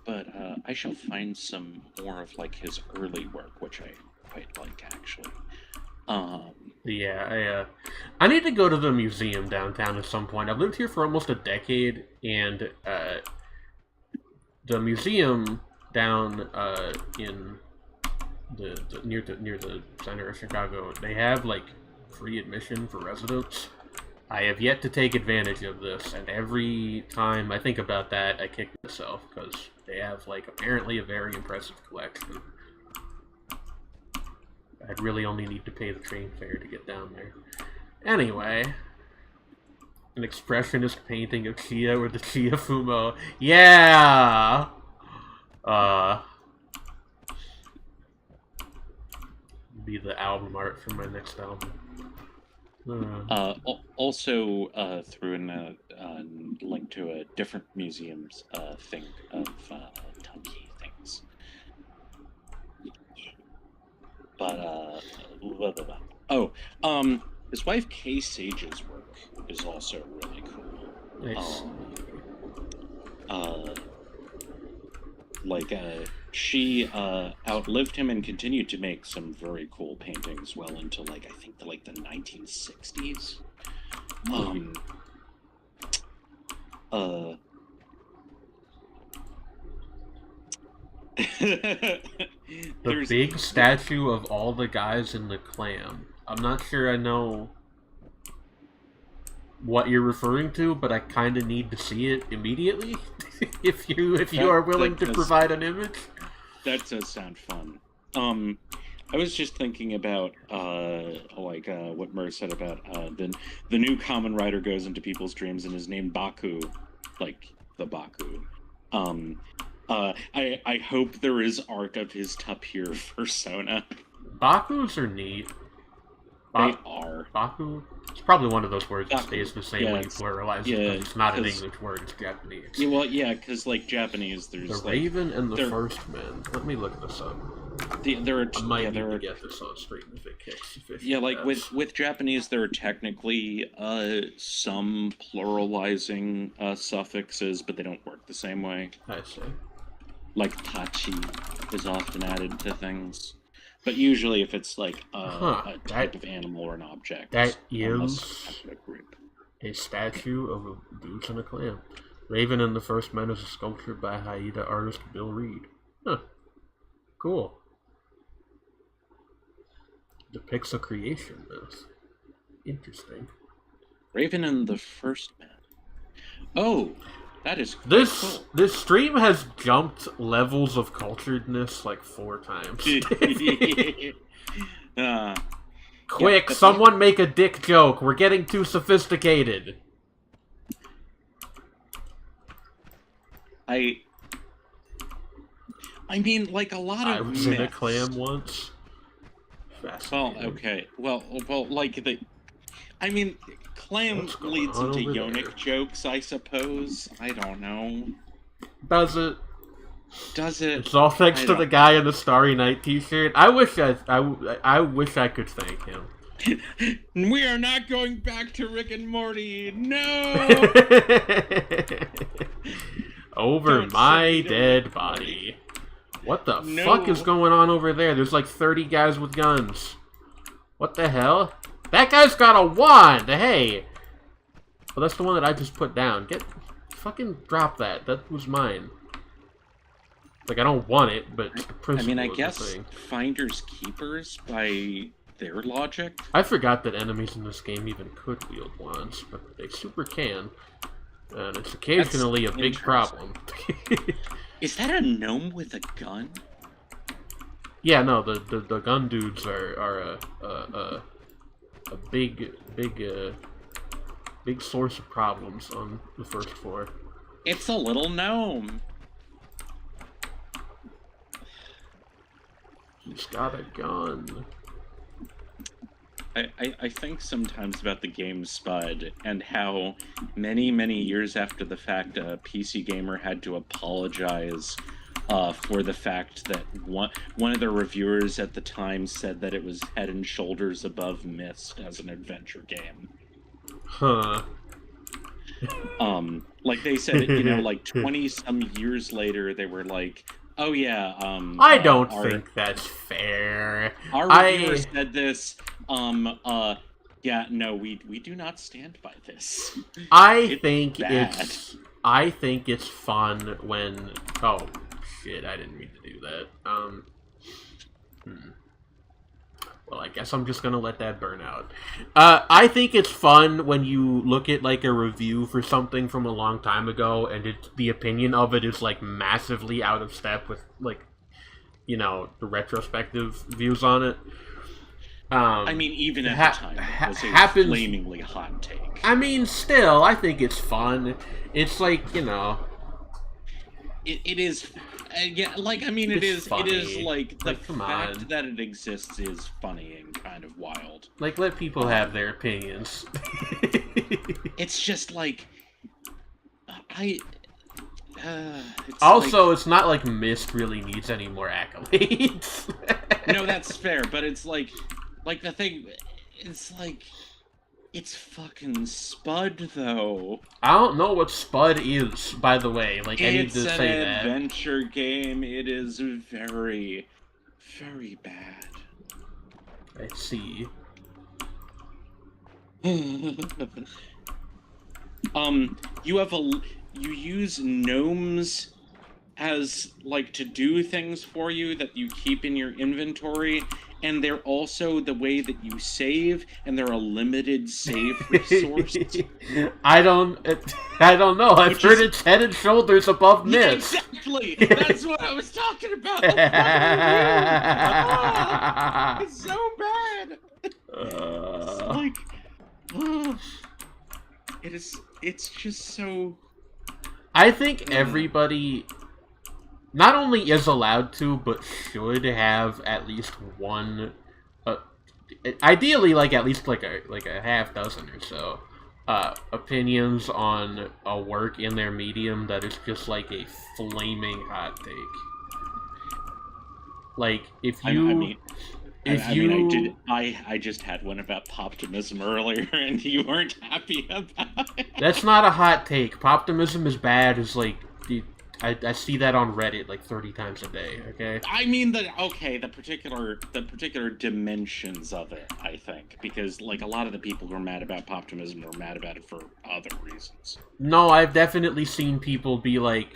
But I shall find some more of like his early work, which I quite like actually. I need to go to the museum downtown at some point. I've lived here for almost a decade, and the museum down in near the center of Chicago, they have like free admission for residents. I have yet to take advantage of this, and every time I think about that, I kick myself because they have like apparently a very impressive collection. I'd really only need to pay the train fare to get down there. Anyway, an expressionist painting of Chia with the Chia Fumo. Yeah! Be the album art for my next album. Also, threw in a link to a different museum's thing of Tanguy things. But his wife Kay Sage's work is also really cool. Nice. she outlived him and continued to make some very cool paintings well into I think the 1960s. The big statue of all the guys in the clan. I'm not sure I know what you're referring to, but I kind of need to see it immediately. if you are willing to provide an image. That does sound fun. I was just thinking about what Mur said about the new Kamen Rider goes into people's dreams and is named Baku, like the Baku. I hope there is art of his Tapir persona. Bakus are neat. They are. Baku? It's probably one of those words that stays the same when you pluralize it, because it's not an English word, it's Japanese. Yeah, well, yeah, because, Japanese, there's, The Raven and the First Men. Let me look this up. I might need to get this on stream if it kicks. Yeah, with Japanese, there are technically some pluralizing suffixes, but they don't work the same way. I see. Like tachi is often added to things. But usually if it's a type of animal or an object. That is a statue of a dude in a clan. Raven and the First Men is a sculpture by Haida artist Bill Reed. Huh. Cool. Depicts a creation myth. Interesting. Raven and the First Men. Oh, that is cool. This stream has jumped levels of culturedness 4 times. Quick, someone make a dick joke. We're getting too sophisticated. I mean, a lot of I was in a clan once. Well, okay. Well, I mean, clan leads into Yonic jokes, I suppose. I don't know. Does it? It's all thanks to the guy in the Starry Night t-shirt. I wish I could thank him. We are not going back to Rick and Morty. No. Over my dead body. What the fuck is going on over there? There's 30 guys with guns. What the hell? That guy's got a wand! Hey! Well, that's the one that I just put down. Fucking drop that. That was mine. I don't want it, but the principle I guess finders keepers by their logic. I forgot that enemies in this game even could wield wands, but they super can. And it's occasionally a big problem. Is that a gnome with a gun? Yeah, no, the gun dudes are a big source of problems on the first floor. It's a little gnome. He's got a gun. I think sometimes about the game Spud and how many years after the fact PC Gamer had to apologize for the fact that one of the reviewers at the time said that it was head and shoulders above Myst as an adventure game. Huh. They said, 20 some years later, they were like, oh yeah, I don't think that's fair. Our reviewer said this, yeah, no, we do not stand by this. I think it's fun when... Oh, shit, I didn't mean to do that. Well, I guess I'm just gonna let that burn out. I think it's fun when you look at, a review for something from a long time ago, and the opinion of it is, massively out of step with, the retrospective views on it. I mean, even at the time, it was a flamingly hot take. I mean, still, I think it's fun. It's It is... yeah, it is the fact that it exists is funny and kind of wild. Let people have their opinions. It's just it's not like Myst really needs any more accolades. No, that's fair, but it's the thing, it's It's fucking Spud, though. I don't know what Spud is, by the way. Like, I need It's to an say that. adventure game. It is very, very bad. I see. You use gnomes as like to do things for you that you keep in your inventory, and they're also the way that you save, and they're a limited save resource. I don't know. I've heard it's head and shoulders above Yeah, Mist. exactly. That's what I was talking about. The fucking review. It's so bad. It's like, it's just so. I think everybody not only is allowed to, but should have at least one. Ideally, like at least like a half dozen or so opinions on a work in their medium that is just like a flaming hot take. Like if you. I just had one about Poptimism earlier, and you weren't happy about it. That's not a hot take. Poptimism is bad. Is like, I see that on Reddit like 30 times a day. Okay. I mean the particular dimensions of it. I think because like a lot of the people who are mad about Poptimism are mad about it for other reasons. No, I've definitely seen people be like,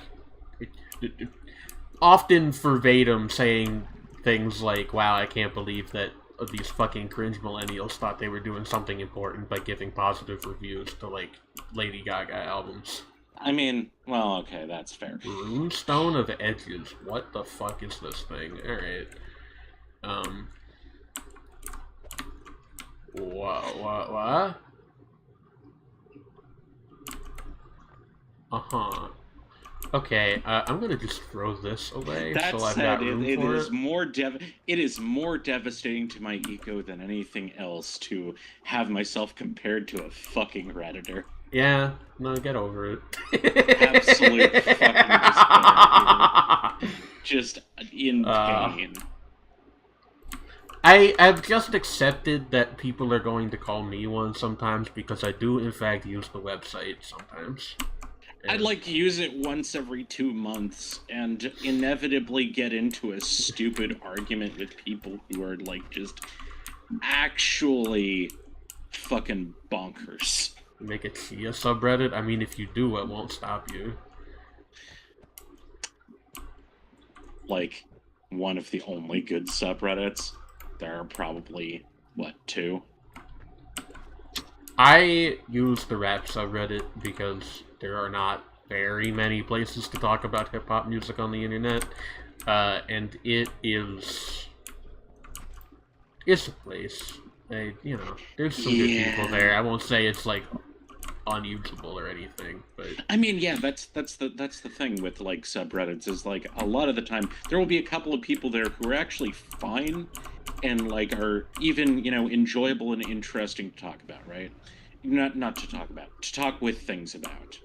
often verbatim saying things like, wow, I can't believe that these fucking cringe millennials thought they were doing something important by giving positive reviews to, like, Lady Gaga albums. I mean, well, okay, that's fair. Runestone of Edges. What the fuck is this thing? Alright. What? Uh-huh. Okay, I'm gonna just throw this away. That so said, I've got room it for is more devastating to my ego than anything else to have myself compared to a fucking Redditor. Yeah, no, get over it. Absolute fucking despair. Just in pain. I've just accepted that people are going to call me one sometimes because I do, in fact, use the website sometimes. I'd like use it once every 2 months and inevitably get into a stupid argument with people who are like just actually fucking bonkers. Make a Chia subreddit? I mean, if you do, it won't stop you. Like, one of the only good subreddits. There are probably, what, 2? I use the rap subreddit because there are not very many places to talk about hip-hop music on the internet, and it's a place. There's some good people there. I won't say it's like unusable or anything, but I mean, yeah, that's the thing with like subreddits is like a lot of the time there will be a couple of people there who are actually fine and like are even enjoyable and interesting to talk about, right? Not to talk about, to talk with things about,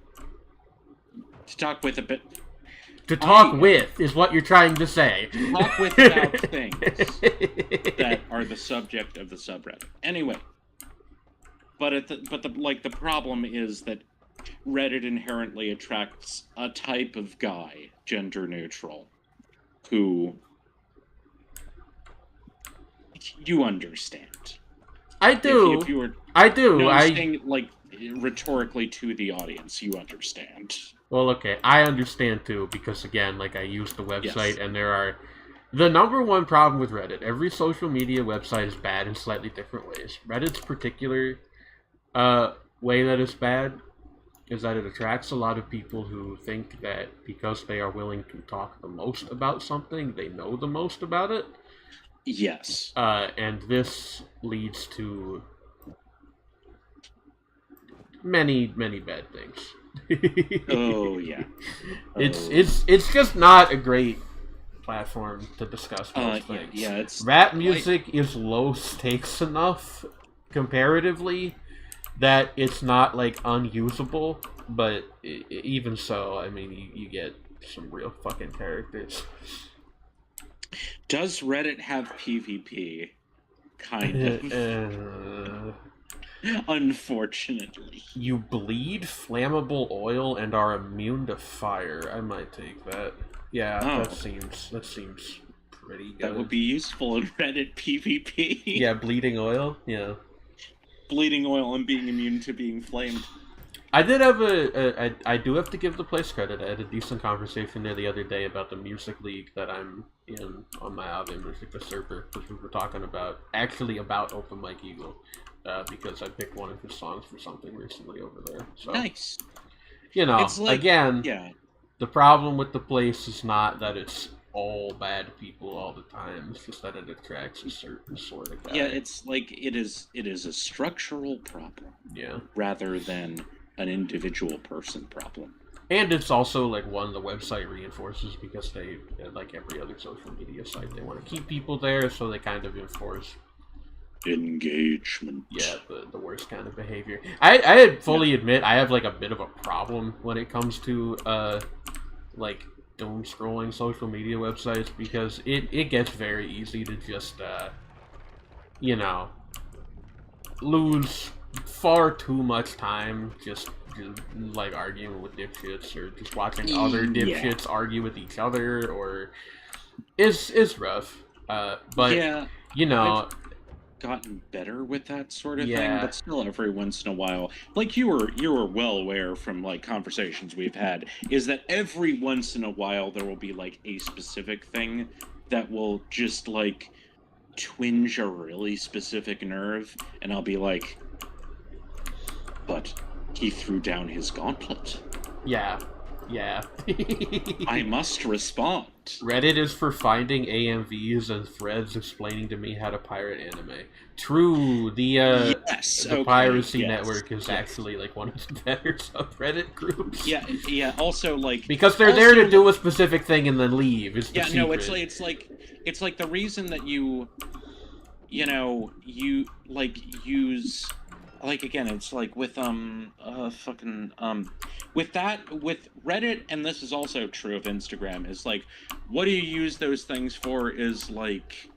to talk with a bit. To talk with is what you're trying to say. Talk with about things that are the subject of the subreddit. Anyway, but the problem is that Reddit inherently attracts a type of guy, gender neutral, who you understand. I do. If you were, I do. saying like rhetorically to the audience, you understand. Well, okay, I understand too, because again, like I use the website, Yes. and there are the number one problem with Reddit. Every social media website is bad in slightly different ways. Reddit's particular way that it's bad is that it attracts a lot of people who think that because they are willing to talk the most about something, they know the most about it. Yes. And this leads to many, many bad things. Oh yeah. It's just not a great platform to discuss most things. Yeah, it's rap music is low stakes enough comparatively that it's not like unusable, but even so, I mean, you get some real fucking characters. Does Reddit have PvP? Kind of. Unfortunately. You bleed flammable oil and are immune to fire. I might take that. Yeah, Oh, that seems pretty that would good. be useful in Reddit PvP. Yeah, bleeding oil. Yeah. Bleeding oil and being immune to being flamed. I did have I do have to give the place credit. I had a decent conversation there the other day about the music league that I'm in on my album, Music the Surfer, because we were talking about Open Mike Eagle, because I picked one of his songs for something recently over there. So Nice. it's Like, again, yeah. the problem with the place is not that it's all bad people all the time. It's just that it attracts a certain sort of guy. Yeah, it's like it is a structural problem. Yeah. Rather than an individual person problem. And it's also like one the website reinforces because they, like every other social media site, they want to keep people there, so they kind of enforce engagement. Yeah, the worst kind of behavior. I fully admit I have like a bit of a problem when it comes to like doom scrolling social media websites, because it gets very easy to just you know, lose far too much time just like arguing with dipshits, or just watching other dipshits argue with each other, or it's rough. But yeah, you know, I've gotten better with that sort of thing, but still every once in a while, like you were well aware from like conversations we've had, is that every once in a while there will be like a specific thing that will just like twinge a really specific nerve, and I'll be like, but he threw down his gauntlet. Yeah. I must respond. Reddit is for finding AMVs and threads explaining to me how to pirate anime. True, the Piracy Network is actually like one of the better subreddit groups. Yeah. Also, like, because they're there to do a specific thing and then leave. It's the secret. No, it's like the reason that you like use. Like, again, it's like with with Reddit, and this is also true of Instagram, is like, what do you use those things for is like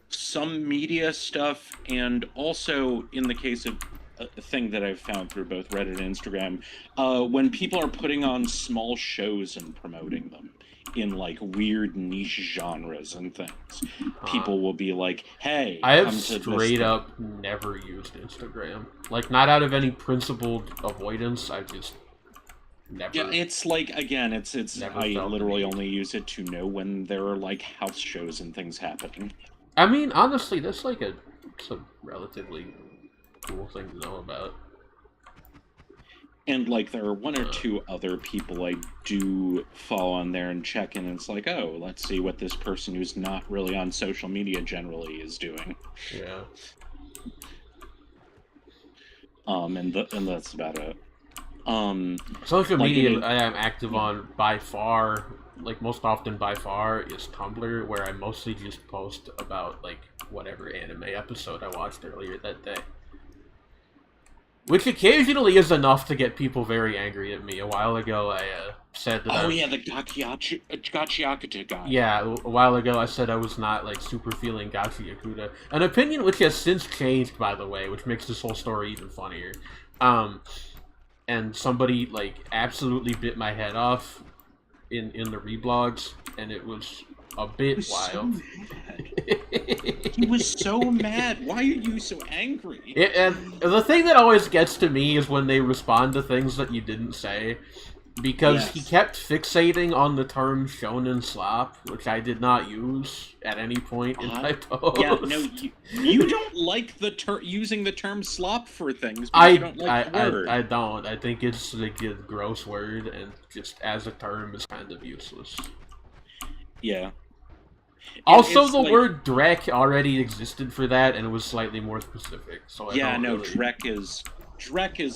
some media stuff, and also in the case of a thing that I've found through both Reddit and Instagram, when people are putting on small shows and promoting them in like weird niche genres and things, people will be like, hey, I have straight up never used Instagram, like not out of any principled avoidance. I just never. Yeah, it's like, again, it's I literally only use it to know when there are like house shows and things happening. I mean, honestly, that's like it's a relatively cool thing to know about. And, like, there are one or two other people I do follow on there and check in, and it's like, oh, let's see what this person who's not really on social media generally is doing. Yeah. And that's about it. Social media I am active on by far, like most often by far, is Tumblr, where I mostly just post about, like, whatever anime episode I watched earlier that day. Which occasionally is enough to get people very angry at me. A while ago, I said that the Gachiakuta guy. Yeah, a while ago I said I was not, like, super feeling Gachiakuta. An opinion which has since changed, by the way, which makes this whole story even funnier. And somebody, like, absolutely bit my head off in the reblogs, and it was a bit wild. So he was so mad. Why are you so angry? And the thing that always gets to me is when they respond to things that you didn't say, because he kept fixating on the term shonen slop, which I did not use at any point in my post. Yeah, no, you don't like using the term slop for things, because you don't like the word. I don't. I think it's like a gross word, and just as a term is kind of useless. Yeah. Also, the word Drek already existed for that, and it was slightly more specific. So Drek is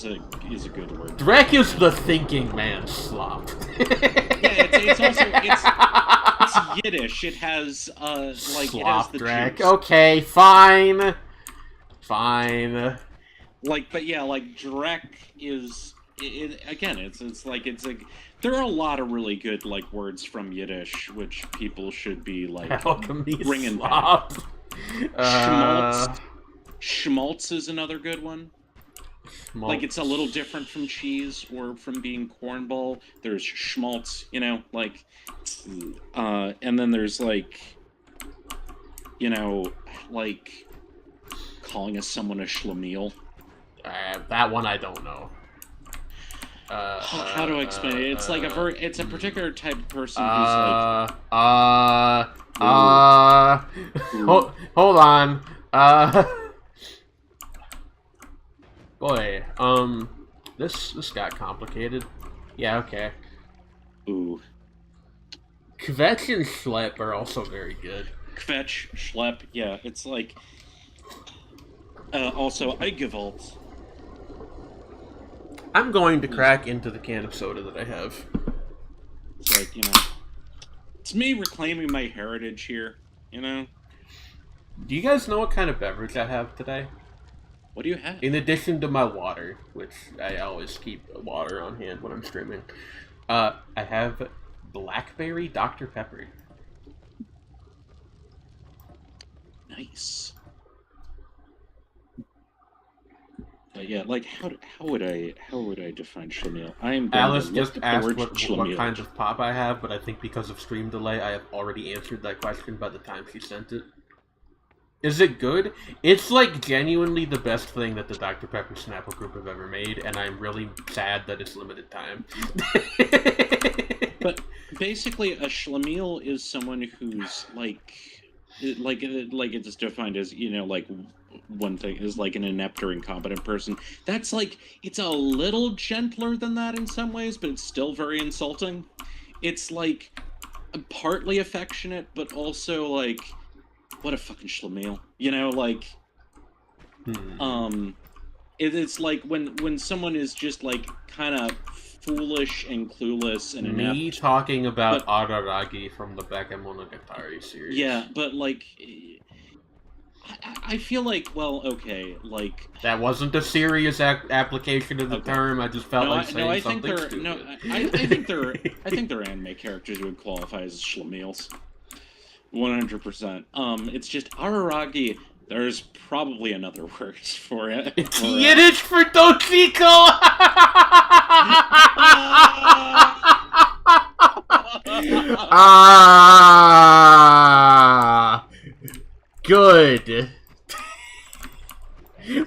a good word. Drek is the thinking man's slop. It's also it's Yiddish. It has like slop, it has the Drek. Jews. Okay, fine. Like, but yeah, like Drek is again. It's like there are a lot of really good like words from Yiddish which people should be like bringing back. Schmaltz is another good one. Schmaltz. Like, it's a little different from cheese or from being cornball. There's schmaltz, you know, like, and then there's, like, you know, like, calling someone a schlemiel. That one I don't know. How do I explain it? It's like it's a particular type of person who's hold on. Boy, this got complicated. Yeah, okay. Ooh. Kvetch and Schlepp are also very good. Kvetch, Schlepp, yeah, it's like... also, Eigewalt. I'm going to crack into the can of soda that I have. It's like, you know... It's me reclaiming my heritage here, you know? Do you guys know what kind of beverage I have today? What do you have? In addition to my water, which I always keep water on hand when I'm streaming, I have blackberry Dr. Pepper. Nice. But yeah, like how would I define schlemiel? I am. Alice just asked what kind of pop I have, but I think because of stream delay, I have already answered that question by the time she sent it. Is it good? It's like genuinely the best thing that the Dr. Pepper Snapple group have ever made, and I'm really sad that it's limited time. But basically, a schlemiel is someone who's like it's defined as, you know, like one thing is like an inept or incompetent person. That's like, it's a little gentler than that in some ways, but it's still very insulting. It's like partly affectionate, but also like, what a fucking schlemiel, you know, like, it's like when someone is just like kind of foolish and clueless and inept. Me talking about Araragi from the Bakemonogatari series. Yeah, but like, I feel like, well, okay, like... That wasn't a serious application of the term, I just felt like saying something stupid. No, I think their anime characters would qualify as schlemiels. 100%. It's just, Araragi, there's probably another word for it. It's Yiddish for Dochiko! Good.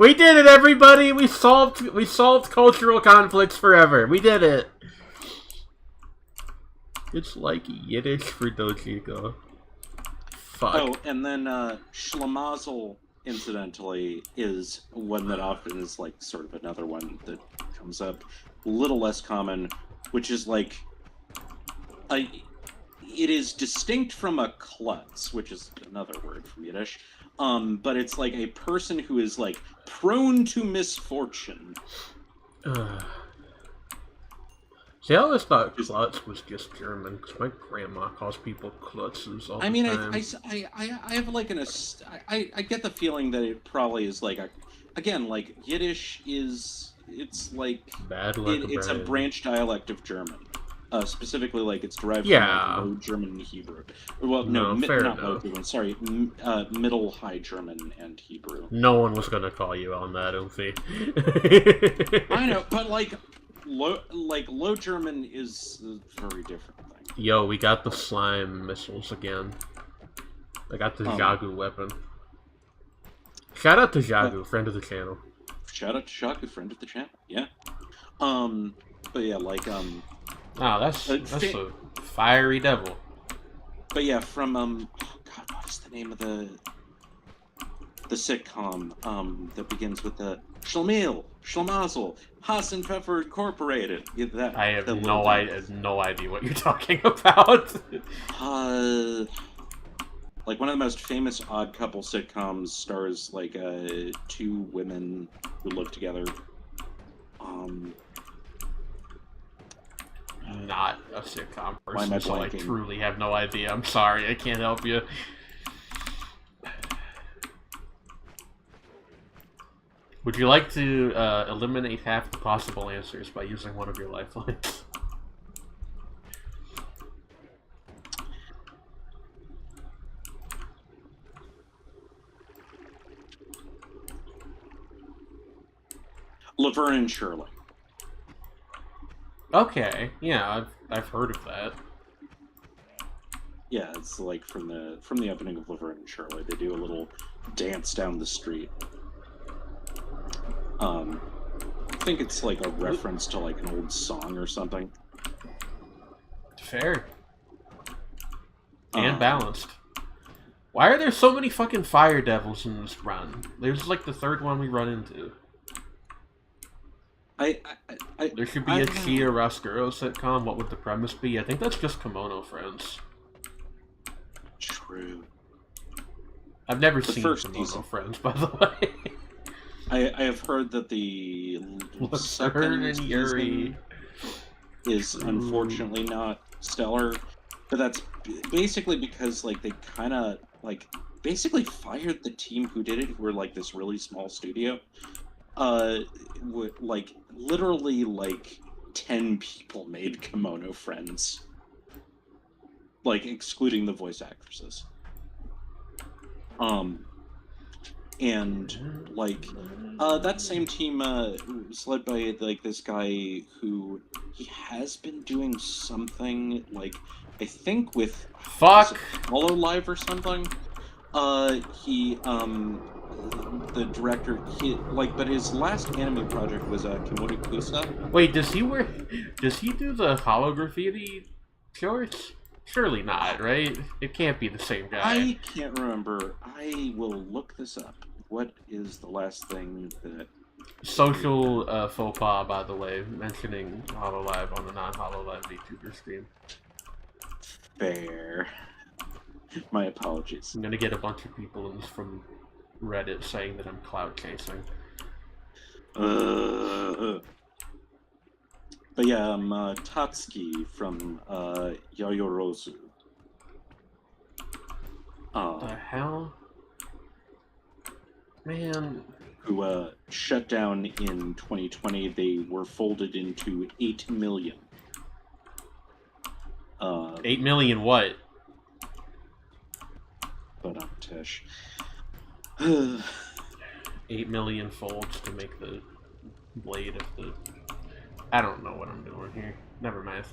We did it, everybody! We solved cultural conflicts forever. We did it. It's like Yiddish for Dochiko. Fuck. Oh, and then Schlemazel, incidentally, is one that often is like sort of another one that comes up, a little less common, which is like it is distinct from a klutz, which is another word from Yiddish, but it's like a person who is like prone to misfortune. See, I always thought klutz was just German, because my grandma calls people klutzes all the time. I have like I get the feeling that it probably is like again, like Yiddish is, it's like it's a branch dialect of German. Specifically, like it's derived from like, Low German and Hebrew. Well, not Low German. Sorry, Middle High German and Hebrew. No one was gonna call you on that, Oofy. I know, but like Low German is a very different thing. Yo, we got the slime missiles again. I got the Jagu weapon. Shout out to Jagu, friend of the channel. Shout out to Jagu, friend of the channel. Yeah. But yeah, like Oh, that's a fiery devil. But yeah, from God, what is the name of the sitcom that begins with the Schlemiel, Schlemazel, Haas and Pfeffer Incorporated? Yeah, that, I have no idea what you're talking about. Like one of the most famous Odd Couple sitcoms stars like two women who live together. Not a sitcom person, so I truly have no idea. I'm sorry, I can't help you. Would you like to eliminate half the possible answers by using one of your lifelines? Laverne and Shirley. Okay, yeah, I've heard of that. Yeah, it's like from the opening of Laverne and Shirley. They do a little dance down the street. I think it's like a reference to like an old song or something. Fair. And balanced. Why are there so many fucking fire devils in this run? There's like the third one we run into. There should be a Chia Roscuro sitcom. What would the premise be? I think that's just Kimono Friends. True. I've never seen Kimono Friends, by the way. I have heard that the second season is unfortunately not stellar, but that's basically because like they kind of like basically fired the team who did it, who were like this really small studio. Like literally like 10 people made Kimono Friends, like excluding the voice actresses. And like that same team was led by like this guy who he has been doing something like I think with Hololive or something. The director but his last anime project was Kimono Kusa. Wait, does he do the Hollow Graffiti shorts? Surely not, right? It can't be the same guy. I can't remember. I will look this up. What is the last thing that... Social faux pas, by the way, mentioning Hololive on the non-Hololive VTuber stream. Fair. My apologies. I'm gonna get a bunch of people from Reddit saying that I'm cloud chasing. But yeah, Tatsuki from Yayorozu. The hell? Man. Who shut down in 2020. They were folded into 8 million. 8 million what? But Tish. 8 million folds to make the blade of the... I don't know what I'm doing here. Never mind.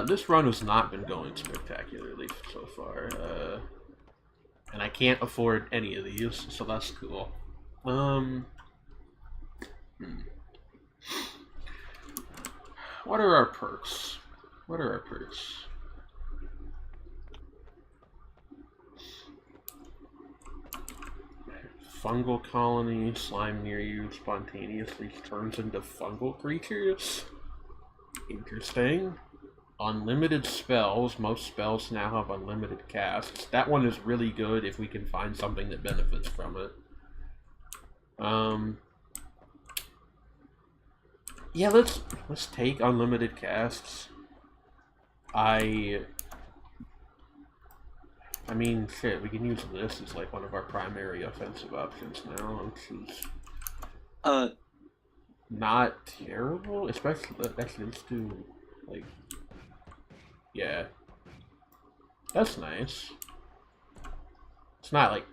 This run has not been going spectacularly so far. And I can't afford any of these, so that's cool. What are our perks? What are our perks? Fungal colony, slime near you spontaneously turns into fungal creatures. Interesting. Unlimited spells. Most spells now have unlimited casts. That one is really good if we can find something that benefits from it. Yeah, let's take unlimited casts. I mean, shit, we can use this as like one of our primary offensive options now, which is not terrible, especially actually let's do like, yeah, that's nice. It's not like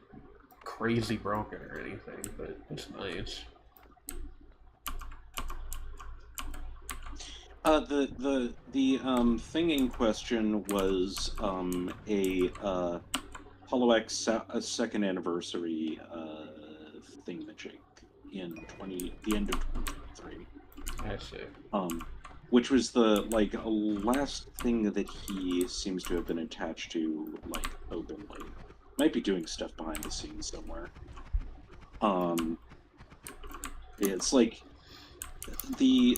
crazy broken or anything, but it's nice. The thing in question was a HoloX second anniversary thingamajig in the end of 2023. I see. Which was the like last thing that he seems to have been attached to like openly. Might be doing stuff behind the scenes somewhere. It's like the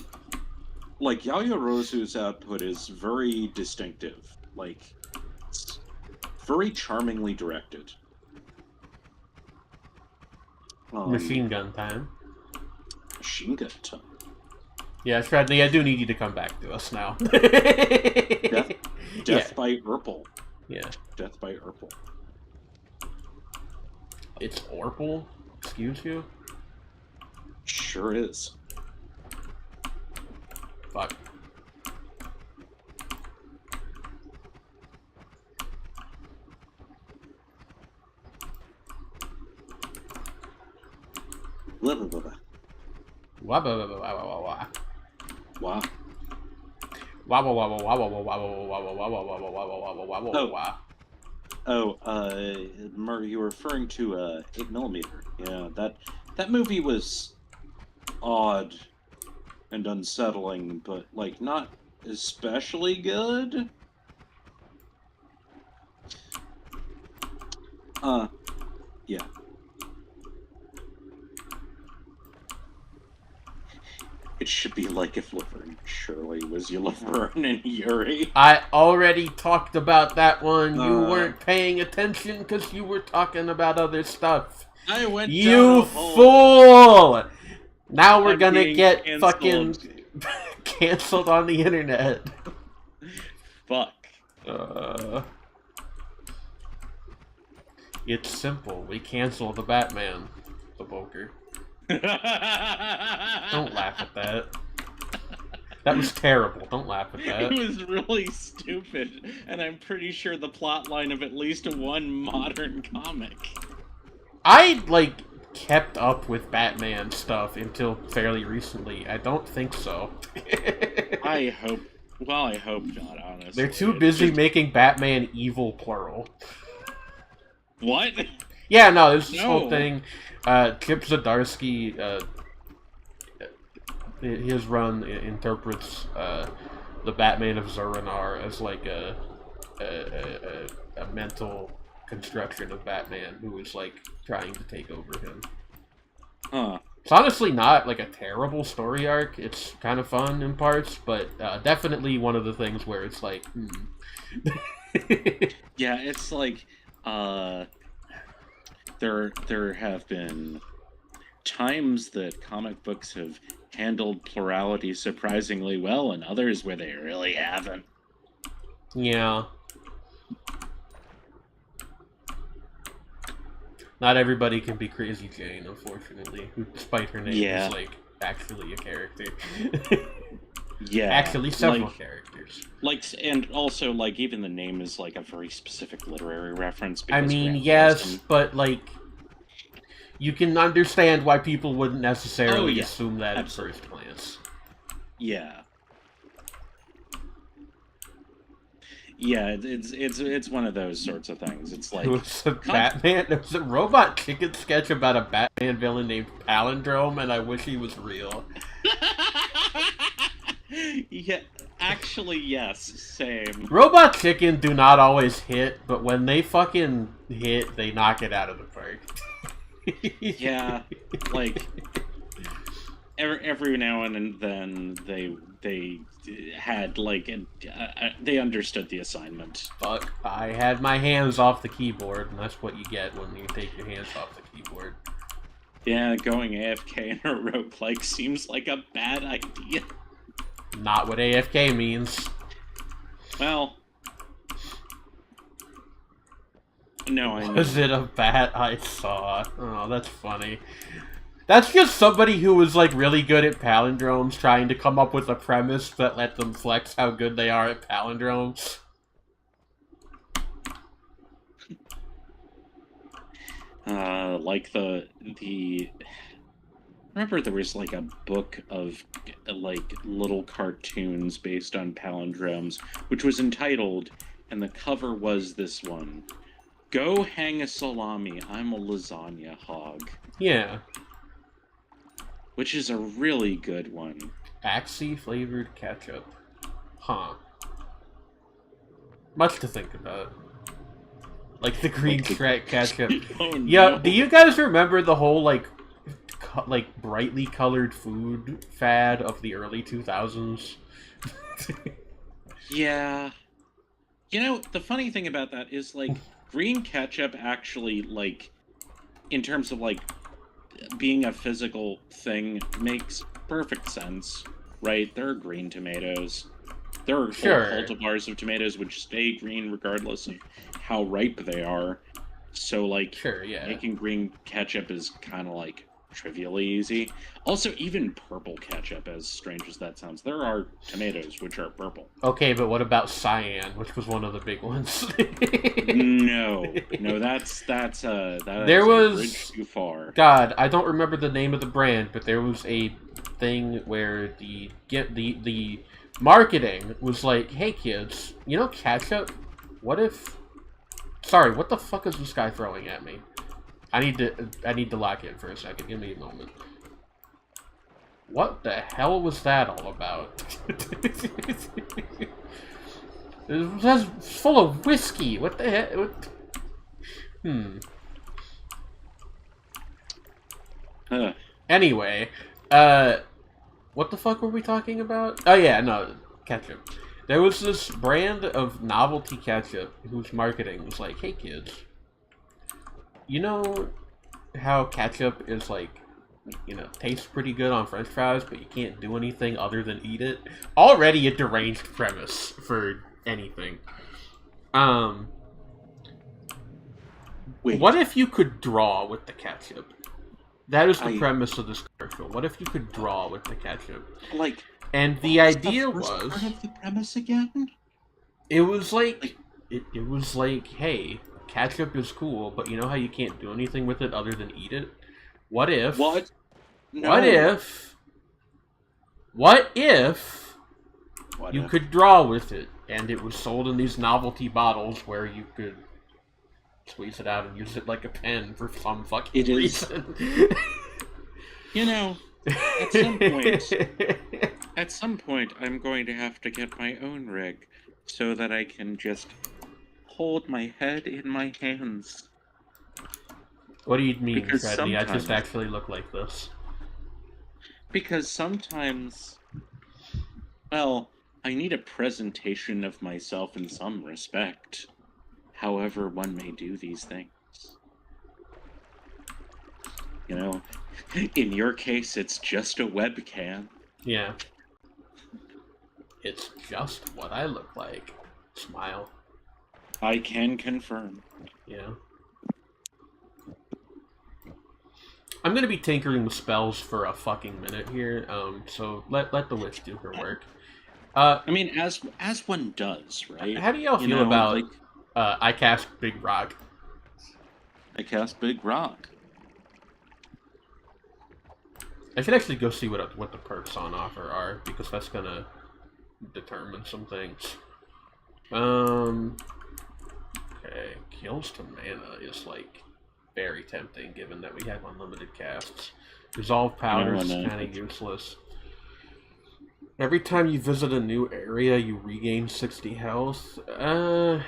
Yayorozu's output is very distinctive. Like, it's very charmingly directed. Machine gun time. Machine gun time. Yeah, Shredley, I do need you to come back to us now. Death by Urple. Yeah. Death by Urple. It's Orple? Excuse you? Sure is. Fuck. Blah, blah, blah, blah. Wah, wah, wah, wah, wah, wah. Wow. Wah, wah, wah, wah, wah, wah, wah, wah, wah, wah, wah, wah, wah, wah, wah, wah, wah, wah, wah, wah. Murray, you were referring to 8mm. Yeah, that movie was odd and unsettling, but like not especially good. Yeah. It should be like if Laverne and Shirley was your Laverne and Yuri. I already talked about that one. You weren't paying attention because you were talking about other stuff. I went down You a hole. fool! Now we're I'm gonna being get canceled. fucking canceled on the internet. Fuck. It's simple. We cancel the Batman. The Boker. Don't laugh at that. That was terrible. Don't laugh at that. It was really stupid, and I'm pretty sure the plot line of at least one modern comic. I, like, kept up with Batman stuff until fairly recently. I don't think so. I hope not, honestly. They're too busy making Batman evil, plural. What? Yeah, no, there's this whole thing. Chip Zdarsky, his run interprets the Batman of Zur-En-Arrh as like a mental construction of Batman who is like trying to take over him. Huh. It's honestly not like a terrible story arc. It's kind of fun in parts, but definitely one of the things where it's like, Yeah, it's like there have been times that comic books have handled plurality surprisingly well, and others where they really haven't. Yeah. Not everybody can be Crazy Jane, unfortunately, who, despite her name, is, like, actually a character. Yeah. Actually, several characters. Like, and also, like, even the name is, like, a very specific literary reference. I mean, yes, but, like, you can understand why people wouldn't necessarily assume that at first glance. Yeah. Yeah, it's one of those sorts of things. It's like... There was a Robot Chicken sketch about a Batman villain named Palindrome, and I wish he was real. Yeah, actually, yes, same. Robot Chicken do not always hit, but when they fucking hit, they knock it out of the park. Yeah, like, every now and then they had, like, they understood the assignment. Fuck, I had my hands off the keyboard, and that's what you get when you take your hands off the keyboard. Yeah, going AFK in a roguelike seems like a bad idea. Not what AFK means. Well... No, I know. Was it a bat I saw? Oh, that's funny. That's just somebody who was, like, really good at palindromes trying to come up with a premise that let them flex how good they are at palindromes. Like the... Remember there was, like, a book of, like, little cartoons based on palindromes, which was entitled, and the cover was this one. Go hang a salami, I'm a lasagna hog. Yeah. Which is a really good one. Axie-flavored ketchup. Huh. Much to think about. Like the green Shrek ketchup. Oh, Yeah, no. do you guys remember the whole, like brightly colored food fad of the early 2000s? Yeah. You know, the funny thing about that is, like, green ketchup actually, like, in terms of, like, being a physical thing, makes perfect sense, right? There are green tomatoes. There are whole cultivars of tomatoes which stay green regardless of how ripe they are. So, like, making green ketchup is kind of, like, trivially easy. Also, even purple ketchup, as strange as that sounds, there are tomatoes which are purple. Okay, but what about cyan, which was one of the big ones? No, that's that There is a was bridge too far. God, I don't remember the name of the brand, but there was a thing where the marketing was like, "Hey kids, you know ketchup? What if?" Sorry, what the fuck is this guy throwing at me? I need to lock in for a second. Give me a moment. What the hell was that all about? It was full of whiskey. What the heck? Anyway, what the fuck were we talking about? Oh yeah, no, ketchup. There was this brand of novelty ketchup whose marketing was like, "Hey kids, you know how ketchup is like, tastes pretty good on French fries, but you can't do anything other than eat it." Already a deranged premise for anything. Wait. What if you could draw with the ketchup? That is the premise of this commercial. What if you could draw with the ketchup? Like, and the idea was part of the premise again? It was like it was like, hey, ketchup is cool, but you know how you can't do anything with it other than eat it? What if? What? No. What if you could draw with it, and it was sold in these novelty bottles where you could squeeze it out and use it like a pen for some fucking reason. You know, at some point, I'm going to have to get my own rig so that I can just hold my head in my hands. What do you mean, Freddy? I just actually look like this. Because sometimes, well, I need a presentation of myself in some respect. However one may do these things. You know, in your case, it's just a webcam. Yeah. It's just what I look like. Smile. I can confirm. Yeah. I'm gonna be tinkering with spells for a fucking minute here, so let the witch do her work. I mean, as one does, right? How do y'all feel about, like, I cast Big Rock? I cast Big Rock. I should actually go see what the perks on offer are, because that's gonna determine some things. Okay, kills to mana is, like, very tempting, given that we have unlimited casts. Resolve Powder is kind of useless. Every time you visit a new area, you regain 60 health. An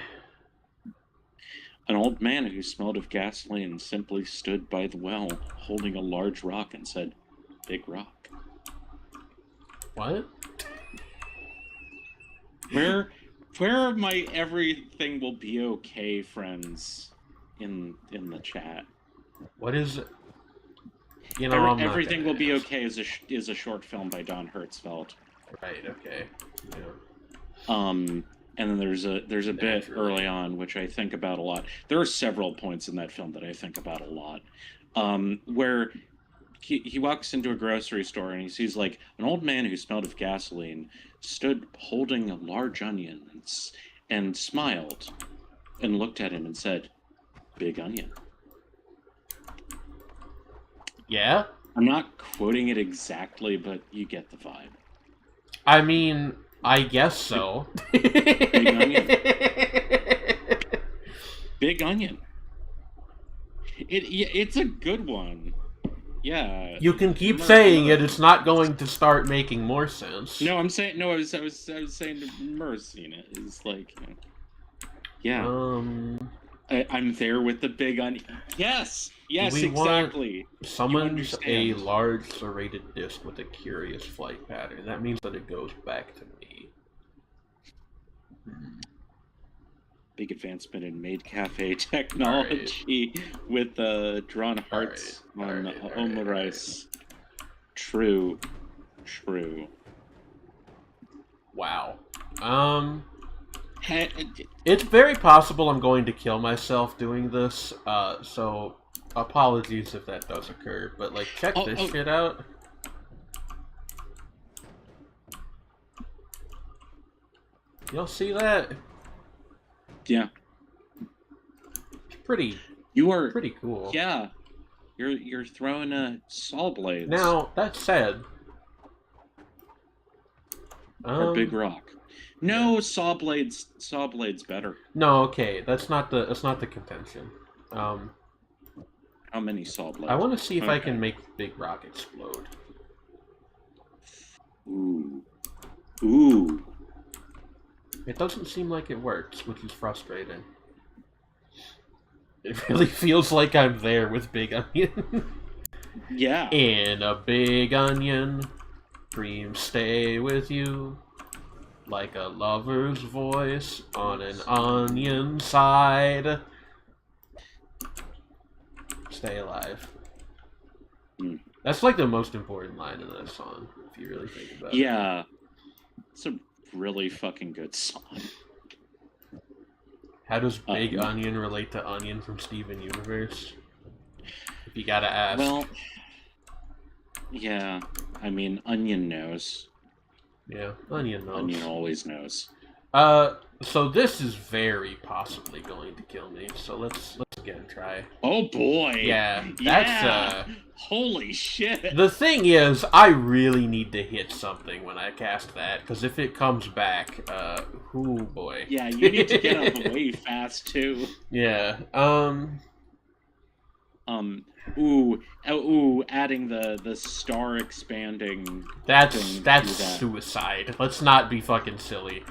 old man who smelled of gasoline simply stood by the well, holding a large rock, and said, "Big Rock." What? Where are my everything will be okay friends in the chat? What is it? You know, Everything Will Be Okay is a short film by Don Hertzfeldt. Right. Okay. Yeah. And then there's a bit early on which I think about a lot. There are several points in that film that I think about a lot, where he walks into a grocery store and he sees, like, an old man who smelled of gasoline stood holding a large onion and smiled and looked at him and said, "Big onion." Yeah? I'm not quoting it exactly, but you get the vibe. I mean, I guess so. Big onion. Big onion. It's a good one. Yeah. You can keep saying it. It's not going to start making more sense. No, I'm saying I was saying to Mercina is like, yeah. I'm there with the big onion. Yes, exactly. Summons a large serrated disc with a curious flight pattern. That means that it goes back to me. Big advancement in maid cafe technology with drawn hearts on omurice. True. Wow. It's very possible I'm going to kill myself doing this, so apologies if that does occur, but like, check this shit out. You'll see that? Yeah. Pretty. You are pretty cool. Yeah. You're throwing saw blades. Now, that said, or big rock. No, yeah. saw blades better. No, okay, that's not the contention. How many saw blades? I want to see if I can make big rock explode. Ooh. It doesn't seem like it works, which is frustrating. It really feels like I'm there with Big Onion. Yeah. In a big onion, dreams stay with you. Like a lover's voice on an onion side. Stay alive. That's like the most important line in that song, if you really think about it. Yeah. It's a really fucking good song. How does Big Onion relate to Onion from Steven Universe? If you gotta ask. Well, yeah. I mean, Onion knows. Yeah, Onion knows. Onion always knows. So this is very possibly going to kill me. So let's again try. Oh boy. Yeah, that's holy shit. The thing is, I really need to hit something when I cast that, because if it comes back, oh boy. Yeah, you need to get out of the way fast too. Yeah. Adding the star expanding. That's suicide. Let's not be fucking silly.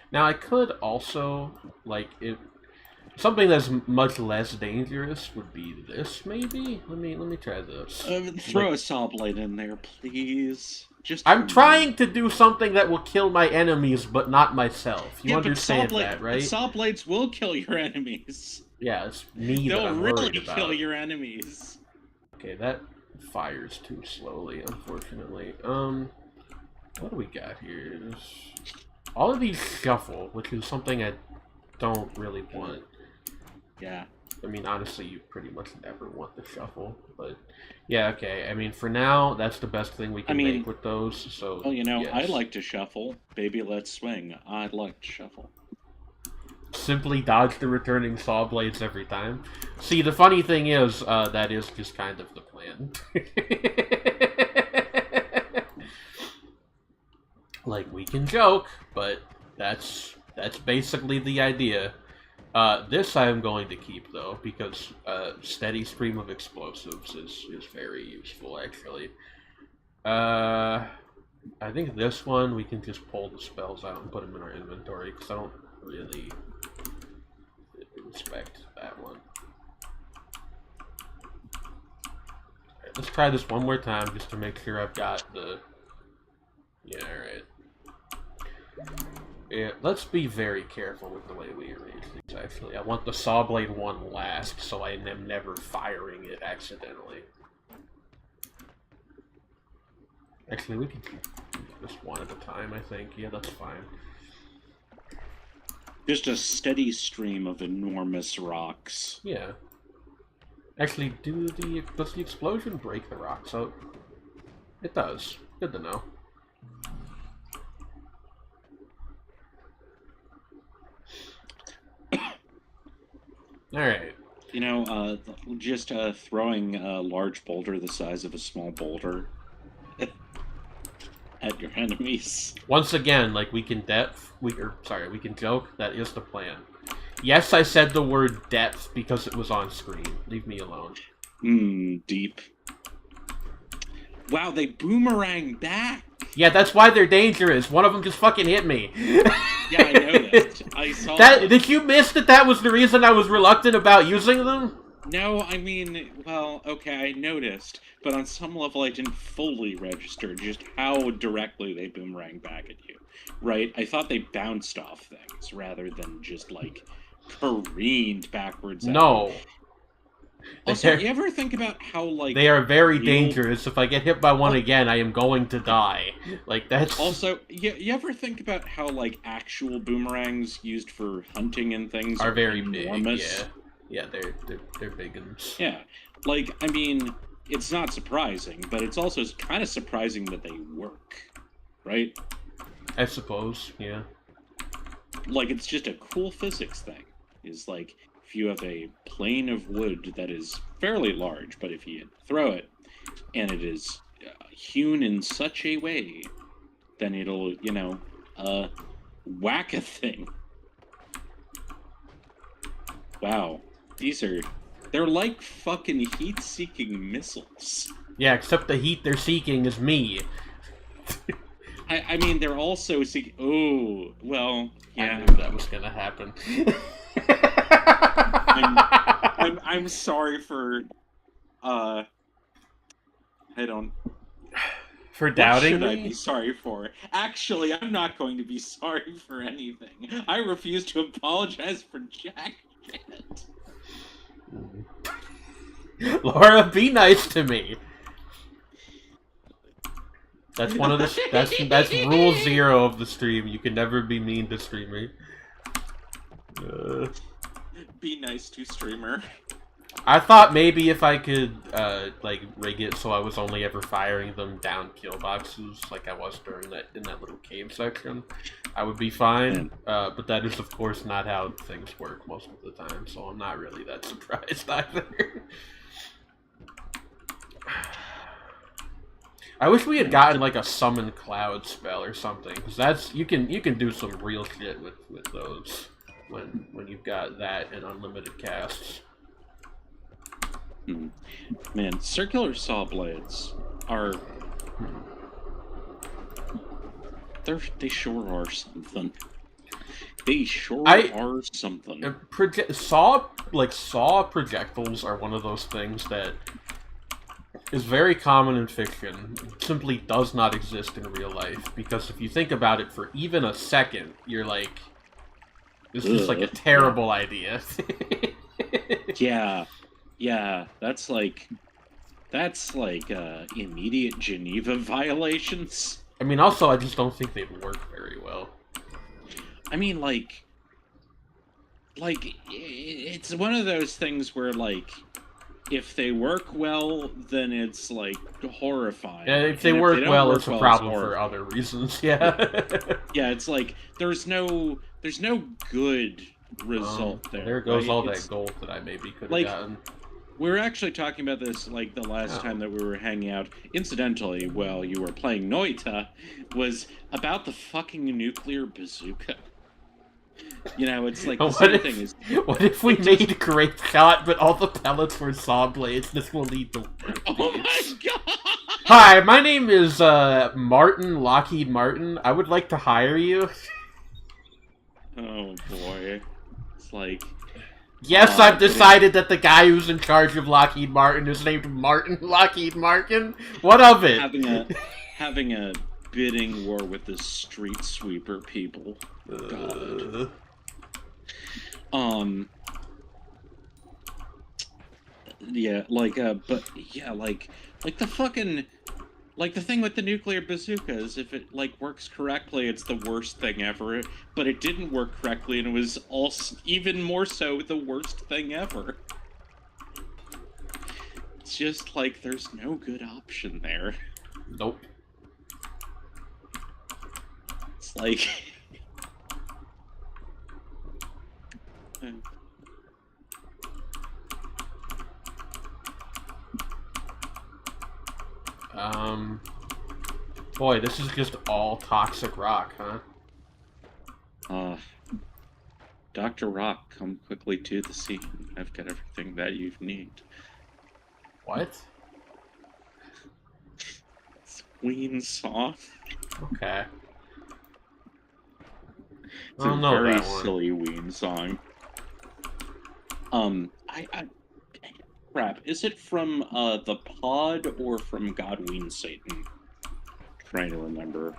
Now I could also, like, something that's much less dangerous would be this, maybe? Let me try this. Throw a saw blade in there, please. I'm trying to do something that will kill my enemies, but not myself. You understand that, right? Saw blades will kill your enemies. Yeah, it's me that I'm worried about. They'll really kill your enemies. Okay, that fires too slowly, unfortunately. What do we got here? All of these shuffle, which is something I don't really want. Yeah. I mean, honestly, you pretty much never want the shuffle, but yeah, okay. I mean, for now, that's the best thing we can make with those, so well, yes. I like to shuffle. Baby, let's swing. I'd like to shuffle. Simply dodge the returning saw blades every time. See, the funny thing is, that is just kind of the plan. Like, we can joke, but that's basically the idea. This I am going to keep, though, because steady stream of explosives is very useful, actually. I think this one, we can just pull the spells out and put them in our inventory, because I don't really respect that one. Alright, let's try this one more time, just to make sure I've got the... Yeah, alright. Yeah, let's be very careful with the way we arrange these, actually. I want the saw blade one last, so I am never firing it accidentally. Actually, we can do this one at a time, I think. Yeah, that's fine. Just a steady stream of enormous rocks. Yeah. Actually, does the explosion break the rocks out? It does. Good to know. Alright. Just throwing a large boulder the size of a small boulder at your enemies. Once again, like, we can joke, that is the plan. Yes, I said the word depth because it was on screen. Leave me alone. Deep. Wow, they boomerang back! Yeah, that's why they're dangerous. One of them just fucking hit me. Yeah, I know that. I saw that. Did you miss that was the reason I was reluctant about using them? No, I mean, well, okay, I noticed, but on some level I didn't fully register just how directly they boomerang back at you, right? I thought they bounced off things rather than just, like, careened backwards. No. Also, you ever think about how, like... They are very real... dangerous. If I get hit by one again, I am going to die. Like, that's... Also, you ever think about how, like, actual boomerangs used for hunting and things are very enormous? big, yeah. Yeah, they're big ones. Yeah. Like, I mean, it's not surprising, but it's also kind of surprising that they work. Right? I suppose, yeah. Like, it's just a cool physics thing. Is like, if you have a plane of wood that is fairly large, but if you throw it, and it is hewn in such a way, then it'll, you know, whack a thing. Wow. They're like fucking heat-seeking missiles. Yeah, except the heat they're seeking is me. I mean, they're also seeking... Oh, well, yeah. I knew that was gonna happen. I'm sorry for, I don't... For doubting What should me? I be sorry for? Actually, I'm not going to be sorry for anything. I refuse to apologize for jack shit. Laura, be nice to me. That's one of the that's rule 0 of the stream. You can never be mean to streamer. Be nice to streamer. I thought maybe if I could like rig it so I was only ever firing them down kill boxes like I was during that in that little cave section, I would be fine. But that is of course not how things work most of the time, so I'm not really that surprised either. I wish we had gotten like a summon cloud spell or something, because that's you can do some real shit with those when you've got that and unlimited casts. Man, circular saw blades are they sure are something. They sure are something. Saw projectiles are one of those things that is very common in fiction. It simply does not exist in real life, because if you think about it for even a second, you're like, this is like a terrible idea. Yeah, that's like immediate Geneva violations. I mean, also, I just don't think they'd work very well. I mean, like it's one of those things where, like, if they work well, then it's, like, horrifying. Yeah, if they work well, it's a problem for other reasons, yeah. Yeah, it's like, there's no good result there. There goes all that gold that I maybe could have gotten. We were actually talking about this, like, the last time that we were hanging out. Incidentally, while you were playing Noita, was about the fucking nuclear bazooka. You know, it's like the same thing as... What if we made Great Shot, but all the pellets were saw blades? This will lead to... Oh my god! Hi, my name is, Martin, Lockheed Martin. I would like to hire you. Oh boy. It's like... Yes, I've decided that the guy who's in charge of Lockheed Martin is named Martin Lockheed Martin. What of it? Having a bidding war with the street sweeper people. God. Yeah, like, but yeah, like the fucking, like, the thing with the nuclear bazooka is if it, like, works correctly, it's the worst thing ever. But it didn't work correctly, and it was also even more so the worst thing ever. It's just like there's no good option there. Nope. It's like. Boy, this is just all toxic rock, huh? Dr. Rock, come quickly to the scene. I've got everything that you need. What? It's Ween song. Okay. It's a very silly Ween song. Crap, is it from, The Pod or from God Ween Satan? Trying to remember.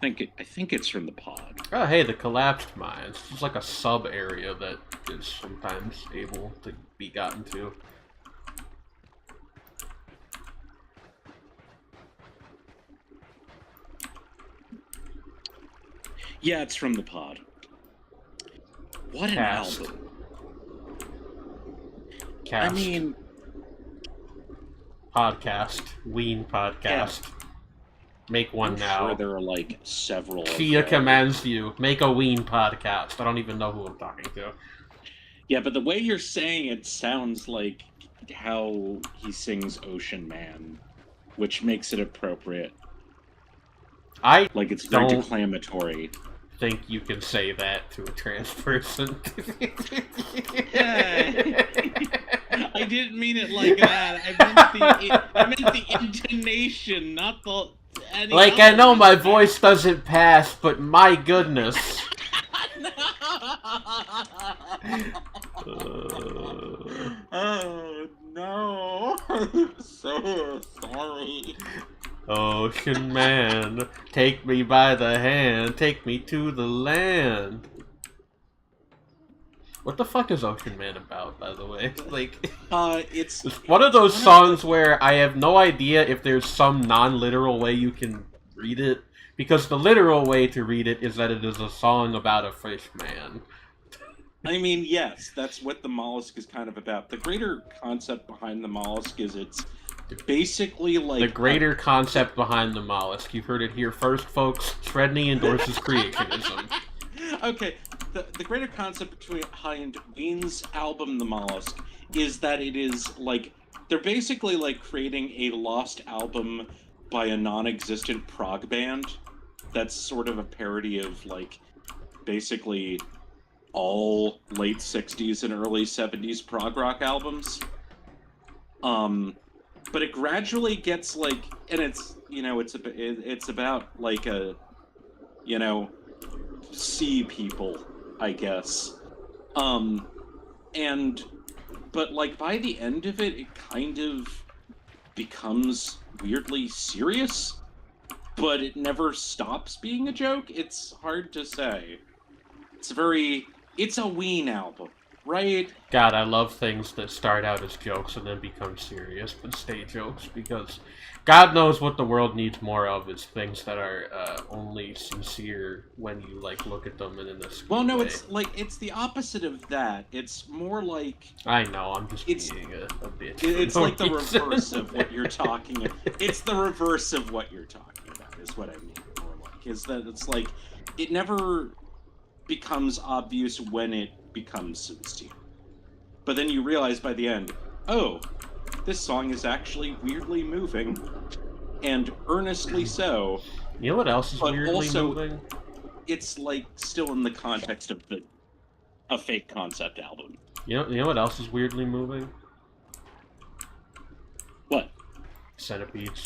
I think it's from The Pod. Oh, hey, the collapsed mines. It's like a sub-area that is sometimes able to be gotten to. Yeah, it's from the pod. What an Cast. album. Cast. I mean... Podcast. Ween podcast. Yeah. Make one I'm now. sure there are, like, several Chia commands you. Make a Ween podcast. I don't even know who I'm talking to. Yeah, but the way you're saying it sounds like how he sings Ocean Man, which makes it appropriate. Like, it's very declamatory. Think you can say that to a trans person. I didn't mean it like that. I meant the intonation, not the... Like, I know my voice doesn't pass, but my goodness. Oh, no. I'm so sorry. Ocean Man, take me by the hand, take me to the land. What the fuck is Ocean Man about, by the way? Like, it's one of those songs where I have no idea if there's some non-literal way you can read it, because the literal way to read it is that it is a song about a fish man. I mean, yes, that's what the mollusk is kind of about. The greater concept behind the mollusk is it's basically like... The greater concept behind the mollusk. You've heard it here first, folks. Shredney endorses creationism. Okay, the greater concept behind Ween's album, The Mollusk, is that it is, like... They're basically, like, creating a lost album by a non-existent prog band that's sort of a parody of, like, basically all late 60s and early 70s prog rock albums. But it gradually gets, like, and it's, you know, it's about, like, a, you know, sea people, I guess. But, like, by the end of it, it kind of becomes weirdly serious, but it never stops being a joke. It's hard to say. It's a Ween album, right? God, I love things that start out as jokes and then become serious but stay jokes, because God knows what the world needs more of is things that are only sincere when you, like, look at them and in this Well, no, way. it's like, it's the opposite of that. It's more like... I know, I'm just being a bitch. It's like the reverse of what you're talking about. It's the reverse of what you're talking about, is what I mean, more like. Is that it's like, it never becomes obvious when it becomes sincere. But then you realize by the end, oh, this song is actually weirdly moving, and earnestly so. You know what else is weirdly also, moving? It's, like, still in the context of a fake concept album. You know what else is weirdly moving? What? Centipedes.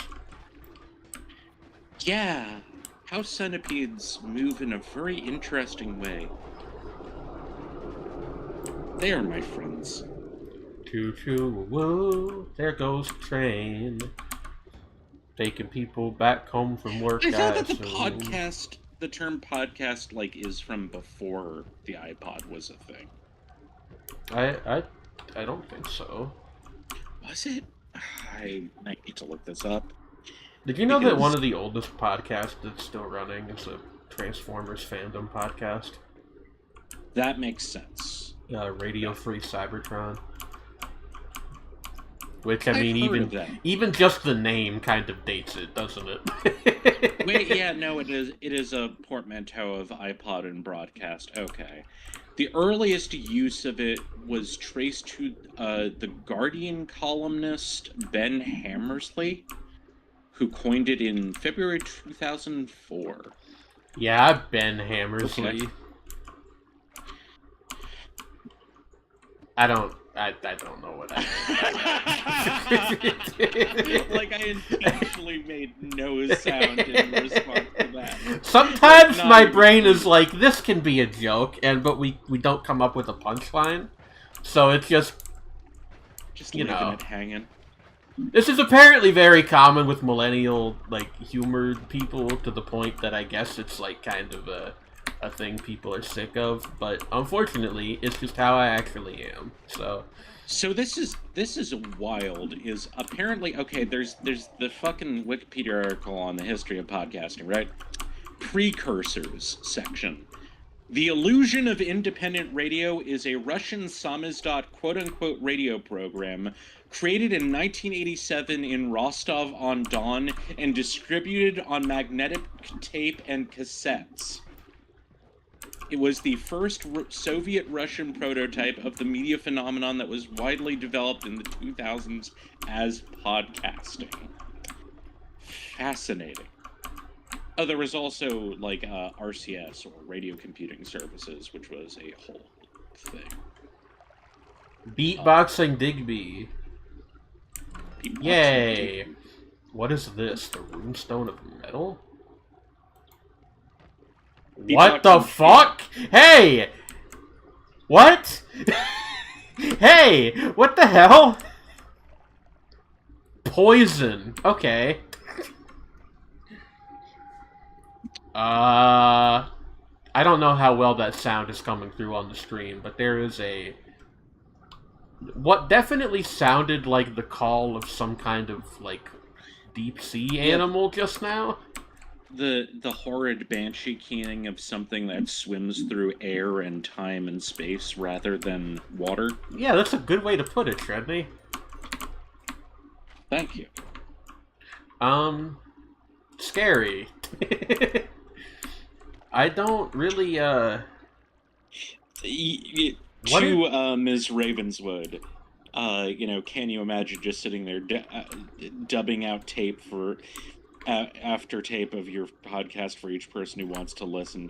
Yeah, how centipedes move in a very interesting way. They are my friends. Choo-choo, whoa, there goes the train. Taking people back home from work. I thought that the term podcast, like, is from before the iPod was a thing. I don't think so. Was it? I need to look this up. Did you know that one of the oldest podcasts that's still running is a Transformers fandom podcast? That makes sense. Radio Free Cybertron. Which, I mean, even just the name kind of dates it, doesn't it? Wait, yeah, no, it is a portmanteau of iPod and broadcast. Okay. The earliest use of it was traced to the Guardian columnist Ben Hammersley, who coined it in February 2004. Yeah, Ben Hammersley. Okay. I don't know what I mean. Like, I intentionally made no sound in response to that. Sometimes my brain is like, this can be a joke, but we don't come up with a punchline. So it's just leaving it hanging. This is apparently very common with millennial, like, humor people, to the point that I guess it's, like, kind of a thing people are sick of, but unfortunately, it's just how I actually am. So this is wild. Is apparently, okay, there's the fucking Wikipedia article on the history of podcasting, right? Precursors section. The Illusion of Independent Radio is a Russian samizdat quote-unquote radio program created in 1987 in Rostov-on-Don and distributed on magnetic tape and cassettes. It was the first Soviet-Russian prototype of the media phenomenon that was widely developed in the 2000s as podcasting. Fascinating. Oh, there was also, like, RCS, or Radio Computing Services, which was a whole thing. Beatboxing Digby. Yay! Digby. What is this? The Runestone of Metal? Beatboxing What the fuck? Hey! What? Hey! What the hell? Poison. Okay. I don't know how well that sound is coming through on the stream, but there is a... What definitely sounded like the call of some kind of, like, deep sea animal just now. The horrid banshee keening of something that swims through air and time and space rather than water. Yeah, that's a good way to put it, Shredney. Thank you. Scary. I don't really, To Ms. Ravenswood, can you imagine just sitting there dubbing out tape for after tape of your podcast for each person who wants to listen?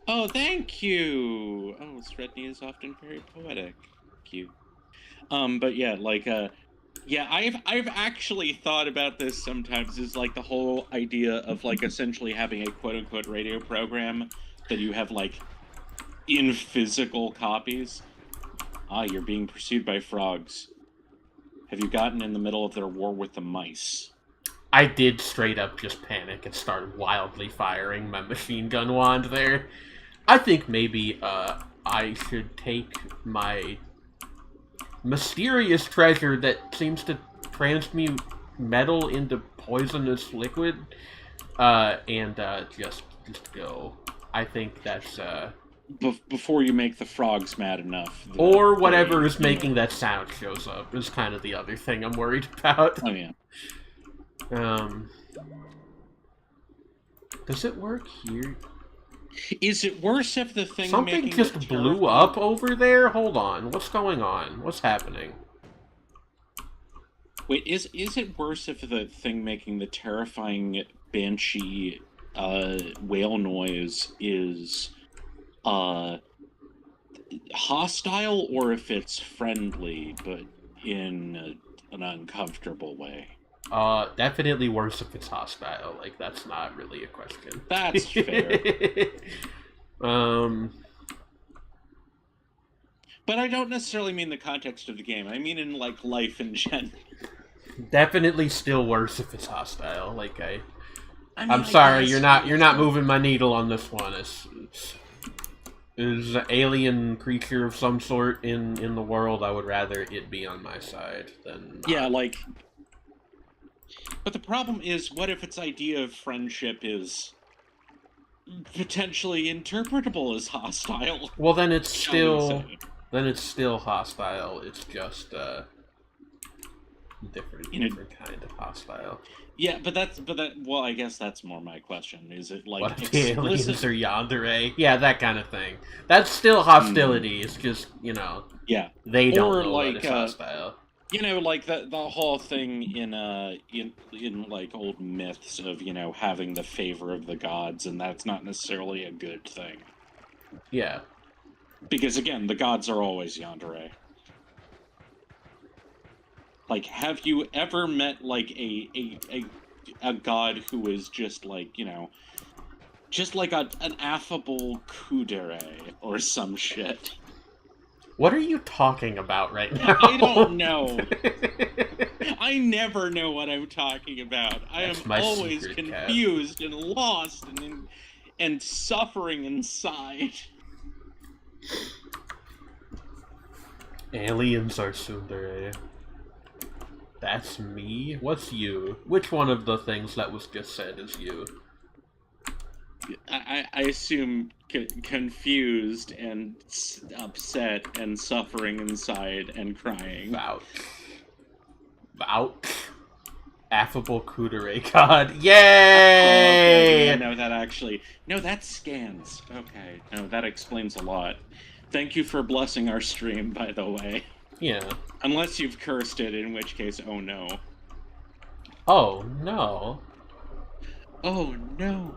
Oh, thank you. Oh, Sredney is often very poetic. Thank you. But yeah, I've actually thought about this sometimes. Is like the whole idea of like essentially having a quote unquote radio program that you have like in physical copies. Ah, you're being pursued by frogs. Have you gotten in the middle of their war with the mice? I did straight up just panic and start wildly firing my machine gun wand there. I think maybe I should take my mysterious treasure that seems to transmute metal into poisonous liquid and just go. I think that's before you make the frogs mad enough. Or whatever is making that sound shows up is kind of the other thing I'm worried about. Oh yeah. Does it work here? Is it worse if the thing Something making just blew up over there? Hold on. What's going on? What's happening? Wait, is it worse if the thing making the terrifying banshee whale noise is hostile, or if it's friendly but in an uncomfortable way? Definitely worse if it's hostile. Like, that's not really a question. That's fair. But I don't necessarily mean the context of the game. I mean in, like, life in general. Definitely still worse if it's hostile. Like, I'm I sorry, guess you're not moving my needle on this one. Is an alien creature of some sort in the world, I would rather it be on my side than not. Yeah, like... But the problem is, what if its idea of friendship is potentially interpretable as hostile? Well, then it's still hostile. It's just different kind of hostile. Yeah, well, I guess that's more my question. Is it like what aliens are yandere? Yeah, that kind of thing. That's still hostility. It's just, yeah, they don't or know like, that it's hostile. Like the whole thing in like old myths of, having the favor of the gods, and that's not necessarily a good thing. Yeah. Because again, the gods are always yandere. Like, have you ever met like a god who is just like, just like an affable kudere or some shit? What are you talking about right now? I don't know. I never know what I'm talking about. I am always confused and lost and suffering inside. Aliens are tsundere. That's me? What's you? Which one of the things that was just said is you? I assume confused and upset and suffering inside and crying. Vouch. Vouch. Affable Kudere God. Yay! Oh, okay, yeah, no, that actually... No, that scans. Okay, no, that explains a lot. Thank you for blessing our stream, by the way. Yeah. Unless you've cursed it, in which case, oh no. Oh, no. Oh no.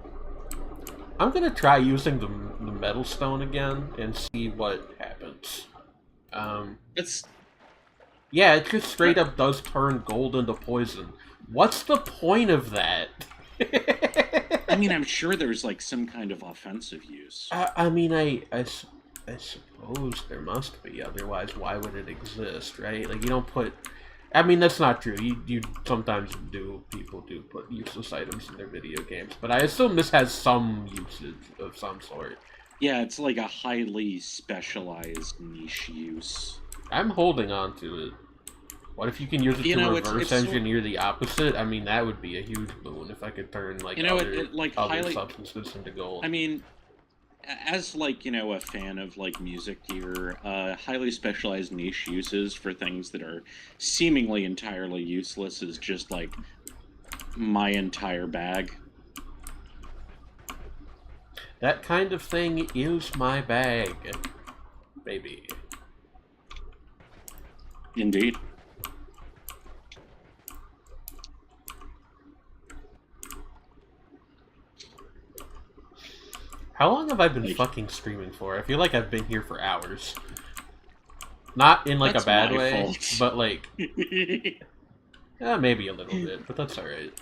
I'm gonna try using the metal stone again and see what happens. It's... Yeah, it just straight up does turn gold into poison. What's the point of that? I mean, I'm sure there's, like, some kind of offensive use. I mean, I suppose there must be. Otherwise, why would it exist, right? Like, you don't put... I mean, that's not true. You sometimes do. People do put useless items in their video games. But I assume this has some usage of some sort. Yeah, it's like a highly specialized niche use. I'm holding on to it. What if you can use it to reverse engineer the opposite? I mean, that would be a huge boon if I could turn, like, other substances into gold. I mean, as, like, you know, a fan of, like, music gear, highly specialized niche uses for things that are seemingly entirely useless is just, like, my entire bag. That kind of thing is my bag, baby. Indeed. How long have I been fucking streaming for? I feel like I've been here for hours. Not in, like, a bad way, but, like... maybe a little bit, but that's alright.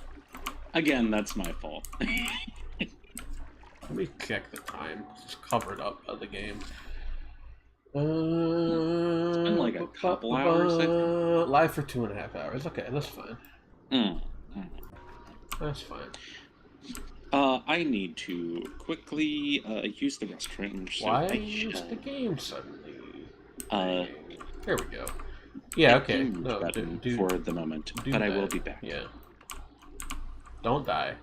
Again, that's my fault. Let me check the time. It's covered up by the game. It's been like a couple hours, I think. Live for 2.5 hours. Okay, that's fine. That's fine. I need to quickly use the restroom. So why use the game suddenly? There we go. Yeah, okay. No, for the moment, but I will be back. Yeah. Don't die.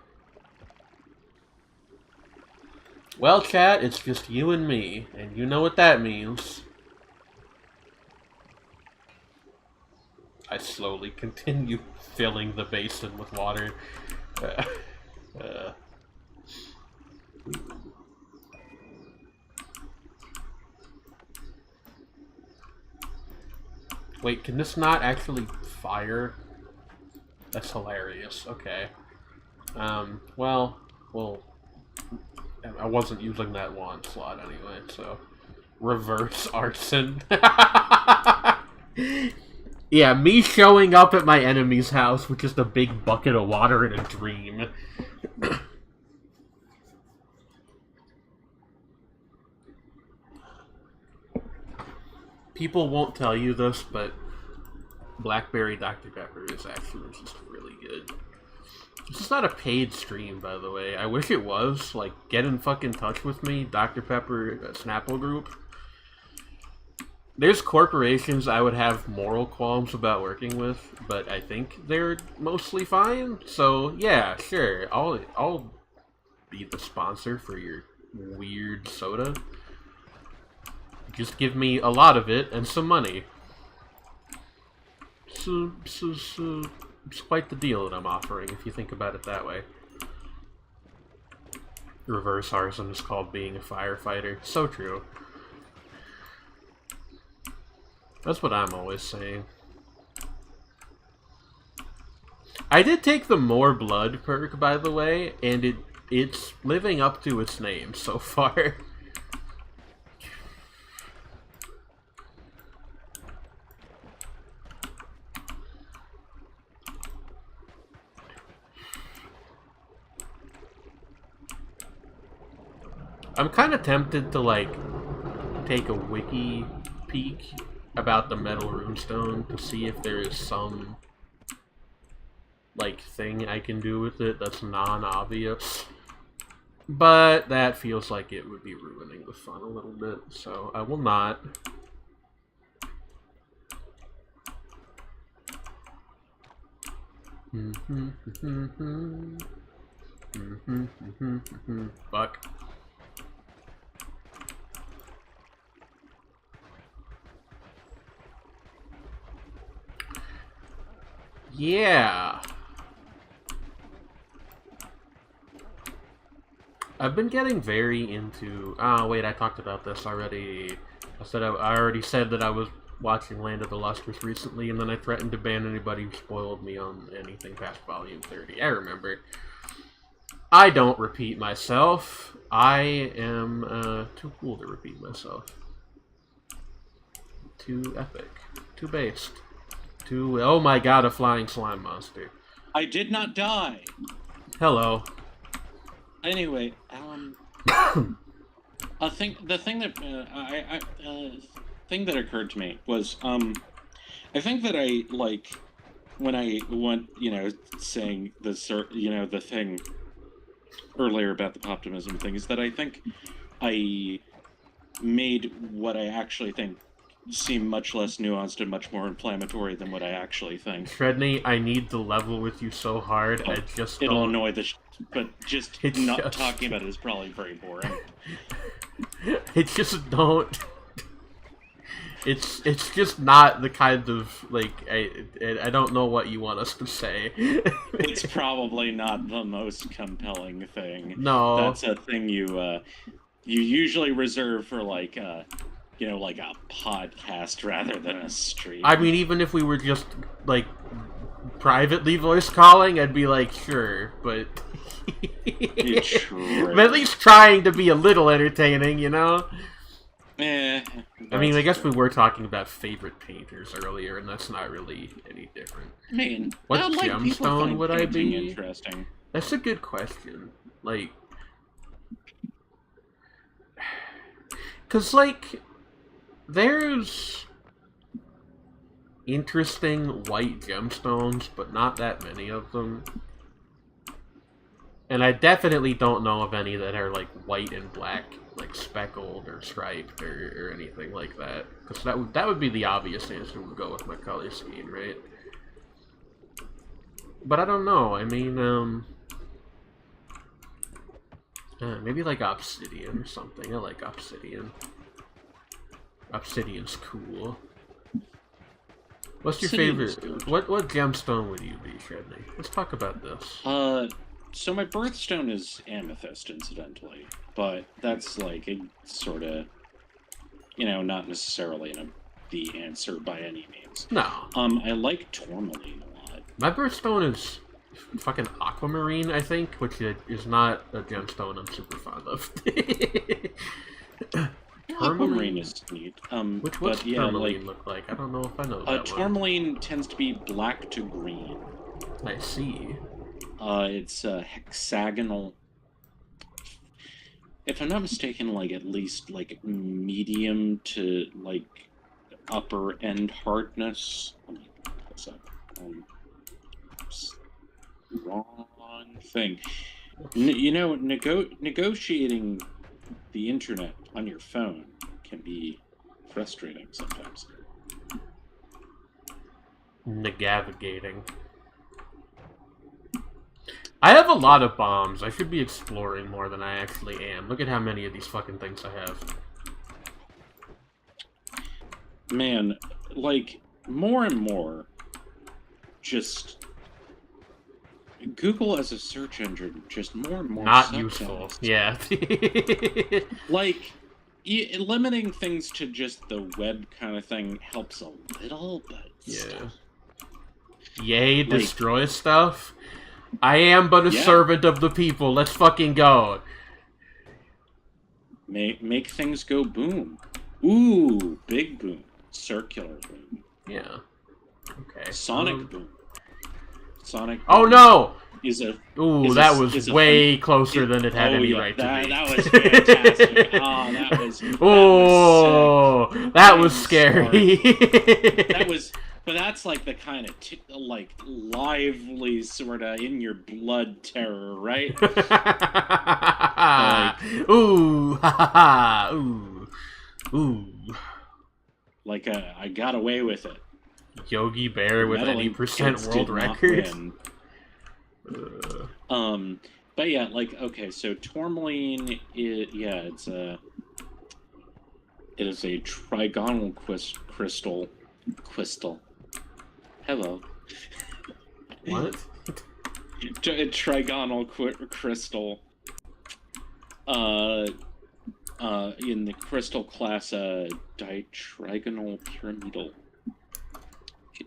Well, chat, it's just you and me, and you know what that means. I slowly continue filling the basin with water. Wait, can this not actually fire? That's hilarious. Okay. Well, I wasn't using that wand slot anyway, so... Reverse arson. Yeah, me showing up at my enemy's house with just a big bucket of water in a dream. People won't tell you this, but Blackberry Dr. Pepper is actually just really good. This is not a paid stream, by the way. I wish it was. Like, get in fucking touch with me, Dr. Pepper Snapple Group. There's corporations I would have moral qualms about working with, but I think they're mostly fine. So yeah, sure, I'll be the sponsor for your weird soda. Just give me a lot of it and some money. So it's quite the deal that I'm offering, if you think about it that way. Reverse arson is called being a firefighter. So true. That's what I'm always saying. I did take the More Blood perk, by the way, and it's living up to its name so far. I'm kind of tempted to, like, take a wiki peek about the metal runestone to see if there is some, like, thing I can do with it that's non-obvious. But that feels like it would be ruining the fun a little bit, so I will not. Fuck. Yeah. I've been getting very into... Ah, wait, I talked about this already. I already said that I was watching Land of the Lustrous recently, and then I threatened to ban anybody who spoiled me on anything past Volume 30. I remember. I don't repeat myself. I am too cool to repeat myself. Too epic. Too based. Too... Oh my god, a flying slime monster. I did not die. Hello. Anyway, the thing that occurred to me was, I think that I, like, when I went, saying the thing earlier about the optimism thing, is that I think I made what I actually think seem much less nuanced and much more inflammatory than what I actually think. Shredney, I need to level with you so hard, I just It'll don't... annoy but just not talking about it is probably very boring. It just don't... It's just not the kind of, like, I don't know what you want us to say. It's probably not the most compelling thing. No. That's a thing you usually reserve for, like a podcast rather than a stream. I mean, even if we were just, like, privately voice calling, I'd be like, sure, but... I'm at least trying to be a little entertaining, you know? I mean, I guess we were talking about favorite painters earlier, and that's not really any different. I mean, what gemstone would I be? Interesting. That's a good question. Like... Because, like... There's interesting white gemstones, but not that many of them. And I definitely don't know of any that are, like, white and black, like, speckled or striped or anything like that. Because that would be the obvious answer would go with my color scheme, right? But I don't know. I mean, maybe, like, obsidian or something. I like obsidian. Obsidian's cool. What's your favorite? What gemstone would you be, Shredney? Let's talk about this. So my birthstone is amethyst, incidentally, but that's like a sort of, not necessarily the answer by any means. No. I like tourmaline a lot. My birthstone is fucking aquamarine, I think, which is not a gemstone I'm super fond of. Aquamarine is neat. What's tourmaline look like? I don't know if I know that tourmaline tends to be black to green. I see. It's hexagonal. If I'm not mistaken, like at least like medium to like upper end hardness. Let me look this up. Wrong thing. Negotiating the internet on your phone can be frustrating sometimes. Negavigating. I have a lot of bombs. I should be exploring more than I actually am. Look at how many of these fucking things I have. Man, like, more and more, just... Google as a search engine, just more and more... Not useful, yeah. Like, limiting things to just the web kind of thing helps a little, but... Yeah. Still. Yay, destroy stuff? I am but a servant of the people. Let's fucking go. Make things go boom. Ooh, big boom. Circular boom. Yeah. Okay. Sonic boom. Sonic boom. Oh no! Ooh, that was way closer than it had any right to be. That was fantastic. Oh, that was... That was scary. That was... But that's like the kind of like lively sort of in your blood terror, right? Ooh, ha ha ha, ooh. Like I got away with it. Yogi Bear with any % world record. But yeah, like, okay, so tourmaline, it is a trigonal crystal. Hello. What? Trigonal crystal. In the crystal class, ditrigonal pyramidal.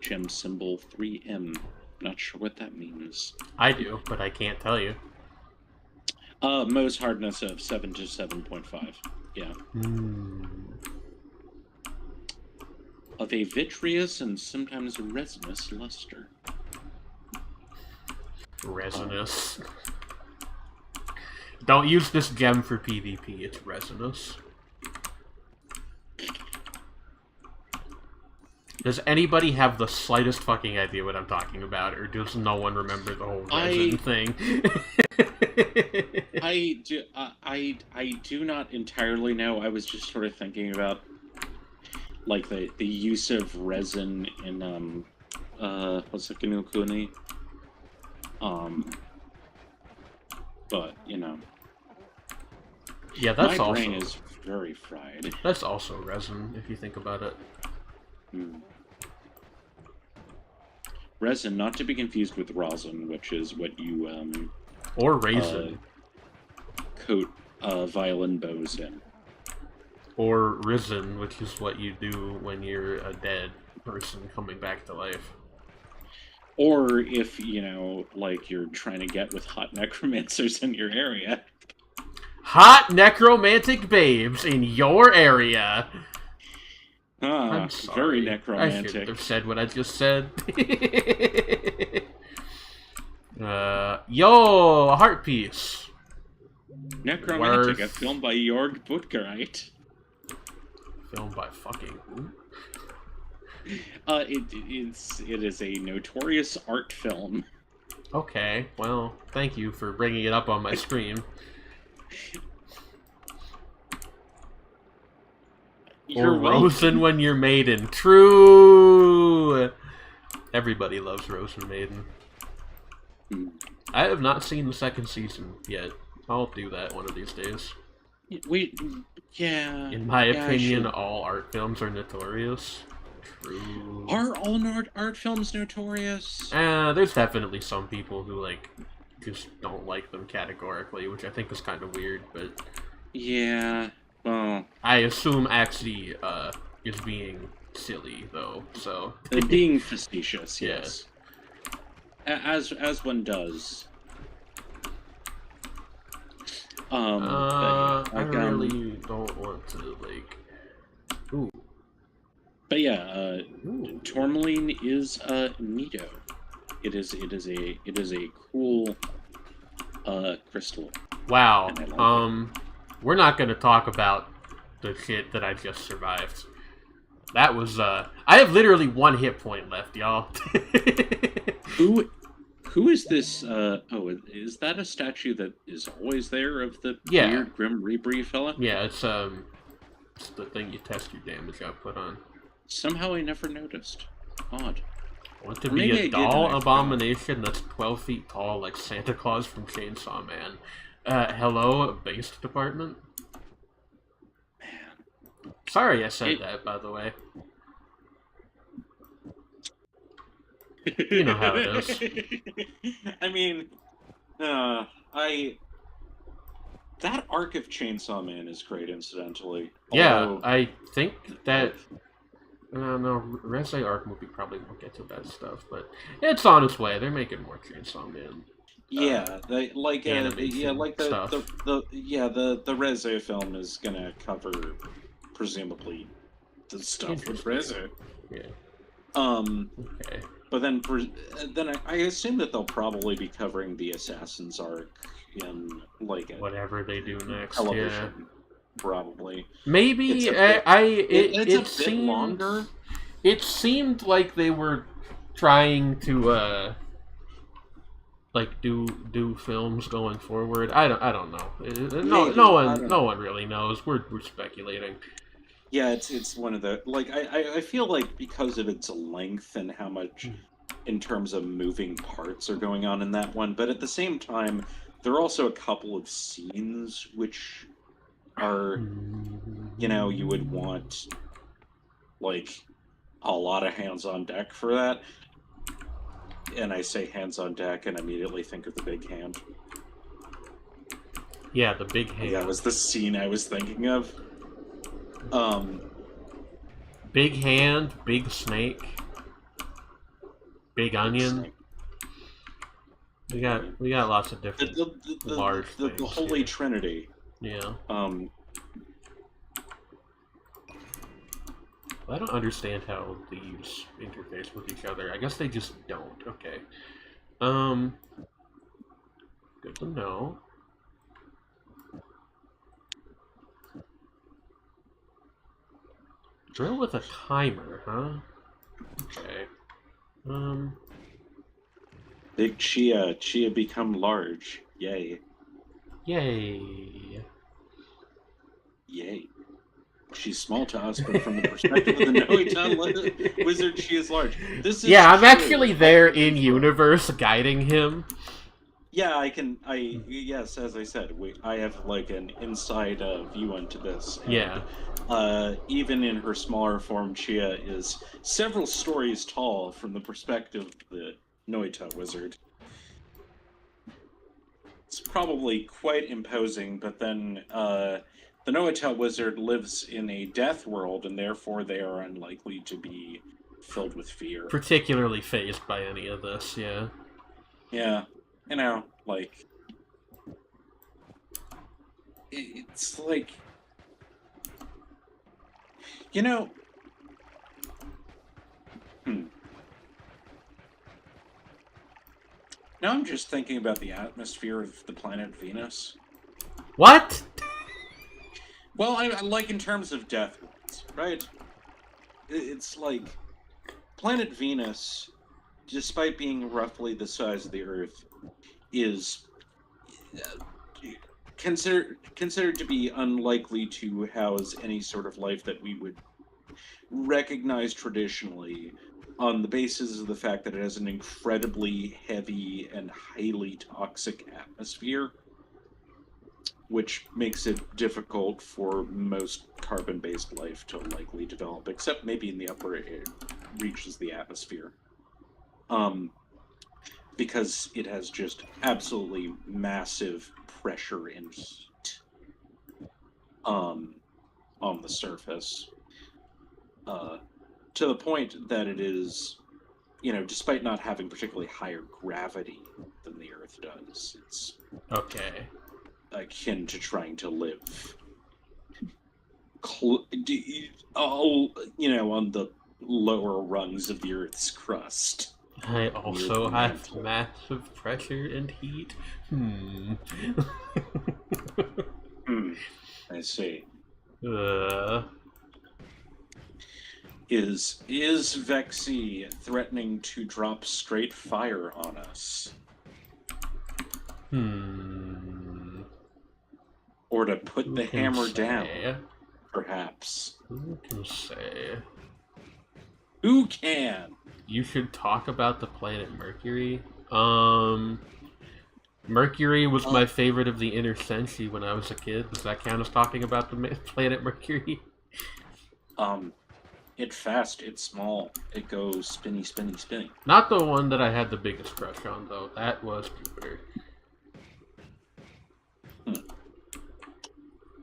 Gem symbol 3M. Not sure what that means. I do, but I can't tell you. Mohs hardness of 7 to 7.5. Yeah. Of a vitreous and sometimes resinous luster. Resinous. Don't use this gem for PvP, it's resinous. Does anybody have the slightest fucking idea what I'm talking about, or does no one remember the whole resin thing? I do not entirely know. I was just sort of thinking about like the use of resin in what's it, Kinokuni? But you know. Yeah, that's my also brain is very fried. That's also resin, if you think about it. Resin, not to be confused with rosin, which is what you or raisin. Coat violin bows in. Or risen, which is what you do when you're a dead person coming back to life. Or if, you know, like you're trying to get with hot necromancers in your area. Hot necromantic babes in your area. I'm sorry. Very necromantic. I shouldn't have said what I just said. Yo, a heart piece. Necromantic, a film by Jörg Buttgereit. Filmed by fucking who? It is a notorious art film. Okay, well, thank you for bringing it up on my stream. You're Rosen when you're maiden. True! Everybody loves Rosen Maiden. I have not seen the second season yet. I'll do that one of these days. Yeah. In my opinion, all art films are notorious. True. Are all art films notorious? There's definitely some people who, like, just don't like them categorically, which I think is kind of weird, but... Yeah, well... I assume Axie, is being silly, though, so... being facetious, yes. As one does. I really don't want to, like... Ooh. But yeah, tourmaline is neato. It is a cool crystal. Wow. We're not gonna talk about the shit that I just survived. That was I have literally 1 hit point left, y'all. Who is this? Is that a statue that is always there of the weird Grim Reaper fella? Yeah, it's the thing you test your damage output on. Somehow I never noticed. Odd. I want to be a doll abomination that's 12 feet tall like Santa Claus from Chainsaw Man. Hello, base department? Man. Sorry I said that, by the way. You know how it is. I mean, that arc of Chainsaw Man is great, incidentally. Yeah, I think that... no, Resi Arc movie probably won't get to that stuff, but it's on its way. They're making more Chainsaw Man. Yeah, the Resi film is gonna cover presumably the stuff with Resi. Yeah. Okay. But then I assume that they'll probably be covering the Assassin's arc in like whatever they do next. Television. Yeah. Probably. Maybe it's a bit longer. It seemed like they were trying to like do films going forward. I don't know. No one really knows. We're speculating. Yeah, it's one of the I feel like because of its length and how much in terms of moving parts are going on in that one, but at the same time, there are also a couple of scenes which are, you know, you would want like a lot of hands on deck for that. And I say hands on deck and immediately think of the big hand. Yeah, the big hand. That was the scene I was thinking of. Big hand, big snake, big onion. We got lots of different large things. The Holy here. Trinity. Yeah. I don't understand how these interface with each other. I guess they just don't. Okay. Good to know. Drill with a timer, huh? Okay. Big Chia become large. Yay. Yay. Yay. She's small to us, but from the perspective of the Noita wizard, she is large. This is I'm true. actually there in universe guiding him. Yeah, yes, as I said, I have like an inside view into this. And, Yeah. even in her smaller form, Chia is several stories tall from the perspective of the Noita wizard. It's probably quite imposing, but then the Noita wizard lives in a death world, and therefore they are unlikely to be filled with fear. Particularly phased by any of this, yeah. Yeah, you know, like it's like, you know, Now I'm just thinking about the atmosphere of the planet Venus. What? Well, I like in terms of death worlds, right? It's like planet Venus, despite being roughly the size of the Earth, is considered to be unlikely to house any sort of life that we would recognize traditionally, on the basis of the fact that it has an incredibly heavy and highly toxic atmosphere, which makes it difficult for most carbon-based life to likely develop, except maybe in the upper reaches the atmosphere. Because it has just absolutely massive pressure and heat on the surface. To the point that it is, despite not having particularly higher gravity than the Earth does, it's okay, akin to trying to live, on the lower rungs of the Earth's crust. I also have massive pressure and heat. I see. Is Vexy threatening to drop straight fire on us? Or to put the hammer down, perhaps. Who can say? Who can? You should talk about the planet Mercury. Mercury was my favorite of the inner sensi when I was a kid. Does that count as talking about the planet Mercury? It's fast, it's small, it goes spinny, spinny, spinny. Not the one that I had the biggest crush on, though. That was Jupiter.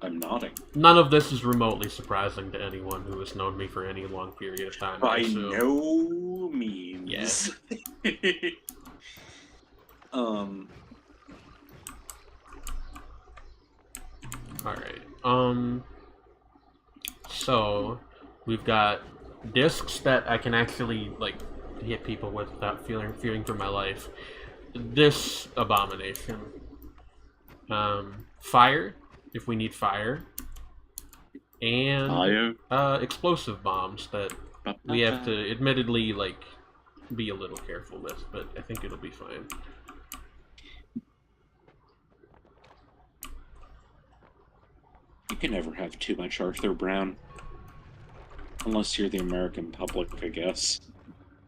I'm nodding. None of this is remotely surprising to anyone who has known me for any long period of time. By no means. Yes. Alright. So we've got discs that I can actually hit people with without fearing for my life. This abomination. Fire, if we need fire. And explosive bombs that we have to admittedly be a little careful with, but I think it'll be fine. You can never have too much Arthur Brown. Unless you're the American public, I guess.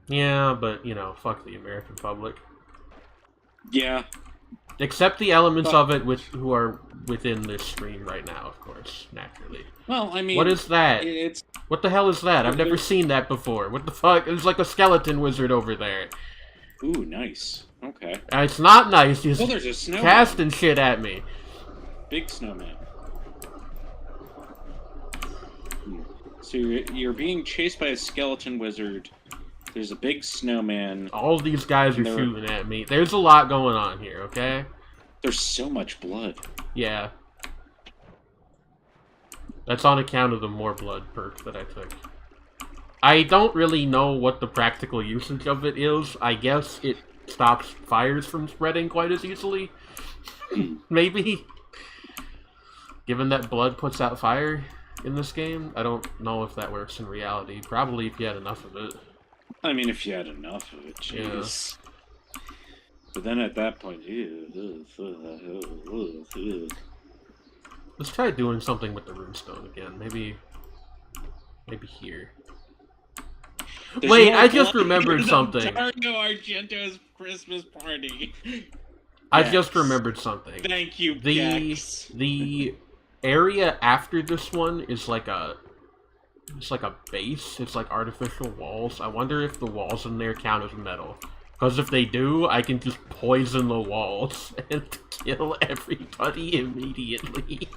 Yeah, but, fuck the American public. Yeah. Except the elements of it who are within this stream right now, of course, naturally. Well, I mean... What is that? It's... What the hell is that? I've never seen that before. What the fuck? There's like a skeleton wizard over there. Ooh, nice. Okay. It's not nice. He's there's a snowman. casting shit at me. Big snowman. So you're being chased by a skeleton wizard. There's a big snowman. All these guys are shooting at me. There's a lot going on here, okay? There's so much blood. Yeah. That's on account of the more blood perk that I took. I don't really know what the practical usage of it is. I guess it stops fires from spreading quite as easily. Maybe. Given that blood puts out fire in this game, I don't know if that works in reality. Probably if you had enough of it. I mean, if you had enough of it, jeez. Yeah. But then at that point, let's try doing something with the runestone again. Maybe here. Wait, I just remembered something. Dario Argento's Christmas party. I just remembered something. Thank you, The area after this one is like a... It's like a base. It's like artificial walls. I wonder if the walls in there count as metal. Because if they do, I can just poison the walls and kill everybody immediately.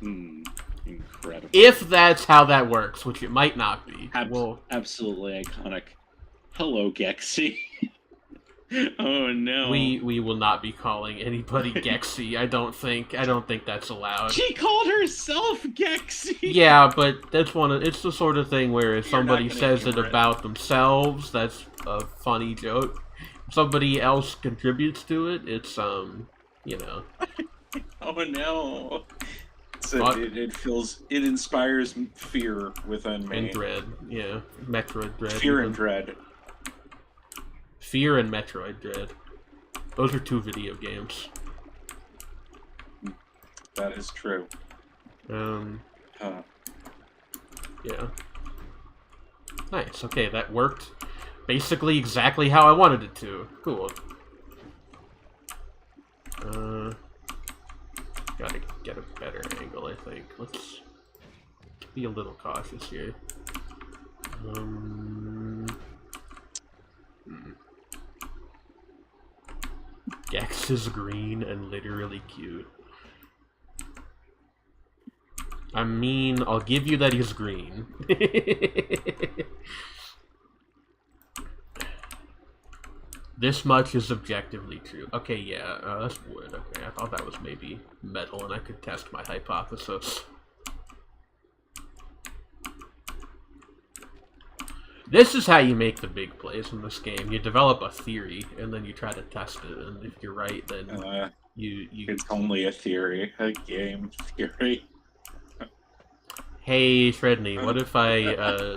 Incredible. If that's how that works, which it might not be. Absolutely iconic. Hello, Gexy. Oh no. We will not be calling anybody Gexy. I don't think that's allowed. She called herself Gexy. Yeah, but it's the sort of thing where if somebody says it about themselves, that's a funny joke. If somebody else contributes to it, it's you know. Oh no. So it inspires fear within me. And dread, yeah. Metroid dread. Fear and dread. Fear and Metroid Dread. Those are 2 video games. That is true. Yeah. Nice, okay, that worked basically exactly how I wanted it to. Cool. Gotta get a better angle, I think. Let's be a little cautious here. Gex is green and literally cute. I mean, I'll give you that he's green. This much is objectively true. Okay, yeah, that's wood. Okay, I thought that was maybe metal and I could test my hypothesis. This is how you make the big plays in this game. You develop a theory, and then you try to test it, and if you're right, then you... It's only a theory, a game theory. Hey, Shredney, what if I,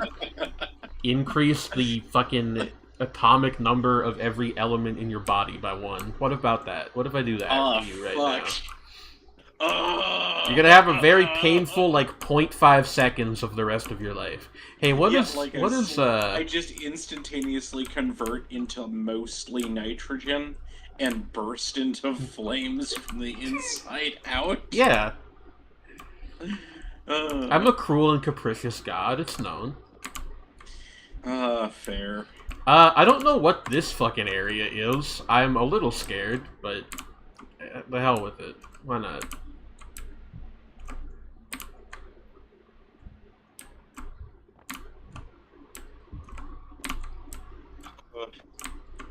increase the fucking atomic number of every element in your body by 1? What about that? What if I do that to you right now? You're gonna have a very painful, like, 0.5 seconds of the rest of your life. Hey, what is... I just instantaneously convert into mostly nitrogen and burst into flames from the inside out? Yeah. I'm a cruel and capricious god, it's known. Fair. I don't know what this fucking area is. I'm a little scared, but... the hell with it. Why not?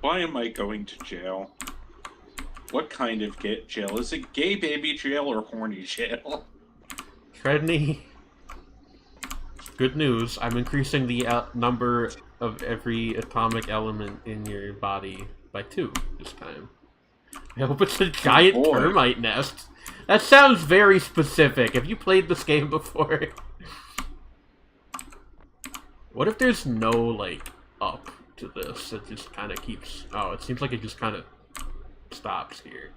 Why am I going to jail? What kind of jail? Is it gay baby jail or horny jail? Shredney, good news. I'm increasing the number of every atomic element in your body by 2 this time. I hope it's a giant termite nest. That sounds very specific. Have you played this game before? What if there's no, like, up to this? It just kind of keeps... Oh, it seems like it just kind of stops here.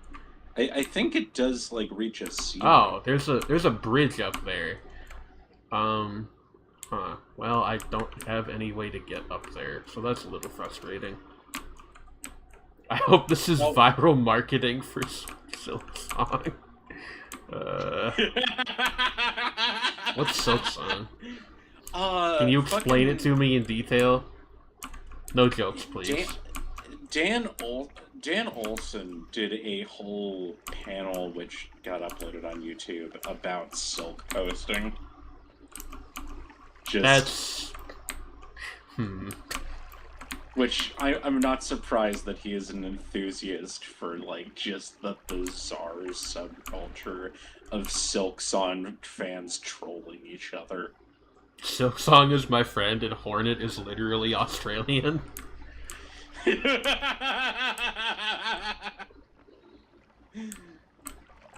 I think it does, like, reach a ceiling. Oh, there's a bridge up there. Huh. Well, I don't have any way to get up there, so that's a little frustrating. I hope this is Well- viral marketing for Silk Song. What's Silk Song? Can you explain it to me in detail? No jokes, please. Dan Olson did a whole panel which got uploaded on YouTube about silk posting. That's... Which I'm not surprised that he is an enthusiast for, like, just the bizarre subculture of Silk Song fans trolling each other. Silk Song is my friend, and Hornet is literally Australian.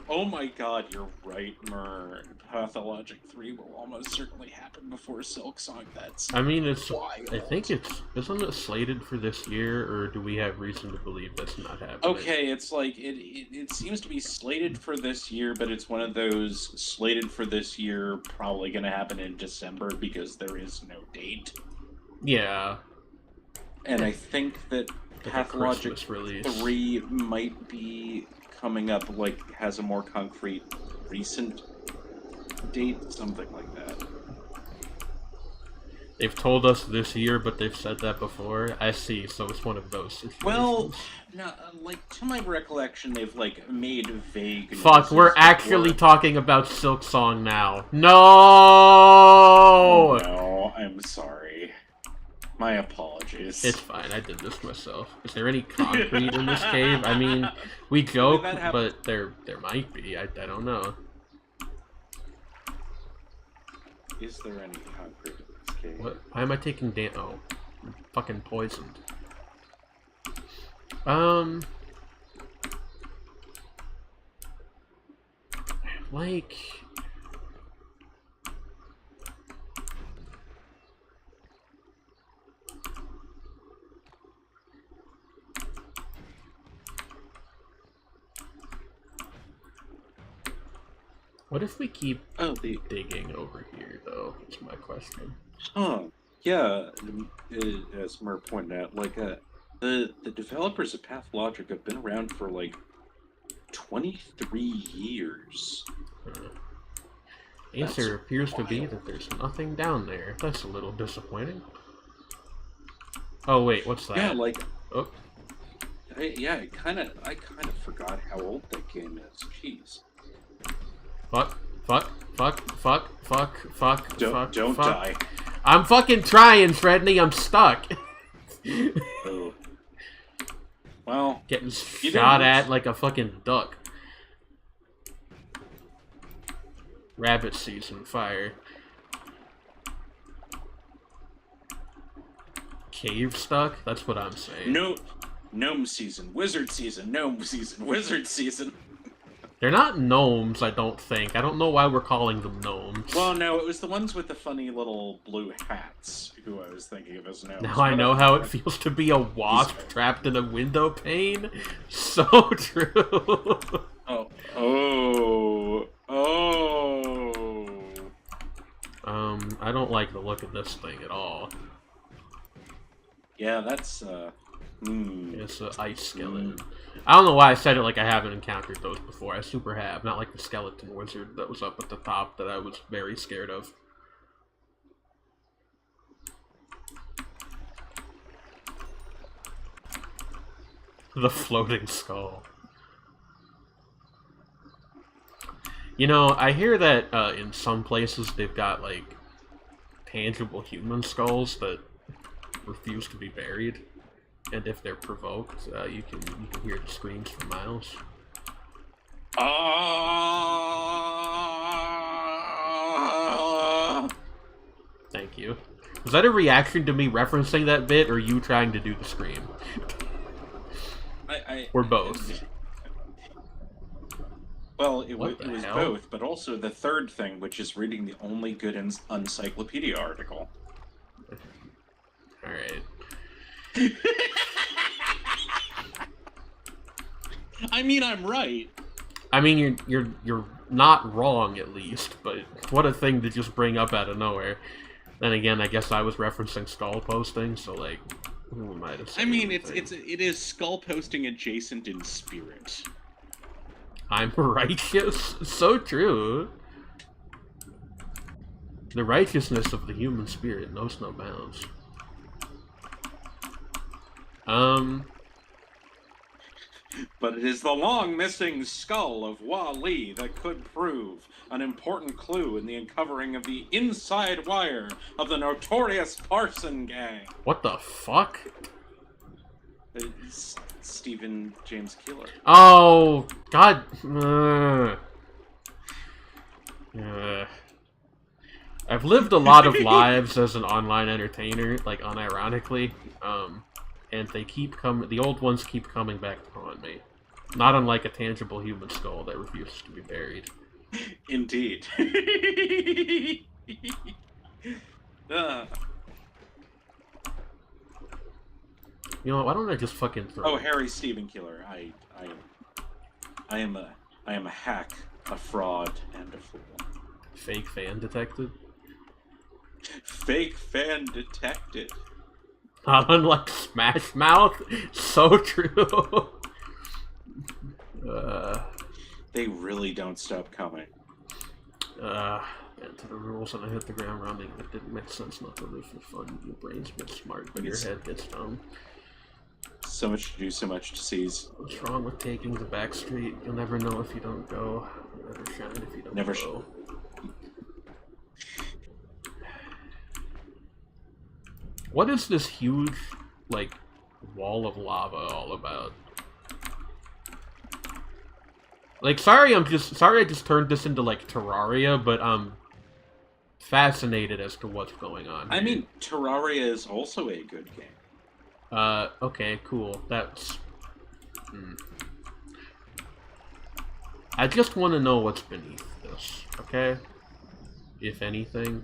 Oh my god, you're right, Mer. Pathologic 3 will almost certainly happen before Silk Song. That's I mean, it's... wild. I think it's... Isn't it slated for this year, or do we have reason to believe that's not happening? Okay, it's like, it seems to be slated for this year, but it's one of those slated for this year, probably gonna happen in December because there is no date. Yeah. And I think that Like a Pathologic Christmas release. 3 might be coming up, like, has a more concrete, recent date, something like that. They've told us this year, but they've said that before. I see, so it's one of those situations. Well, no, like, to my recollection, they've, like, made vague... Fuck, we're notices actually before. talking about Silk Song now. No! Oh, no, I'm sorry. My apologies. It's fine, I did this myself. Is there any concrete in this cave? I mean, we joke, that happen- but there might be. I don't know. Is there any concrete in this cave? What? Why am I taking Oh, I'm fucking poisoned. Like... What if we keep digging over here, though? That's my question. Yeah, as Mer pointed out, like, the developers of Pathologic have been around for, like, 23 years. Answer appears to be wild. that there's nothing down there. That's a little disappointing. Oh, wait, what's that? Yeah, like... Oh. I kind of forgot how old that game is. Jeez. Fuck. Don't die. I'm fucking trying, Fredney. I'm stuck. Oh. Well, Getting You shot didn't. at like a fucking duck. Rabbit season fire. Cave stuck? That's what I'm saying. no, gnome season, wizard season, gnome season, wizard season. They're not gnomes, I don't think. I don't know why we're calling them gnomes. Well, no, it was the ones with the funny little blue hats who I was thinking of as gnomes. Now I know how it feels to be a wasp trapped in a window pane. So true. Oh. I don't like the look of this thing at all. Yeah, that's, It's an ice skeleton. I don't know why I said it like I haven't encountered those before. I super have. Not like the skeleton wizard that was up at the top that I was very scared of. The floating skull. You know, I hear that in some places they've got, like, tangible human skulls that refuse to be buried. And if they're provoked, you can hear the screams for miles. Thank you. Was that a reaction to me referencing that bit, or you trying to do the scream? Or both? Well, it What was the hell? both, but also the third thing, which is reading the only good encyclopedia article. Alright. I mean, I'm right. I mean, you're not wrong, at least, but what a thing to just bring up out of nowhere. Then again, I guess I was referencing skull posting, so, like, Who am I to say I mean, anything? it is skull posting adjacent in spirit. I'm righteous? So true. The righteousness of the human spirit knows no bounds. But it is the long-missing skull of Hua Li that could prove an important clue in the uncovering of the inside wire of the notorious Parson Gang. What the fuck? Stephen James Keeler. Oh, God. I've lived a lot of lives as an online entertainer, like unironically, and they keep coming. The old ones keep coming back to haunt me. Not unlike a tangible human skull that refuses to be buried. Indeed. You know what? Why don't I just fucking throw? Oh, Harry Stephen Keeler. I am a hack, a fraud, and a fool. Fake fan detected. Fake fan detected. Not unlike Smash Mouth. So true. They really don't stop coming. Into the rules and I hit the ground running. It didn't make sense not to live for fun. Your brains get smart, but your head gets dumb. So much to do, so much to seize. What's wrong with taking the back street? You'll never know if you don't go. You'll never shine if you don't go. What is this huge, like, wall of lava all about? Like, sorry I just turned this into, like, Terraria, but I'm fascinated as to what's going on here. I mean, Terraria is also a good game. Okay, cool. That's... I just want to know what's beneath this, okay? If anything.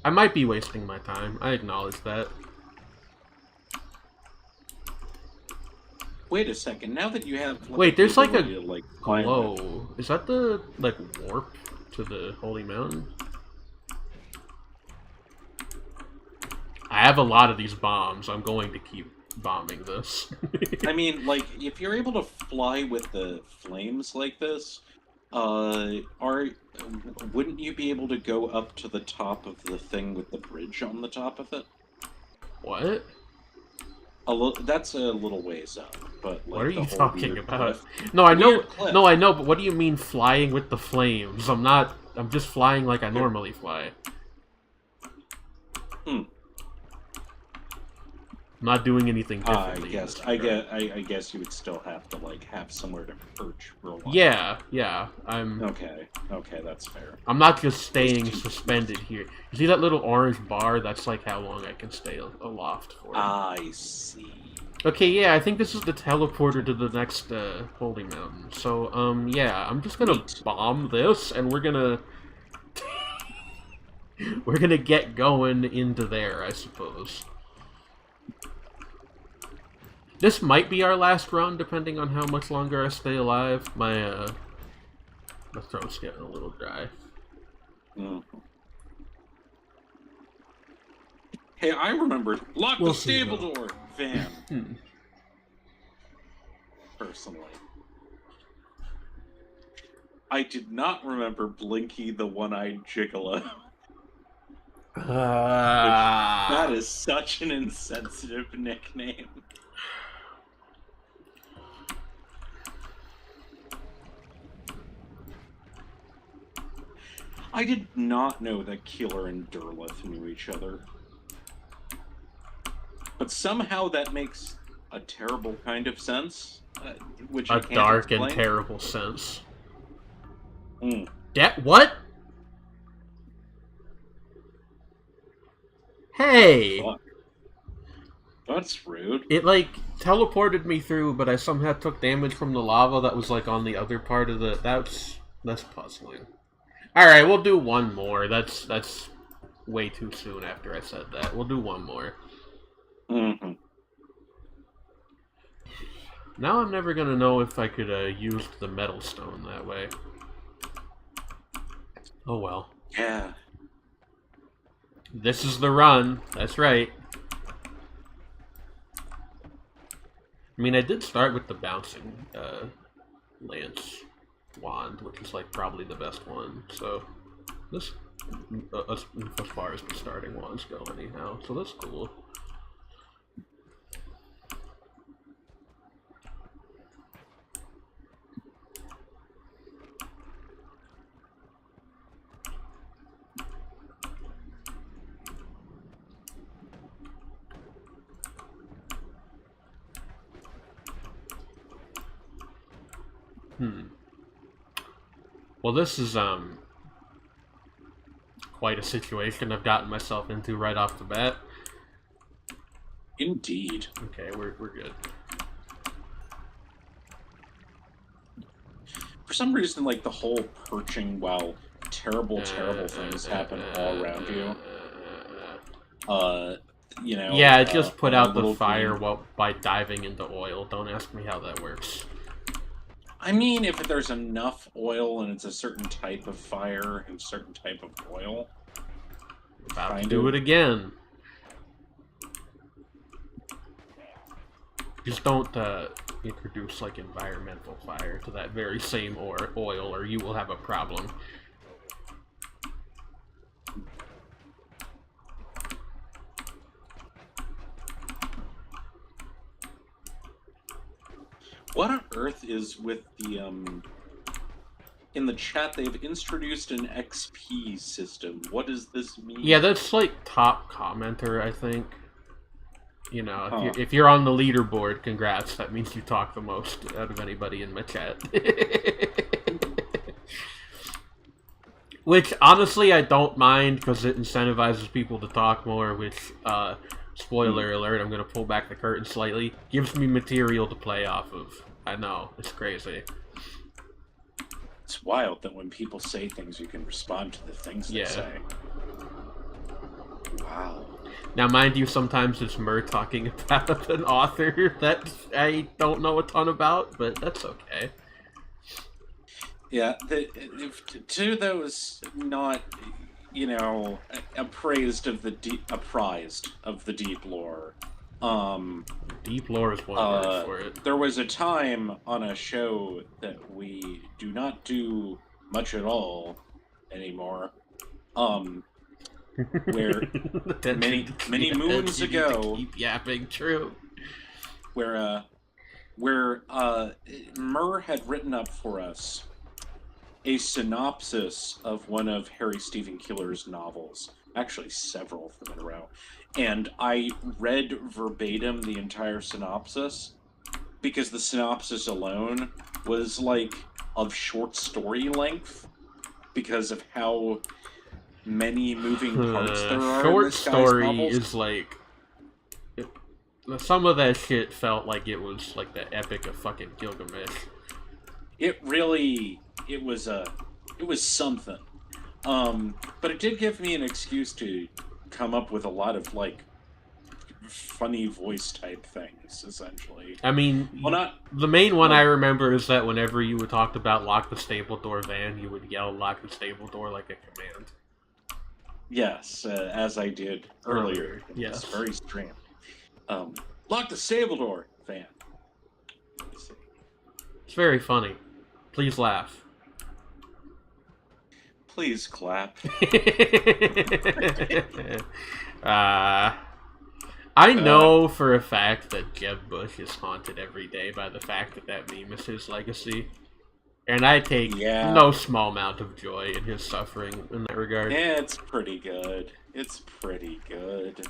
I might be wasting my time. I acknowledge that. Wait a second. Now that you have... Wait, there's like a glow. Is that the, like, warp to the Holy Mountain? I have a lot of these bombs. I'm going to keep bombing this. I mean, like, if you're able to fly with the flames like this, wouldn't you be able to go up to the top of the thing with the bridge on the top of it? What? That's a little ways up, but like, what are you talking about? Cliff. No, I know. No, I know. But what do you mean flying with the flames? I'm not. I'm just flying like I normally fly. I'm not doing anything differently. I guess you would still have to like have somewhere to perch for a while. Yeah. I'm okay. That's fair. I'm not just staying suspended here. You see that little orange bar? That's like how long I can stay aloft for. I see. Okay, yeah, I think this is the teleporter to the next Holy Mountain. So, yeah, I'm just gonna bomb this, and we're gonna get going into there, I suppose. This might be our last run, depending on how much longer I stay alive. My throat's getting a little dry. Hey, I remembered. Lock the stable door, Van. Personally. I did not remember Blinky the One-Eyed Gigolo. That is such an insensitive nickname. I did not know that Keeler and Derleth knew each other. But somehow that makes a terrible kind of sense. Which I can't dark explain. And terrible sense. What? Hey! Fuck. That's rude. It, like, teleported me through, but I somehow took damage from the lava that was, like, on the other part of the... That's puzzling. Alright, we'll do one more. That's way too soon after I said that. We'll do one more. Now I'm never gonna know if I could use the metal stone that way. Oh well. Yeah. This is the run. That's right. I mean, I did start with the bouncing lance wand, which is like probably the best one. So this, as far as the starting wands go, anyhow. So that's cool. Well, this is quite a situation I've gotten myself into right off the bat. Indeed. Okay, we're good. For some reason, like the whole perching while terrible things happen all around you. You know. Yeah, I just put out the fire green... by diving into oil. Don't ask me how that works. I mean, if there's enough oil and it's a certain type of fire and a certain type of oil. About to do it again. Just don't introduce like environmental fire to that very same oil, or you will have a problem. What on earth is with the in the chat they've introduced an XP system. What does this mean? Yeah, that's like top commenter, I think. You know, if you're on the leaderboard, congrats. That means you talk the most out of anybody in my chat. Which, honestly, I don't mind, because it incentivizes people to talk more, which, spoiler alert, I'm going to pull back the curtain slightly, gives me material to play off of. I know, it's crazy. It's wild that when people say things, you can respond to the things they say. Wow. Now, mind you, sometimes it's Mur talking about an author that I don't know a ton about, but that's okay. Yeah, to those not, you know, apprised of the deep lore. Deep lore is one word for it. There was a time on a show that we do not do much at all anymore. Where many moons ago, keep yapping, true. Where Mur had written up for us a synopsis of one of Harry Stephen Killer's novels, actually several of them in a row, and I read verbatim the entire synopsis because the synopsis alone was like of short story length because of how many moving parts there are. Short story is like some of that shit felt like it was like the epic of fucking Gilgamesh. It was something. But it did give me an excuse to come up with a lot of like funny voice type things, essentially. I mean, the main one I remember is that whenever you would talk about lock the stable door van, you would yell lock the stable door like a command. Yes, as I did earlier. Yes. It's very strange. Lock the stable door van. It's very funny. Please laugh. Please clap. I know for a fact that Jeb Bush is haunted every day by the fact that meme is his legacy. And I take no small amount of joy in his suffering in that regard. Yeah, it's pretty good. It's pretty good.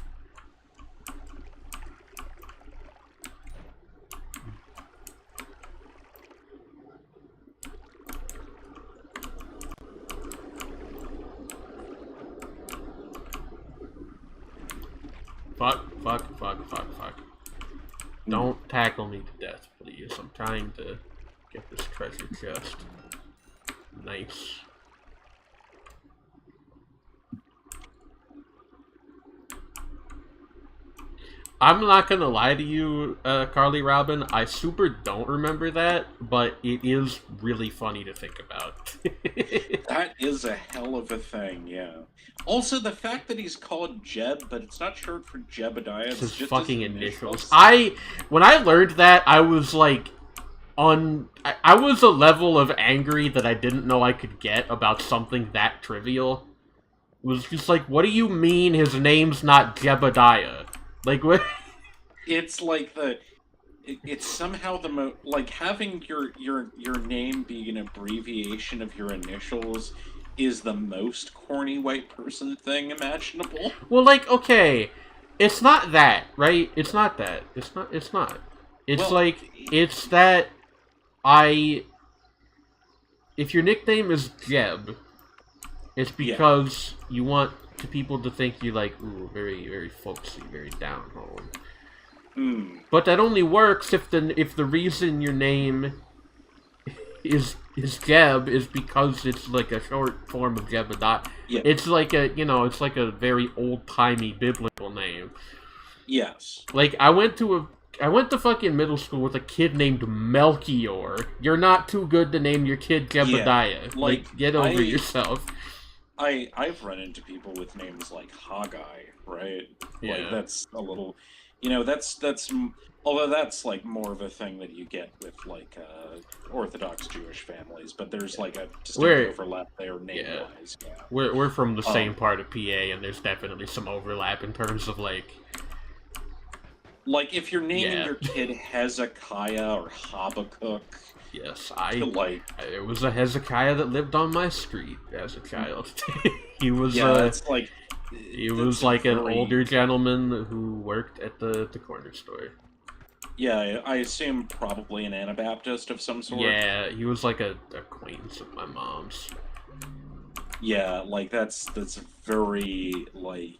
Fuck. Don't tackle me to death, please. I'm trying to get this treasure chest. Nice. I'm not gonna lie to you, Carly Robin. I super don't remember that, but it is really funny to think about. That is a hell of a thing, yeah. Also, the fact that he's called Jeb, but it's not short for Jebediah, It's it's his just his fucking initials. initials. When I learned that, I was like, I was a level of angry that I didn't know I could get about something that trivial. It was just like, what do you mean his name's not Jebediah? Like, what? It's like it's somehow like having your name be an abbreviation of your initials is the most corny white person thing imaginable. Well, like, okay, it's not that, right? It's not that. It's not. It's Well, like, it's that I. If your nickname is Jeb, it's yeah. because you want people to think you like, ooh, very, very folksy, very down home. Hmm. But that only works if the reason your name is Jeb is because it's like a short form of Jebediah. Yeah. It's like it's like a very old timey biblical name. Yes. Like I went to fucking middle school with a kid named Melchior. You're not too good to name your kid Yeah. Jebediah. Like get over yourself. I've run into people with names like Haggai, right? Yeah. Like that's a little, that's although that's like more of a thing that you get with like Orthodox Jewish families, but there's like a distinct overlap there name-wise. Yeah. We're from the same part of PA, and there's definitely some overlap in terms of like if you're naming your kid Hezekiah or Habakkuk. Yes, it was a Hezekiah that lived on my street as a child. He was it's like he was like an older gentleman who worked at the corner store. Yeah, I assume probably an Anabaptist of some sort. Yeah, he was like a acquaintance of my mom's. Yeah, like that's very like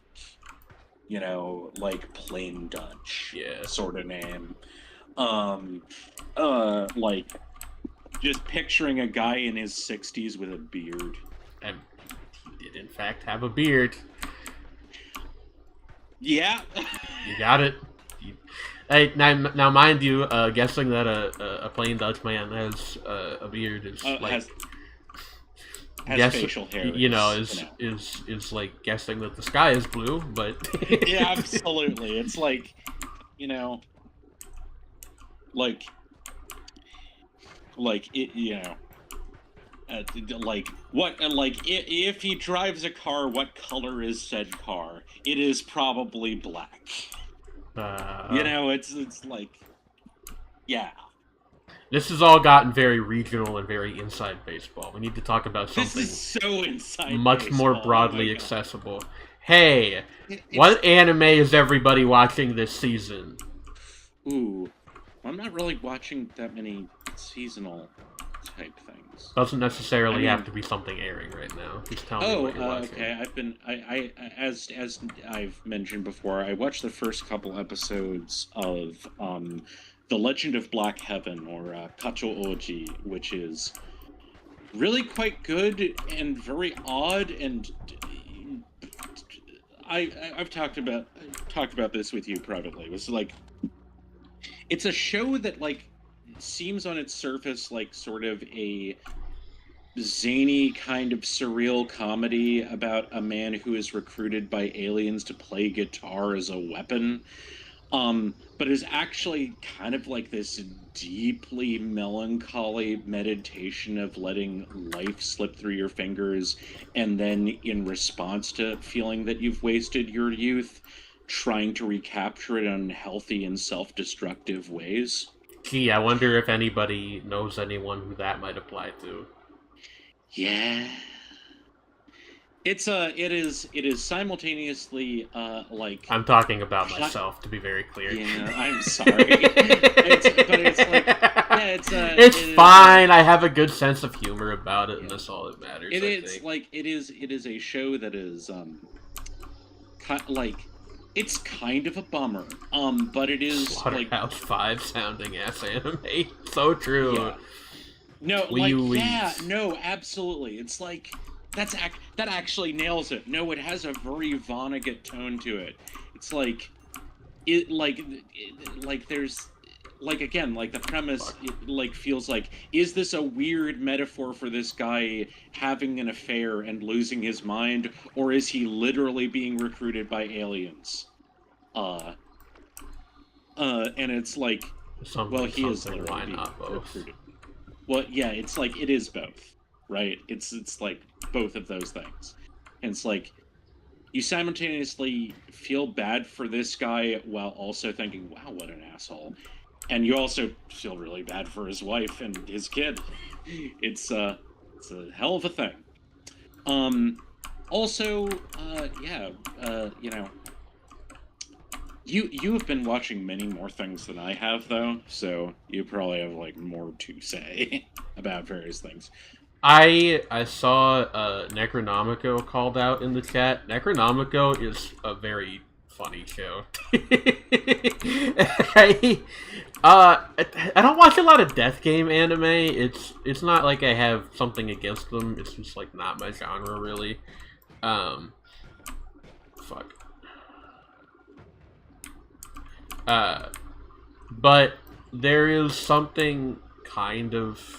like plain Dutch sort of name. Like just picturing a guy in his 60s with a beard. And he did in fact have a beard. Yeah. You got it. Hey, now, mind you, guessing that a plain Dutch man has a beard is like has facial hair. Is like guessing that the sky is blue, but yeah, absolutely. It's like, like it, like what, like if he drives a car, what color is said car? It is probably black. It's like, yeah. This has all gotten very regional and very inside baseball. We need to talk about something this is so inside much baseball. more broadly accessible. Hey, what anime is everybody watching this season? Ooh, I'm not really watching that many seasonal type things. Doesn't necessarily have to be something airing right now. Just tell me what you're watching. Okay. As I've mentioned before, I watched the first couple episodes of The Legend of Black Heaven, or Kacho Oji, which is really quite good and very odd, and I've talked about this with you privately. It was like, it's a show that like seems on its surface like sort of a zany kind of surreal comedy about a man who is recruited by aliens to play guitar as a weapon, but is actually kind of like this deeply melancholy meditation of letting life slip through your fingers, and then in response to feeling that you've wasted your youth, trying to recapture it in healthy and self-destructive ways. Gee, I wonder if anybody knows anyone who that might apply to. Yeah. It is simultaneously like, I'm talking about myself, to be very clear. Yeah, I'm sorry. It's fine. I have a good sense of humor about it, and that's all that matters. It is a show that is like, it's kind of a bummer. But it is Slaughterhouse 5 sounding ass anime. So true. Yeah. No, no, absolutely. It's like that actually nails it. No, it has a very Vonnegut tone to it. It's like there's like again, like the premise, like feels like, is this a weird metaphor for this guy having an affair and losing his mind, or is he literally being recruited by aliens? And it's like, well, he is literally why being not both? recruited. Well, yeah, it's like it is both, right? It's like both of those things, and it's like you simultaneously feel bad for this guy while also thinking, wow, what an asshole. And you also feel really bad for his wife and his kid. It's a hell of a thing. Also, you know, you have been watching many more things than I have, though, so you probably have like more to say about various things. I saw Necronomico called out in the chat. Necronomico is a very funny show. I don't watch a lot of death game anime. It's not like I have something against them. It's just like not my genre really. Fuck. But there is something kind of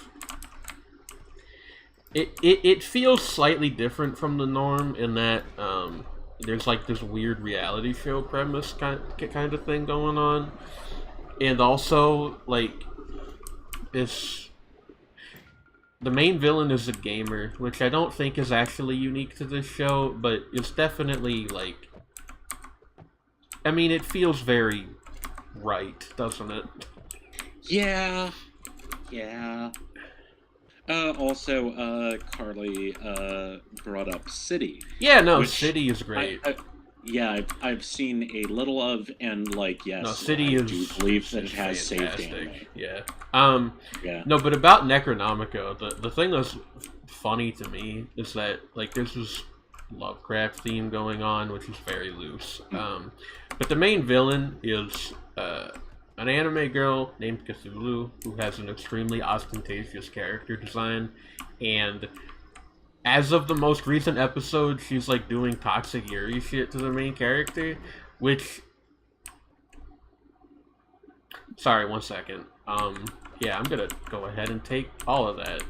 it feels slightly different from the norm in that there's like this weird reality show premise kind of thing going on, and also like this. The main villain is a gamer, which I don't think is actually unique to this show, but it's definitely like. I mean, it feels very right, doesn't it? Yeah. Also, Carly brought up City. Yeah, no, City is great. I've seen a little of, and like, yes, no, City I do believe that it has fantastic. saved anime. Yeah. No, but about Necronomico, the thing that's funny to me is that like there's this Lovecraft theme going on, which is very loose. But the main villain is an anime girl named Cthulhu, who has an extremely ostentatious character design, and as of the most recent episode, she's like doing toxic Yuri shit to the main character, which... Sorry, 1 second. Yeah, I'm gonna go ahead and take all of that.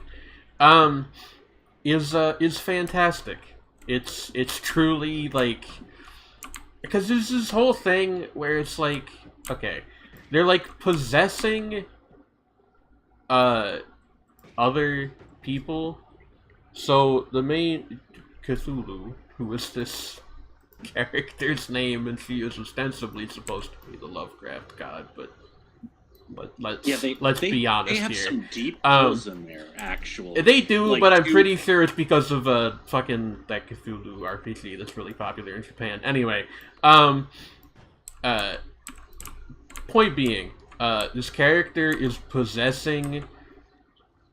Is fantastic. It's truly like... Because there's this whole thing where it's like... Okay, they're like possessing other people. So the main Cthulhu, who is this character's name, and she is ostensibly supposed to be the Lovecraft god, but let's be honest here. They have some deep pulls in there, actually. They do, like, but I'm pretty sure it's because of fucking that Cthulhu RPG that's really popular in Japan. Anyway, point being, this character is possessing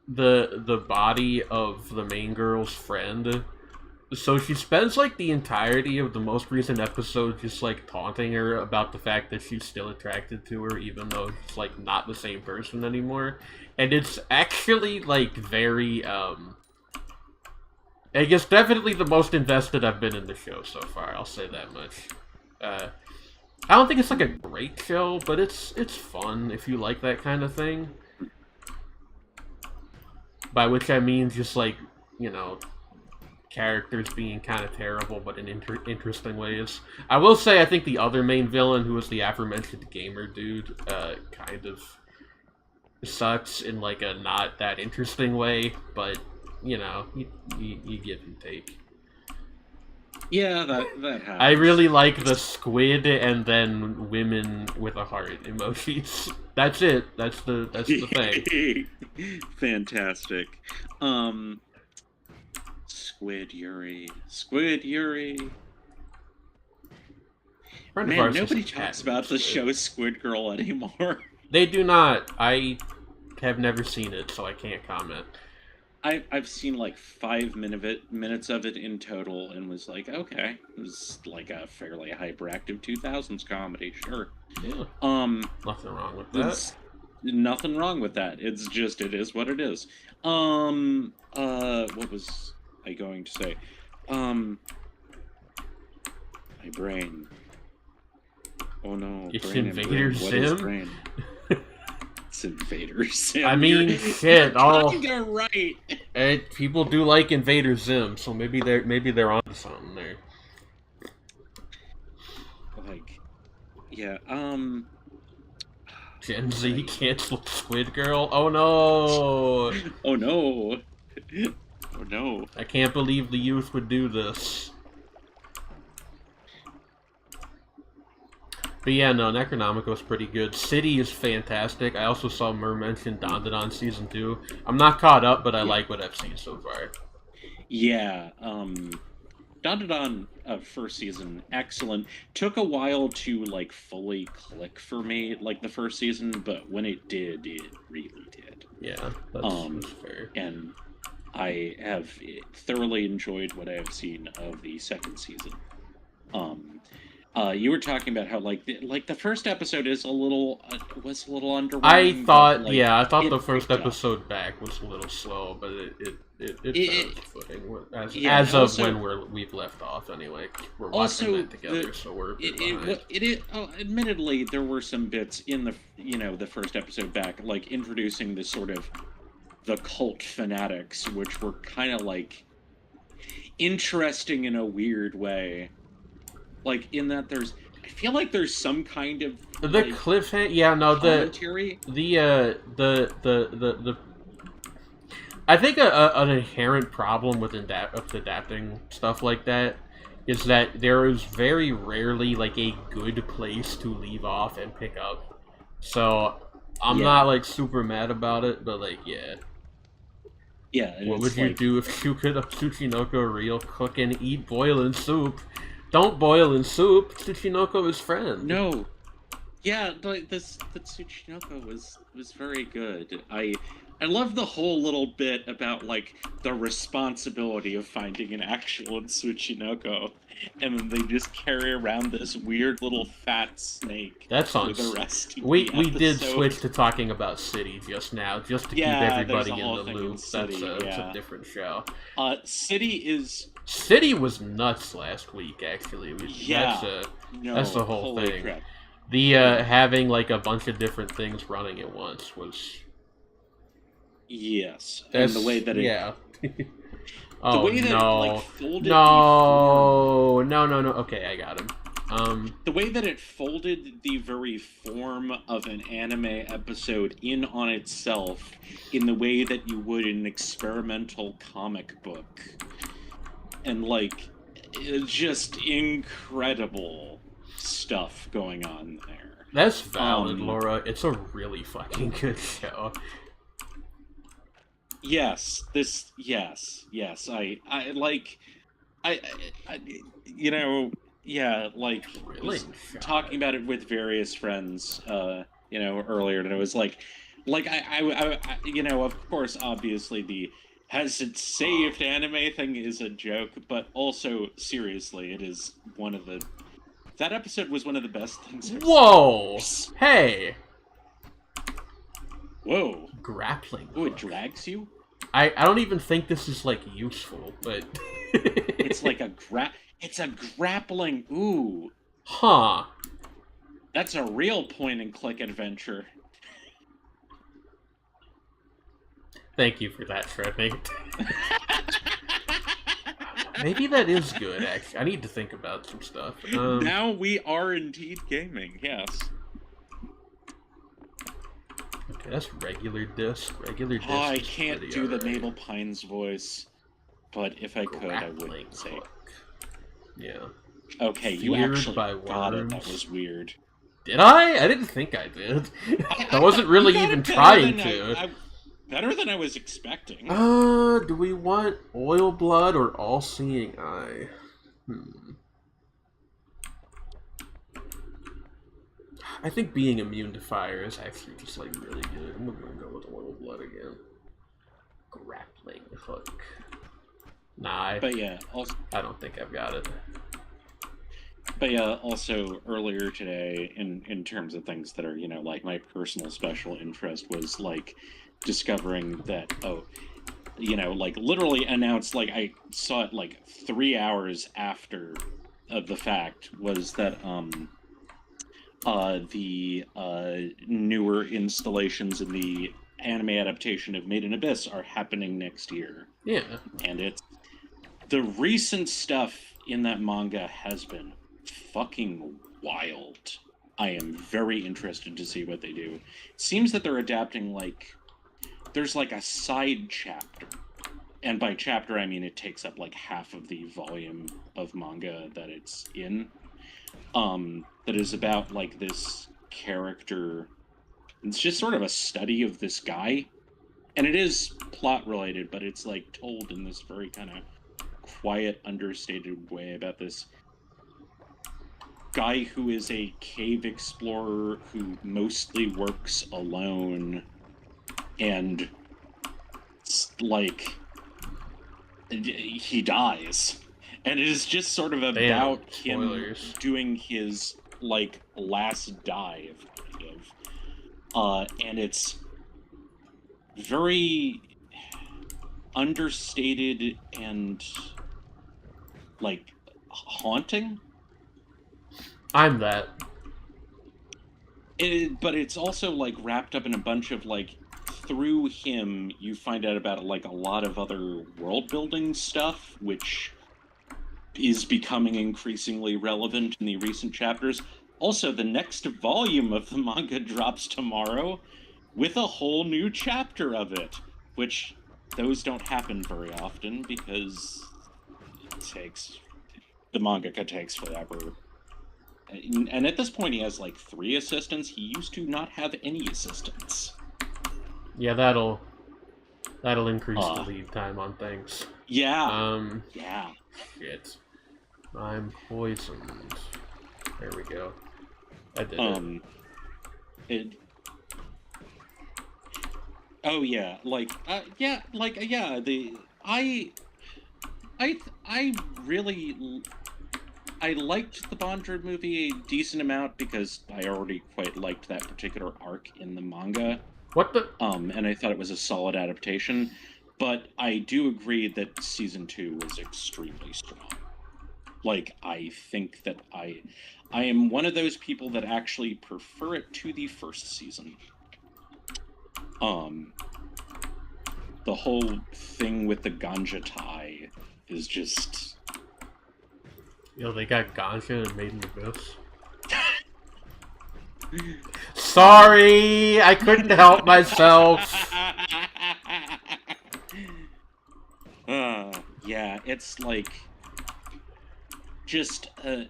the body of the main girl's friend. So she spends like the entirety of the most recent episode just like taunting her about the fact that she's still attracted to her, even though it's like not the same person anymore. And it's actually like very I guess definitely the most invested I've been in the show so far, I'll say that much. I don't think it's like a great show, but it's fun if you like that kind of thing. By which I mean just like, you know, characters being kind of terrible, but in interesting ways. I will say I think the other main villain, who is the aforementioned gamer dude, kind of sucks in like a not that interesting way, but, you know, you give and take. Yeah, that happens. I really like the squid and then women with a heart emojis. That's it. That's the thing. Fantastic. Squid Yuri. Man, nobody talks about the show Squid Girl anymore. They do not. I have never seen it, so I can't comment. I've seen like 5 minutes of it in total, and was like, okay, it was like a fairly hyperactive 2000s comedy, sure. Yeah. Nothing wrong with that. Nothing wrong with that. It's just, it is what it is. What was I going to say? My brain. Oh no. It's brain Invader Sim? Sim? likes Invader Zim. I mean, shit. Oh, You're right. people do like Invader Zim, so maybe they're onto something there. Like, yeah. Gen Z canceled Squid Girl. Oh no! Oh no! Oh no! I can't believe the youth would do this. But yeah, no, Necronomico's pretty good. City is fantastic. I also saw Mer mention Dandadan Season 2. I'm not caught up, but I like what I've seen so far. Yeah, Dandadan first season, excellent. Took a while to, like, fully click for me, like, the first season, but when it did, it really did. Yeah, that's fair. And I have thoroughly enjoyed what I have seen of the second season. You were talking about how like the first episode is was a little underwhelming. I thought, like, I thought the first episode back was a little slow, but it found footing as of when we've left off. Anyway, we're watching that together, so we're behind. Admittedly, there were some bits in the first episode back, like introducing this sort of the cult fanatics, which were kind of like interesting in a weird way. Like, in that I feel like there's some kind of the cliffhanger. Yeah, no, commentary. the I think an inherent problem with adapting stuff like that is that there is very rarely like a good place to leave off and pick up. So I'm not like super mad about it, but like yeah. What would you do if you could Tsuchinoko real cook and eat boiling soup? Don't boil in soup. Tsuchinoko is friend. No. Yeah, like the Tsuchinoko was very good. I love the whole little bit about like the responsibility of finding an actual Tsuchinoko, and then they just carry around this weird little fat snake. That's on. We did switch to talking about City just now, just to keep everybody in the loop. That's a different show. City was nuts last week, actually. That's the whole thing. Crap. The having like a bunch of different things running at once was. Yes, and the way that it. Yeah. The way that it like folded. No. Okay, I got him. The way that it folded the very form of an anime episode in on itself, in the way that you would in an experimental comic book. And, like, just incredible stuff going on there. That's valid, Laura. It's a really fucking good show. Yes. Really? Talking about it with various friends, earlier, and it was like, of course, obviously the has it saved anime thing is a joke, but also, seriously, it is that episode was one of the best things I've seen. Hey! Whoa. Grappling hook. Oh, it drags you? I don't even think this is, like, useful, but... It's like it's a grappling... Ooh. Huh. That's a real point-and-click adventure. Thank you for that, Shredmate. Maybe that is good, actually. I need to think about some stuff. Now we are indeed gaming, yes. Okay, that's regular disc. Oh, I can't do the Mabel Pines voice. But if I could, I would say. Yeah. Okay, you actually got it. That was weird. Did I? I didn't think I did. I wasn't really even trying to. Better than I was expecting. Do we want Oil Blood or All-Seeing Eye? I think being immune to fire is actually just like really good. I'm gonna go with Oil Blood again. Grappling hook. Nah, but yeah, also, I don't think I've got it. But yeah, also earlier today, in terms of things that are, like my personal special interest was like discovering that, like literally announced, like I saw it like 3 hours after of the fact, was that the newer installations in the anime adaptation of Made in Abyss are happening next year. Yeah. And it's the recent stuff in that manga has been fucking wild. I am very interested to see what they do. It seems that they're adapting, like, there's like a side chapter. And by chapter, I mean it takes up like half of the volume of manga that it's in. That is about like this character. It's just sort of a study of this guy. And it is plot related, but it's like told in this very kind of quiet, understated way about this guy who is a cave explorer who mostly works alone, and like he dies, and it is just sort of about him doing his like last dive, kind of, and it's very understated and like haunting. I'm that. But it's also like wrapped up in a bunch of like, through him you find out about like a lot of other world building stuff, which is becoming increasingly relevant in the recent chapters. Also, the next volume of the manga drops tomorrow with a whole new chapter of it, which those don't happen very often because the mangaka takes forever. And at this point, he has like 3 assistants. He used to not have any assistants. Yeah, that'll increase the lead time on things. Yeah. Yeah. Shit. I'm poisoned. There we go. I did it. Oh yeah, I really. I liked the Bondred movie a decent amount because I already quite liked that particular arc in the manga. What the? And I thought it was a solid adaptation. But I do agree that season 2 was extremely strong. Like, I think that I am one of those people that actually prefer it to the first season. The whole thing with the ganja tie is just... Yo, they got ganja and Made in Abyss. Sorry, I couldn't help myself. Yeah, it's like just the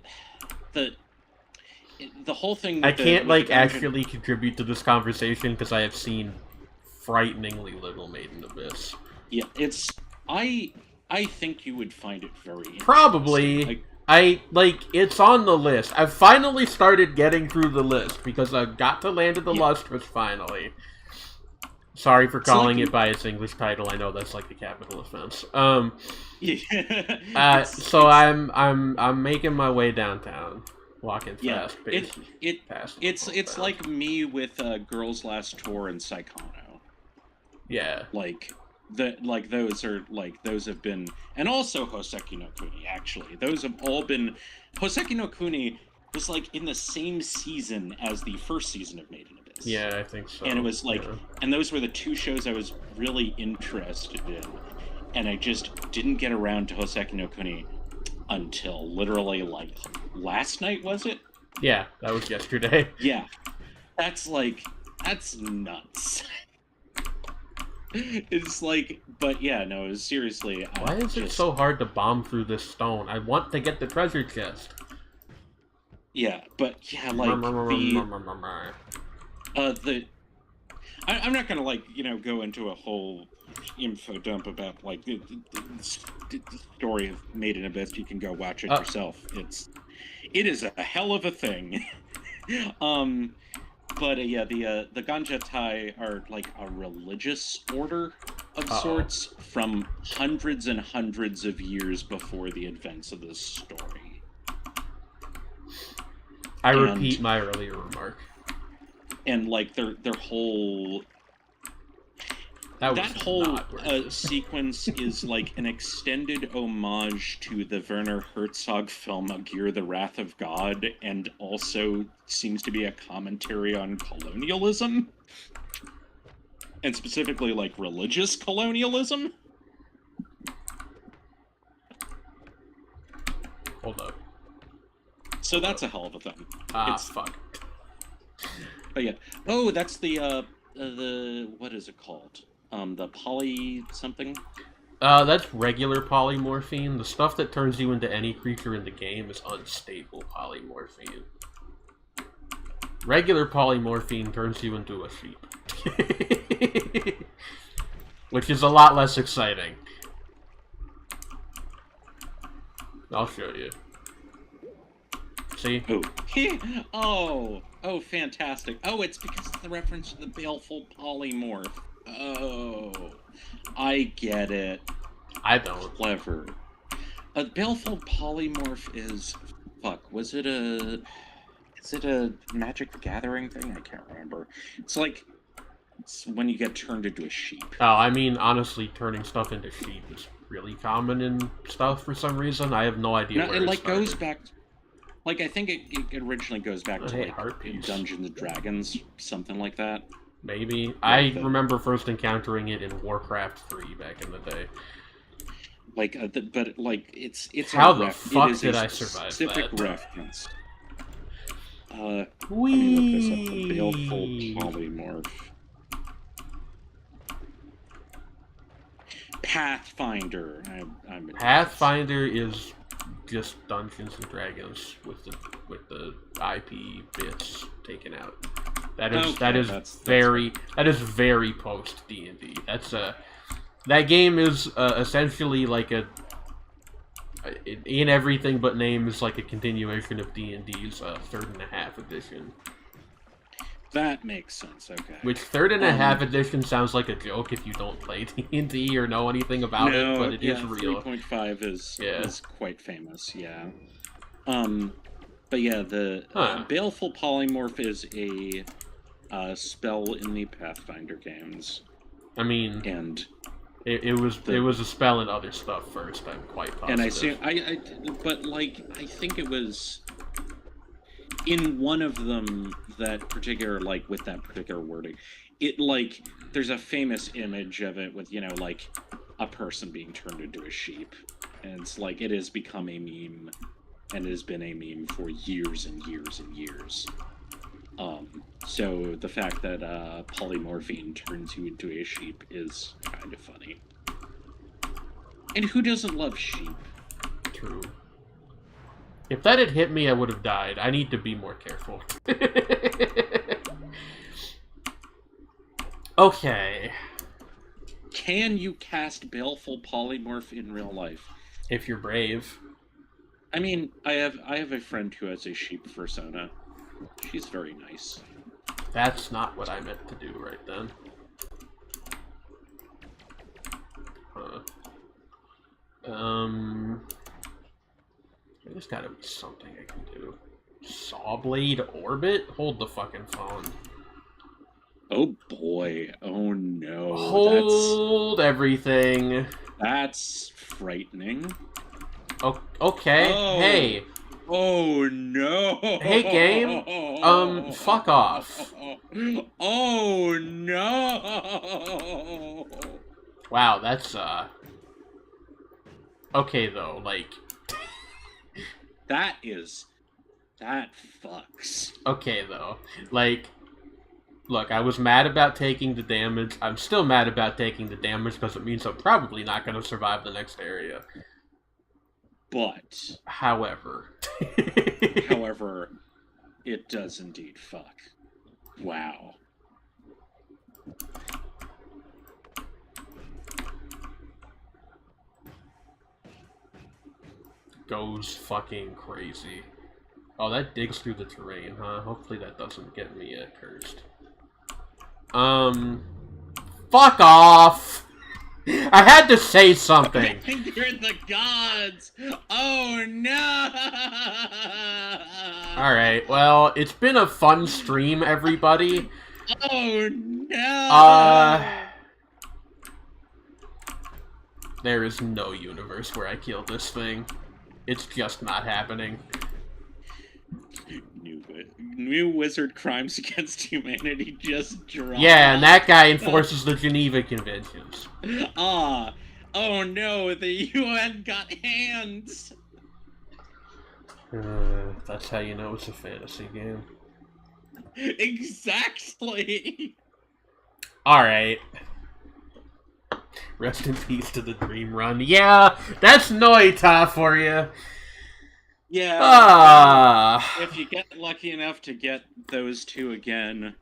whole thing. I can't like actually contribute to this conversation because I have seen frighteningly little Made in Abyss. Yeah, it's I think you would find it very interesting. Probably. It's on the list. I've finally started getting through the list because I got to Land of the Lustrous finally. Sorry for calling it by its English title. I know that's like the capital offense. So I'm making my way downtown, walking fast. It's like me with Girls Last Tour and Psychono. Yeah. Those have been, and also Hoseki no Kuni, actually. Those have all been... Hoseki no Kuni was, like, in the same season as the first season of Made in Abyss. Yeah, I think so. And it was, like... Yeah. And those were the 2 shows I was really interested in. And I just didn't get around to Hoseki no Kuni until literally, like, last night, was it? Yeah, that was yesterday. Yeah. That's nuts. It's like, but yeah, no, seriously. Why is it so hard to bomb through this stone? I want to get the treasure chest. Yeah, but yeah, like I'm not gonna go into a whole info dump about like the story of Made in Abyss. You can go watch it yourself. It is a hell of a thing. But yeah, the ganja tai are like a religious order of sorts from hundreds and hundreds of years before the events of this story. I repeat my earlier remark. And like their whole... That whole not worth it. sequence is like an extended homage to the Werner Herzog film Aguirre, the Wrath of God, and also seems to be a commentary on colonialism. And specifically, like, religious colonialism. Hold up. So that's a hell of a thing. Fuck. But yeah. Oh, that's the what is it called? The poly something? That's regular polymorphine. The stuff that turns you into any creature in the game is unstable polymorphine. Regular polymorphine turns you into a sheep. Which is a lot less exciting. I'll show you. See? Oh. Oh, fantastic. Oh, it's because of the reference to the baleful polymorph. Oh. I get it. I don't. Clever. A baleful polymorph is... Fuck, is it a Magic the Gathering thing? I can't remember. It's like... It's when you get turned into a sheep. Oh, I mean, honestly, turning stuff into sheep is really common in stuff for some reason. I have no idea where it started. Goes back... Like, I think it originally goes back to, like, Dungeons & Dragons, something like that. Maybe. I remember first encountering it in Warcraft 3 back in the day. Like, but, like, it's How the fuck did I survive that? Specific reference. Let me Whee! look this up. The baleful polymorph. Pathfinder. Pathfinder is just Dungeons and Dragons with the IP bits taken out. That is very post D&D. That game is essentially like in everything but name is like a continuation of D&D's 3rd and a half edition. That makes sense. Okay. Which 3rd and a half edition sounds like a joke if you don't play D&D or know anything about it, but it is real. 3.5 is quite famous. Yeah. But yeah, the baleful polymorph is a spell in the Pathfinder games. I mean, and it was a spell in other stuff first. I'm quite positive. And but like I think it was in one of them that particular with that particular wording. It like there's a famous image of it with like a person being turned into a sheep, and it's like it has become a meme, and it has been a meme for years and years and years. So the fact that polymorphine turns you into a sheep is kind of funny. And who doesn't love sheep? True. If that had hit me, I would have died. I need to be more careful. Okay. Can you cast baleful polymorph in real life? If you're brave. I mean, I have a friend who has a sheep persona. She's very nice. That's not what I meant to do right then. There's gotta be something I can do. Sawblade Orbit? Hold the fucking phone. Oh boy. Oh no. Hold everything. That's frightening. Oh, okay. Oh. Hey. Oh no. Hey game. Fuck off. Oh no. Wow, that's okay though, like that fucks. Okay though. Like look, I was mad about taking the damage. I'm still mad about taking the damage because it means I'm probably not going to survive the next area. But however, it does indeed fuck. Wow. Goes fucking crazy. Oh, that digs through the terrain, huh? Hopefully that doesn't get me cursed. Fuck off! I had to say something. You're the gods. Oh no! Alright, well, it's been a fun stream, everybody. Oh no! There is no universe where I kill this thing. It's just not happening. New wizard crimes against humanity just dropped. Yeah, and that guy enforces the Geneva Conventions. Ah. Oh no, the UN got hands! That's how you know it's a fantasy game. Exactly! Alright. Rest in peace to the Dream Run. Yeah, that's Noita for you. Yeah. If you get lucky enough to get those two again,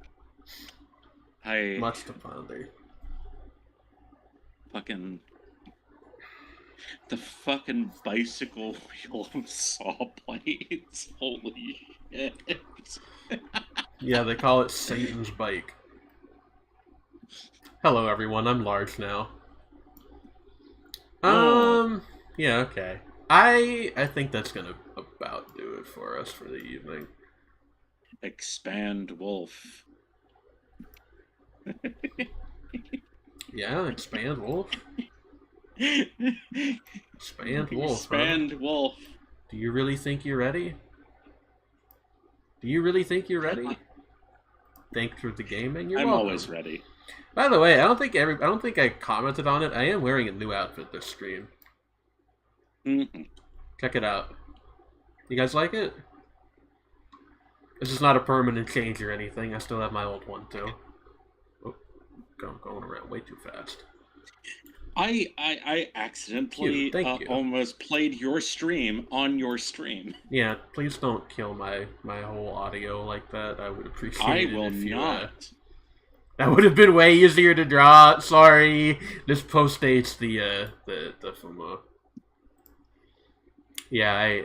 much to ponder. The fucking bicycle wheel saw blades. Holy shit. Yeah, they call it Satan's bike. Hello everyone, I'm large now. Yeah, okay. I think that's gonna about do it for us for the evening. Expand Wolf. Yeah, expand Wolf. Expand Wolf. Expand Wolf. Do you really think you're ready? Do you really think you're ready? Think through the gaming. You're welcome. I'm always ready. By the way, I don't think I commented on it. I am wearing a new outfit this stream. Mm-hmm. Check it out. You guys like it? This is not a permanent change or anything. I still have my old one too. Oh, going around way too fast. I accidentally almost played your stream on your stream. Yeah, please don't kill my whole audio like that. I would appreciate it. I will not. That would have been way easier to draw. Sorry. This postdates the Fumo. Yeah,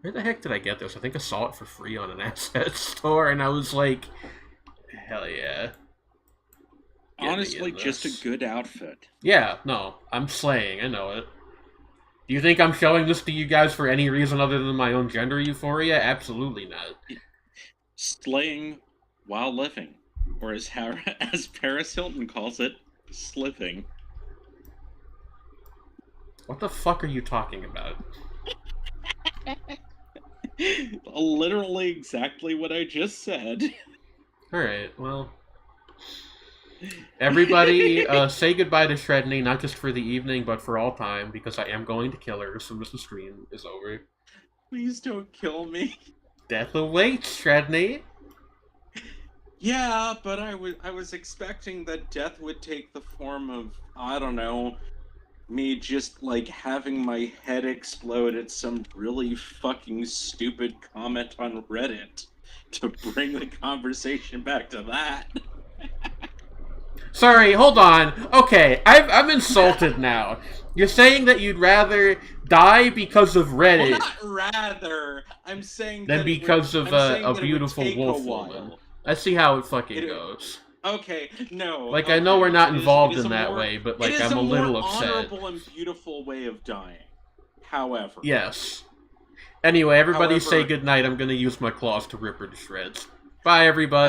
where the heck did I get this? I think I saw it for free on an asset store, and I was like, hell yeah. Honestly, just a good outfit. Yeah, no, I'm slaying, I know it. Do you think I'm showing this to you guys for any reason other than my own gender euphoria? Absolutely not. Slaying while living. Or as Paris Hilton calls it, sliving. What the fuck are you talking about? Literally exactly what I just said. Alright, well... Everybody, say goodbye to Shredney, not just for the evening, but for all time, because I am going to kill her as soon as the stream is over. Please don't kill me. Death awaits, Shredney. Yeah, but I was expecting that death would take the form of, I don't know, me just, like, having my head explode at some really fucking stupid comment on Reddit to bring the conversation back to that. Sorry, hold on. Okay, I'm insulted now. You're saying that you'd rather die because of Reddit... Well, not rather. I'm saying than that because of a beautiful wolf woman. I see how it fucking goes. Okay, no. Like, okay, I know we're not involved in that more, way, but, like, I'm a little upset. It is a more honorable and beautiful way of dying. However. Yes. Anyway, everybody say goodnight. I'm gonna use my claws to rip her to shreds. Bye, everybody.